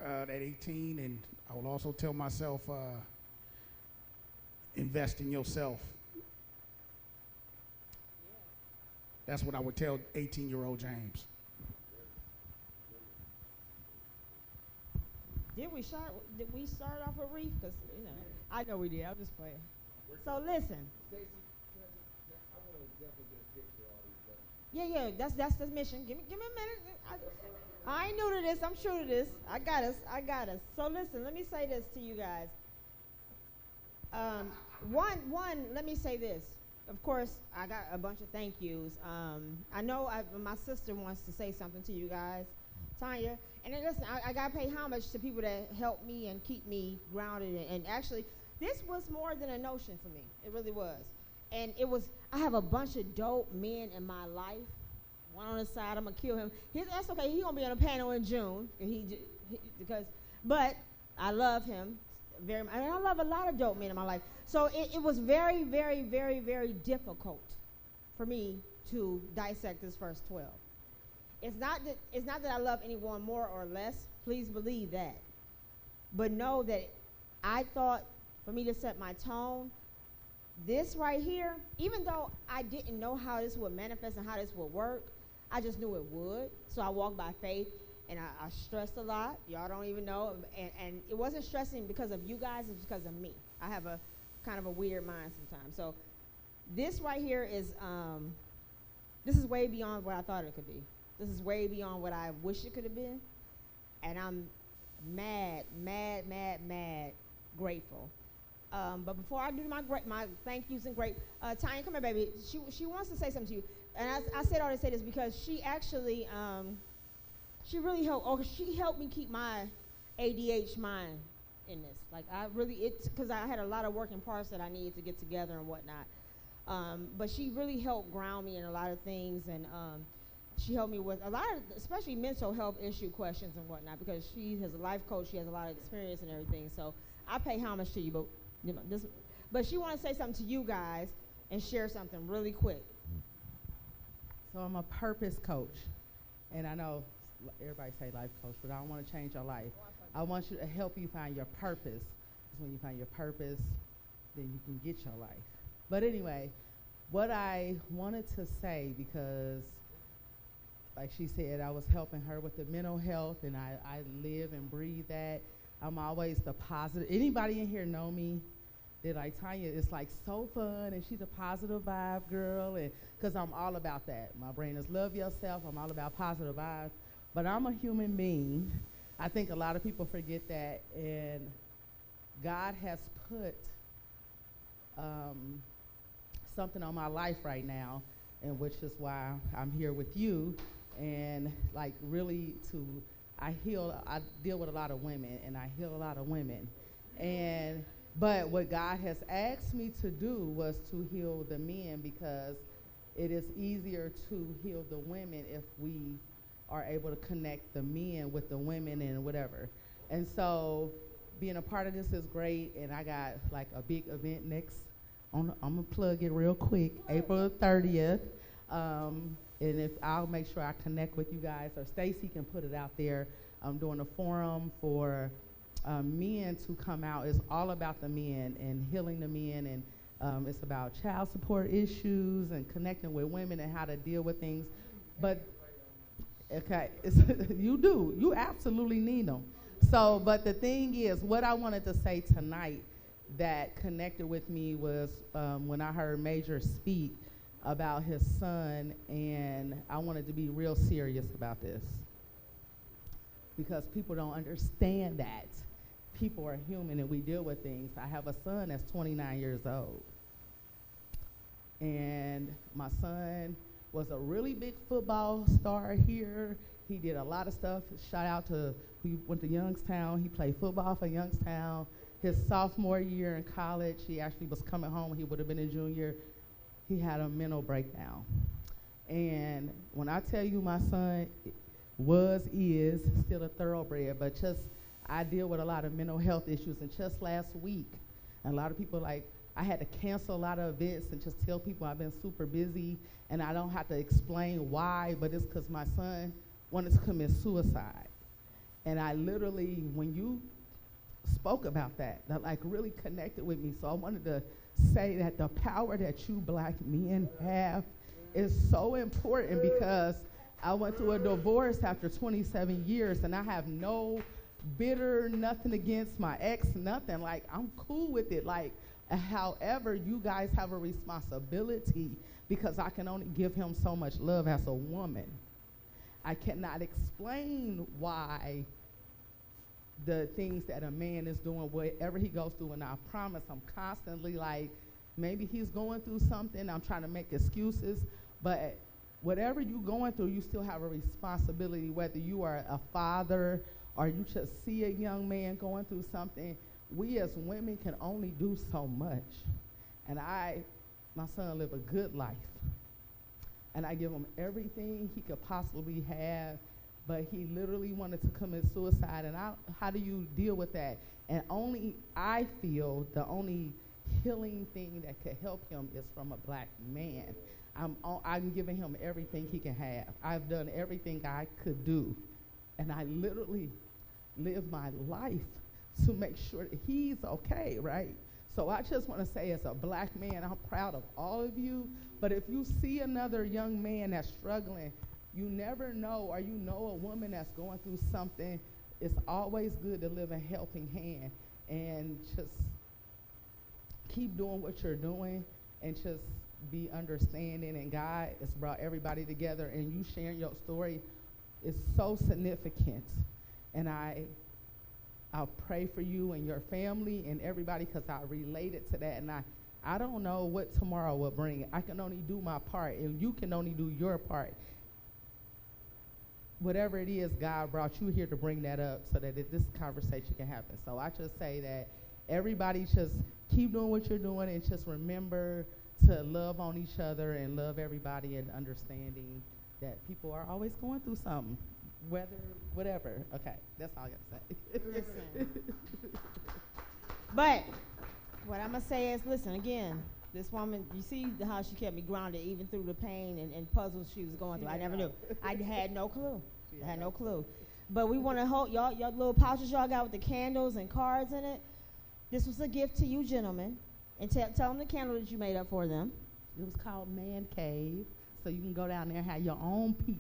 at 18, and I would also tell myself, invest in yourself. That's what I would tell 18-year-old James. Did we start off with Reef? Because, you know, I know we did. I'm just playing. So listen. Yeah, that's the mission. Give me a minute. I ain't new to this. I'm sure to this. I got us. So listen, let me say this to you guys. One, let me say this. Of course, I got a bunch of thank yous. I know my sister wants to say something to you guys, Tanya. And then listen, I got to pay homage to people that help me and keep me grounded. And actually, this was more than a notion for me. It really was. And it was, I have a bunch of dope men in my life. One on the side, I'm going to kill him. That's okay. He's going to be on a panel in June. But I love him very much. And I love a lot of dope men in my life. So it was very, very, very, very difficult for me to dissect this first 12. It's not that I love anyone more or less. Please believe that. But know that I thought for me to set my tone, this right here, even though I didn't know how this would manifest and how this would work, I just knew it would. So I walked by faith, and I stressed a lot. Y'all don't even know. And it wasn't stressing because of you guys, it's because of me. I have a kind of a weird mind sometimes. So this right here is, this is way beyond what I thought it could be. This is way beyond what I wish it could have been. And I'm mad grateful. But before I do my thank yous and Tanya, come here, baby. She wants to say something to you. And I said all to say this because she actually, she really helped me keep my ADH mind in this. Like because I had a lot of working parts that I needed to get together and whatnot. But she really helped ground me in a lot of things, and she helped me with a lot of, especially mental health issue questions and whatnot, because she is a life coach. She has a lot of experience and everything. So I pay homage to you, but you know this. But she wants to say something to you guys and share something really quick. So I'm a purpose coach, and I know everybody say life coach, but I don't want to change your life. I want you to help you find your purpose. Because when you find your purpose, then you can get your life. But anyway, what I wanted to say, because like she said, I was helping her with the mental health, and I live and breathe that. I'm always the positive. Anybody in here know me? They're like, Tanya, it's like so fun, and she's a positive vibe girl, and because I'm all about that. My brain is love yourself. I'm all about positive vibes. But I'm a human being. I think a lot of people forget that, and God has put something on my life right now, and which is why I'm here with you, and like really I deal with a lot of women, and I heal a lot of women, but what God has asked me to do was to heal the men, because it is easier to heal the women if we are able to connect the men with the women and whatever. And so being a part of this is great, and I got like a big event next, I'm gonna plug it real quick, April 30th. And if I'll make sure I connect with you guys, or Stacy can put it out there. I'm doing a forum for men to come out. It's all about the men and healing the men, and it's about child support issues and connecting with women and how to deal with things. But okay, you absolutely need them. So, but the thing is, what I wanted to say tonight that connected with me was when I heard Major speak about his son, and I wanted to be real serious about this, because people don't understand that. People are human and we deal with things. I have a son that's 29 years old, and my son was a really big football star here. He did a lot of stuff. Shout out to who went to Youngstown. He played football for Youngstown. His sophomore year in college, he actually was coming home. He would have been a junior. He had a mental breakdown. And when I tell you my son is still a thoroughbred, but just I deal with a lot of mental health issues. And just last week, and a lot of people I had to cancel a lot of events and just tell people I've been super busy, and I don't have to explain why, but it's because my son wanted to commit suicide. And I literally, when you spoke about that like really connected with me. So I wanted to say that the power that you black men have is so important, because I went through a divorce after 27 years, and I have no bitter, nothing against my ex, nothing. Like, I'm cool with it. Like, however, you guys have a responsibility, because I can only give him so much love as a woman. I cannot explain why the things that a man is doing, whatever he goes through, and I promise I'm constantly like, maybe he's going through something, I'm trying to make excuses, but whatever you're going through, you still have a responsibility, whether you are a father or you just see a young man going through something. We as women can only do so much. And my son lived a good life, and I give him everything he could possibly have, but he literally wanted to commit suicide. And how do you deal with that? And I feel the only healing thing that could help him is from a black man. I'm giving him everything he can have. I've done everything I could do, and I literally live my life to make sure that he's okay, right? So I just want to say, as a black man, I'm proud of all of you, but if you see another young man that's struggling, you never know, or you know a woman that's going through something, it's always good to live a helping hand, and just keep doing what you're doing, and just be understanding. And God has brought everybody together, and you sharing your story is so significant. And I'll pray for you and your family and everybody, because I related to that, and I don't know what tomorrow will bring. I can only do my part, and you can only do your part. Whatever it is, God brought you here to bring that up so that this conversation can happen. So I just say that everybody just keep doing what you're doing, and just remember to love on each other and love everybody, and understanding that people are always going through something, whatever. Okay, that's all I got to say. Listen. But what I'm going to say is, listen, again, this woman, you see how she kept me grounded even through the pain and puzzles she was going through. I never knew. I had no clue. I had no clue. But we want to hold y'all little pouches y'all got with the candles and cards in it. This was a gift to you gentlemen. And tell them the candle that you made up for them. It was called Man Cave. So you can go down there and have your own piece.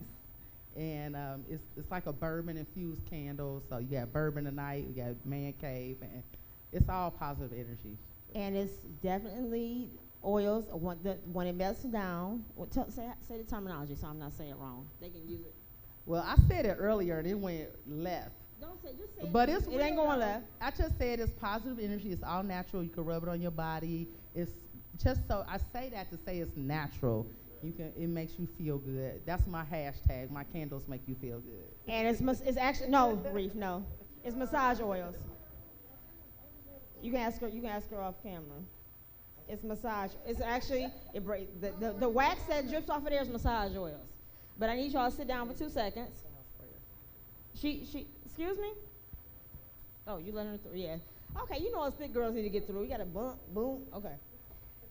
And it's like a bourbon-infused candle. So you got bourbon tonight, you got Man Cave, and it's all positive energy. And it's definitely oils. When it melts down, say the terminology so I'm not saying it wrong. They can use it. Well, I said it earlier and it went left. Don't say, just say but it. It ain't going left. I just said it's positive energy. It's all natural. You can rub it on your body. It's just so I say that to say it's natural. It makes you feel good. That's my hashtag. My candles make you feel good. And it's actually no, Reef, no. It's massage oils. You can ask her off camera. It's massage. It's actually the wax that drips off of there is massage oils. But I need y'all to sit down for 2 seconds. She excuse me? Oh, you letting her through? Yeah. Okay, you know us big girls need to get through. We got a boom. Okay.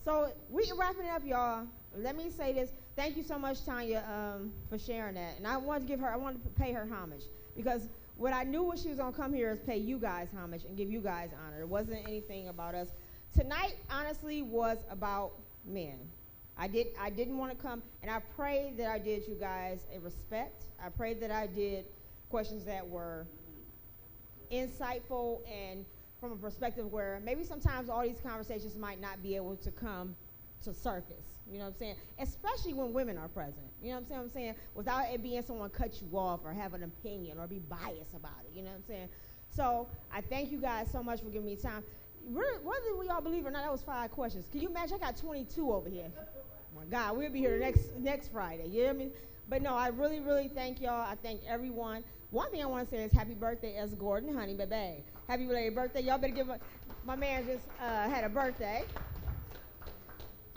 So we wrapping it up, y'all. Let me say this. Thank you so much, Tanya, for sharing that. And I wanted to pay her homage because what I knew when she was gonna come here is pay you guys homage and give you guys honor. It wasn't anything about us. Tonight, honestly, was about men. I didn't want to come, and I prayed that I did you guys a respect. I prayed that I did questions that were insightful and from a perspective where maybe sometimes all these conversations might not be able to come to surface. You know what I'm saying? Especially when women are present. You know what I'm saying? Without it being someone cut you off or have an opinion or be biased about it. You know what I'm saying? So I thank you guys so much for giving me time. Whether we all believe it or not, that was 5 questions. Can you imagine? I got 22 over here. Oh my God, we'll be here next Friday. You know what I mean? But no, I really, really thank y'all. I thank everyone. One thing I want to say is happy birthday, S. Gordon, honey, baby. Happy belated birthday. Y'all better give my man just had a birthday.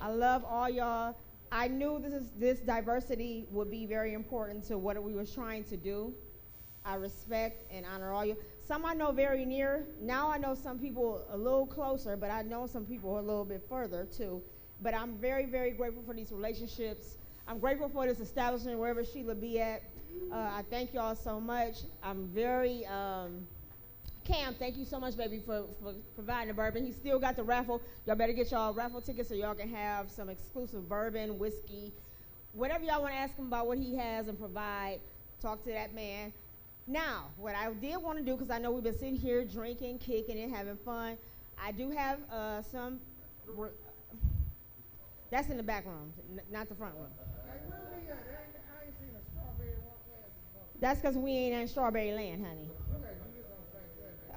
I love all y'all. I knew this diversity would be very important to what we was trying to do. I respect and honor all you. Some I know very near. Now I know some people a little closer, but I know some people a little bit further too. But I'm very, very grateful for these relationships. I'm grateful for this establishment wherever Sheila be at. I thank y'all so much. I'm very, Cam, thank you so much, baby, for providing the bourbon. He still got the raffle. Y'all better get y'all raffle tickets so y'all can have some exclusive bourbon, whiskey, whatever y'all want to ask him about what he has and provide. Talk to that man. Now, what I did want to do, because I know we've been sitting here drinking, kicking it, having fun, I do have some, that's in the back room, not the front room. That's because we ain't in Strawberry Land, honey.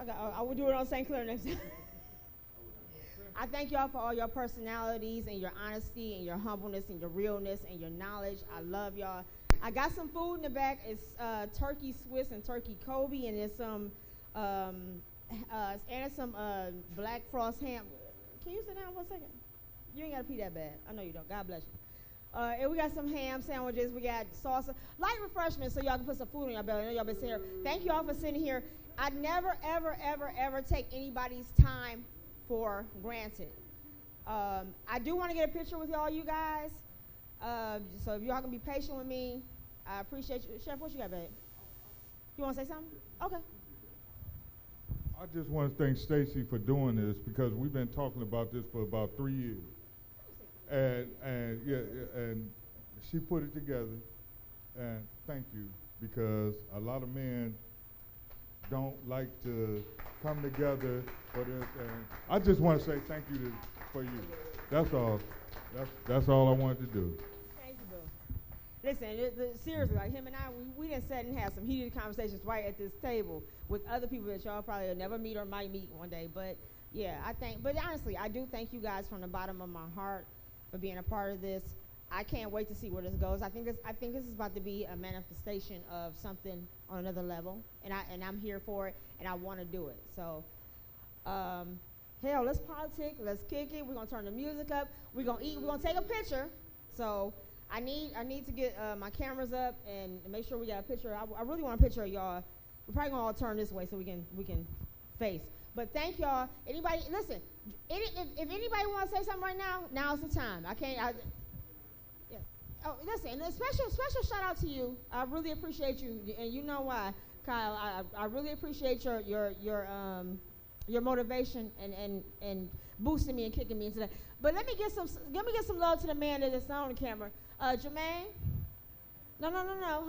Okay, I will do it on St. Clair next time. I thank y'all for all your personalities and your honesty and your humbleness and your realness and your knowledge. I love y'all. I got some food in the back. It's turkey Swiss and turkey Kobe, and there's some black frost ham. Can you sit down for a second? You ain't got to pee that bad. I know you don't. God bless you. And we got some ham sandwiches. We got salsa. Light refreshments so y'all can put some food in your belly. I know y'all been sitting here. Thank y'all for sitting here. I never, ever, ever, ever take anybody's time for granted. I do want to get a picture with y'all, you guys. So if y'all can be patient with me, I appreciate you. Chef, what you got, babe? You want to say something? Okay. I just want to thank Stacy for doing this because we've been talking about this for about 3 years. And she put it together, and thank you, because a lot of men don't like to come together for this, and I just want to say thank you for you. That's all. That's all I wanted to do. Thank you, boo. Listen, seriously, like him and I, we done sat and had some heated conversations right at this table with other people that y'all probably will never meet or might meet one day. But yeah, but honestly, I do thank you guys from the bottom of my heart for being a part of this. I can't wait to see where this goes. I think this is about to be a manifestation of something on another level, and I'm here for it, and I want to do it. So, hell, let's politic, let's kick it. We're gonna turn the music up. We're gonna eat. We're gonna take a picture. So, I need to get my cameras up and make sure we got a picture. I really want a picture of y'all. We're probably gonna all turn this way so we can face. But thank y'all. Anybody, listen. If anybody want to say something right now, now's the time. Yeah. Oh, listen. A special shout out to you. I really appreciate you, and you know why, Kyle. I really appreciate your motivation and boosting me and kicking me into that. But let me get some love to the man that is on the camera. Jermaine? No,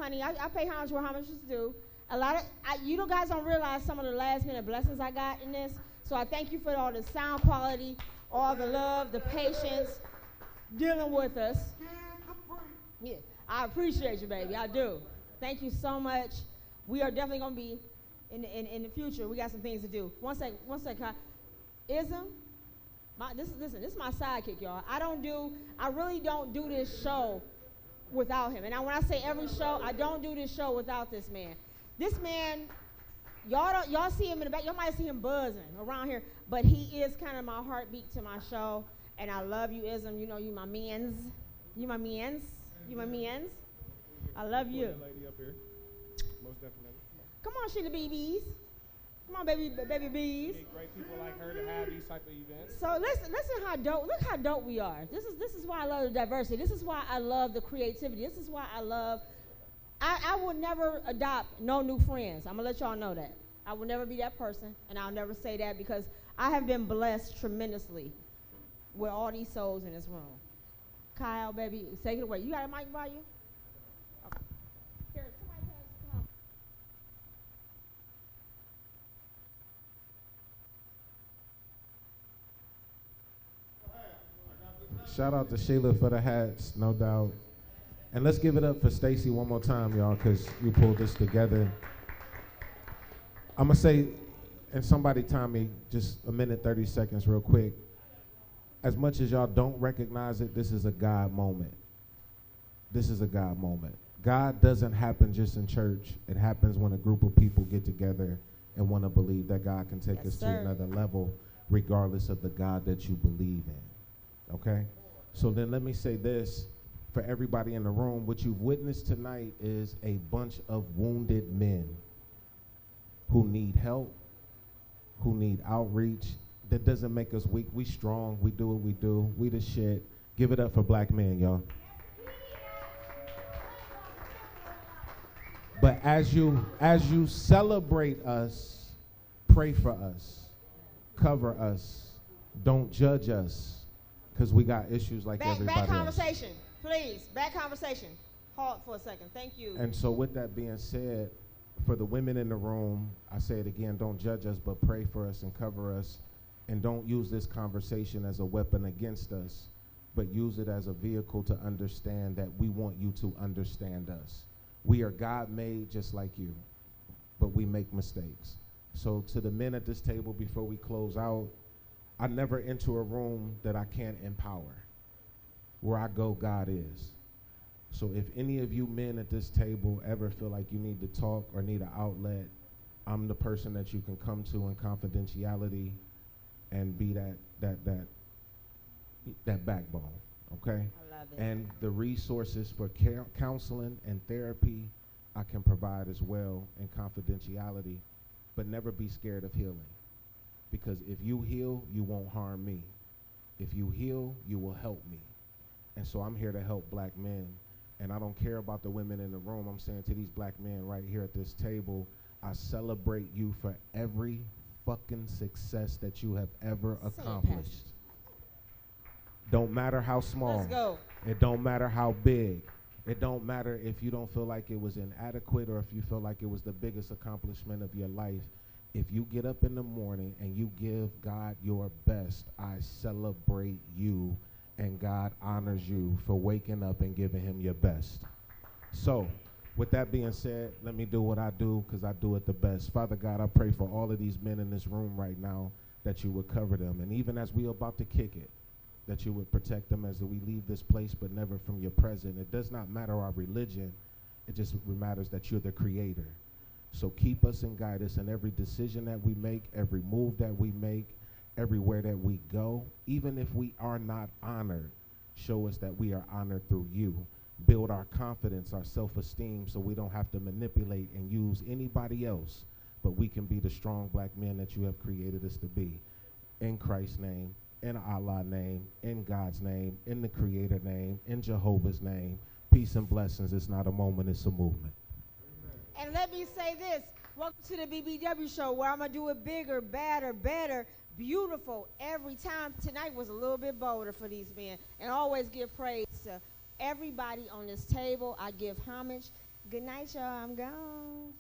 honey. I pay homage where homage is due. You guys don't realize some of the last minute blessings I got in this. So I thank you for all the sound quality, all the love, the patience, dealing with us. Yeah, I appreciate you, baby. I do. Thank you so much. We are definitely gonna be in the future. We got some things to do. One sec, Kyle. Ism. This is my sidekick, y'all. I really don't do this show without him. And when I say every show, I don't do this show without this man. This man, y'all see him in the back. Y'all might see him buzzing around here, but he is kind of my heartbeat to my show. And I love you, Ism. You know you my mans. You my mans. You my mans. I love you. Lady up here. Most definitely. Come on, Sheila BBs. Come on, baby bees. Great people like her to have these type of events. So listen how dope. Look how dope we are. This is why I love the diversity. This is why I love the creativity. This is why I love. I will never adopt no new friends. I'm gonna let y'all know that. I will never be that person, and I'll never say that because I have been blessed tremendously with all these souls in this room. Kyle, baby, take it away. You got a mic by you? Okay. Here, somebody pass. Come on. Shout out to Sheila for the hats, no doubt. And let's give it up for Stacy one more time, y'all, because you pulled this together. I'm going to say, and somebody time me just a minute, 30 seconds real quick. As much as y'all don't recognize it, this is a God moment. This is a God moment. God doesn't happen just in church. It happens when a group of people get together and want to believe that God can take us to another level, regardless of the God that you believe in. Okay? So then let me say this. For everybody in the room, what you've witnessed tonight is a bunch of wounded men who need help, who need outreach. That doesn't make us weak. We strong. We do what we do. We the shit. Give it up for black men, y'all. But as you celebrate us, pray for us, cover us, don't judge us, because we got issues like everybody else. Back conversation. Please, back conversation. Halt for a second. Thank you. And so with that being said, for the women in the room, I say it again, don't judge us, but pray for us and cover us. And don't use this conversation as a weapon against us, but use it as a vehicle to understand that we want you to understand us. We are God-made just like you, but we make mistakes. So to the men at this table, before we close out, I never enter a room that I can't empower. Where I go, God is. So if any of you men at this table ever feel like you need to talk or need an outlet, I'm the person that you can come to in confidentiality and be that backbone, okay? I love it. And the resources for counseling and therapy I can provide as well in confidentiality, but never be scared of healing. Because if you heal, you won't harm me. If you heal, you will help me. And so I'm here to help black men. And I don't care about the women in the room. I'm saying to these black men right here at this table, I celebrate you for every fucking success that you have ever accomplished. Don't matter how small. Let's go. It don't matter how big. It don't matter if you don't feel like it was inadequate or if you feel like it was the biggest accomplishment of your life. If you get up in the morning and you give God your best, I celebrate you, and God honors you for waking up and giving him your best. So, with that being said, let me do what I do because I do it the best. Father God, I pray for all of these men in this room right now that you would cover them. And even as we are about to kick it, that you would protect them as we leave this place, but never from your presence. It does not matter our religion. It just matters that you're the creator. So keep us and guide us in every decision that we make, every move that we make, everywhere that we go. Even if we are not honored, show us that we are honored through you. build our confidence, our self-esteem, so we don't have to manipulate and use anybody else, but we can be the strong black men that you have created us to be. In Christ's name, in Allah's name, in God's name, in the Creator name, in Jehovah's name. Peace and blessings. It's not a moment, it's a movement. And let me say this. Welcome to the BBW show, where I'm going to do it bigger, badder, better, beautiful every time. Tonight was a little bit bolder for these men. And I always give praise to everybody on this table. I give homage. Good night, y'all. I'm gone.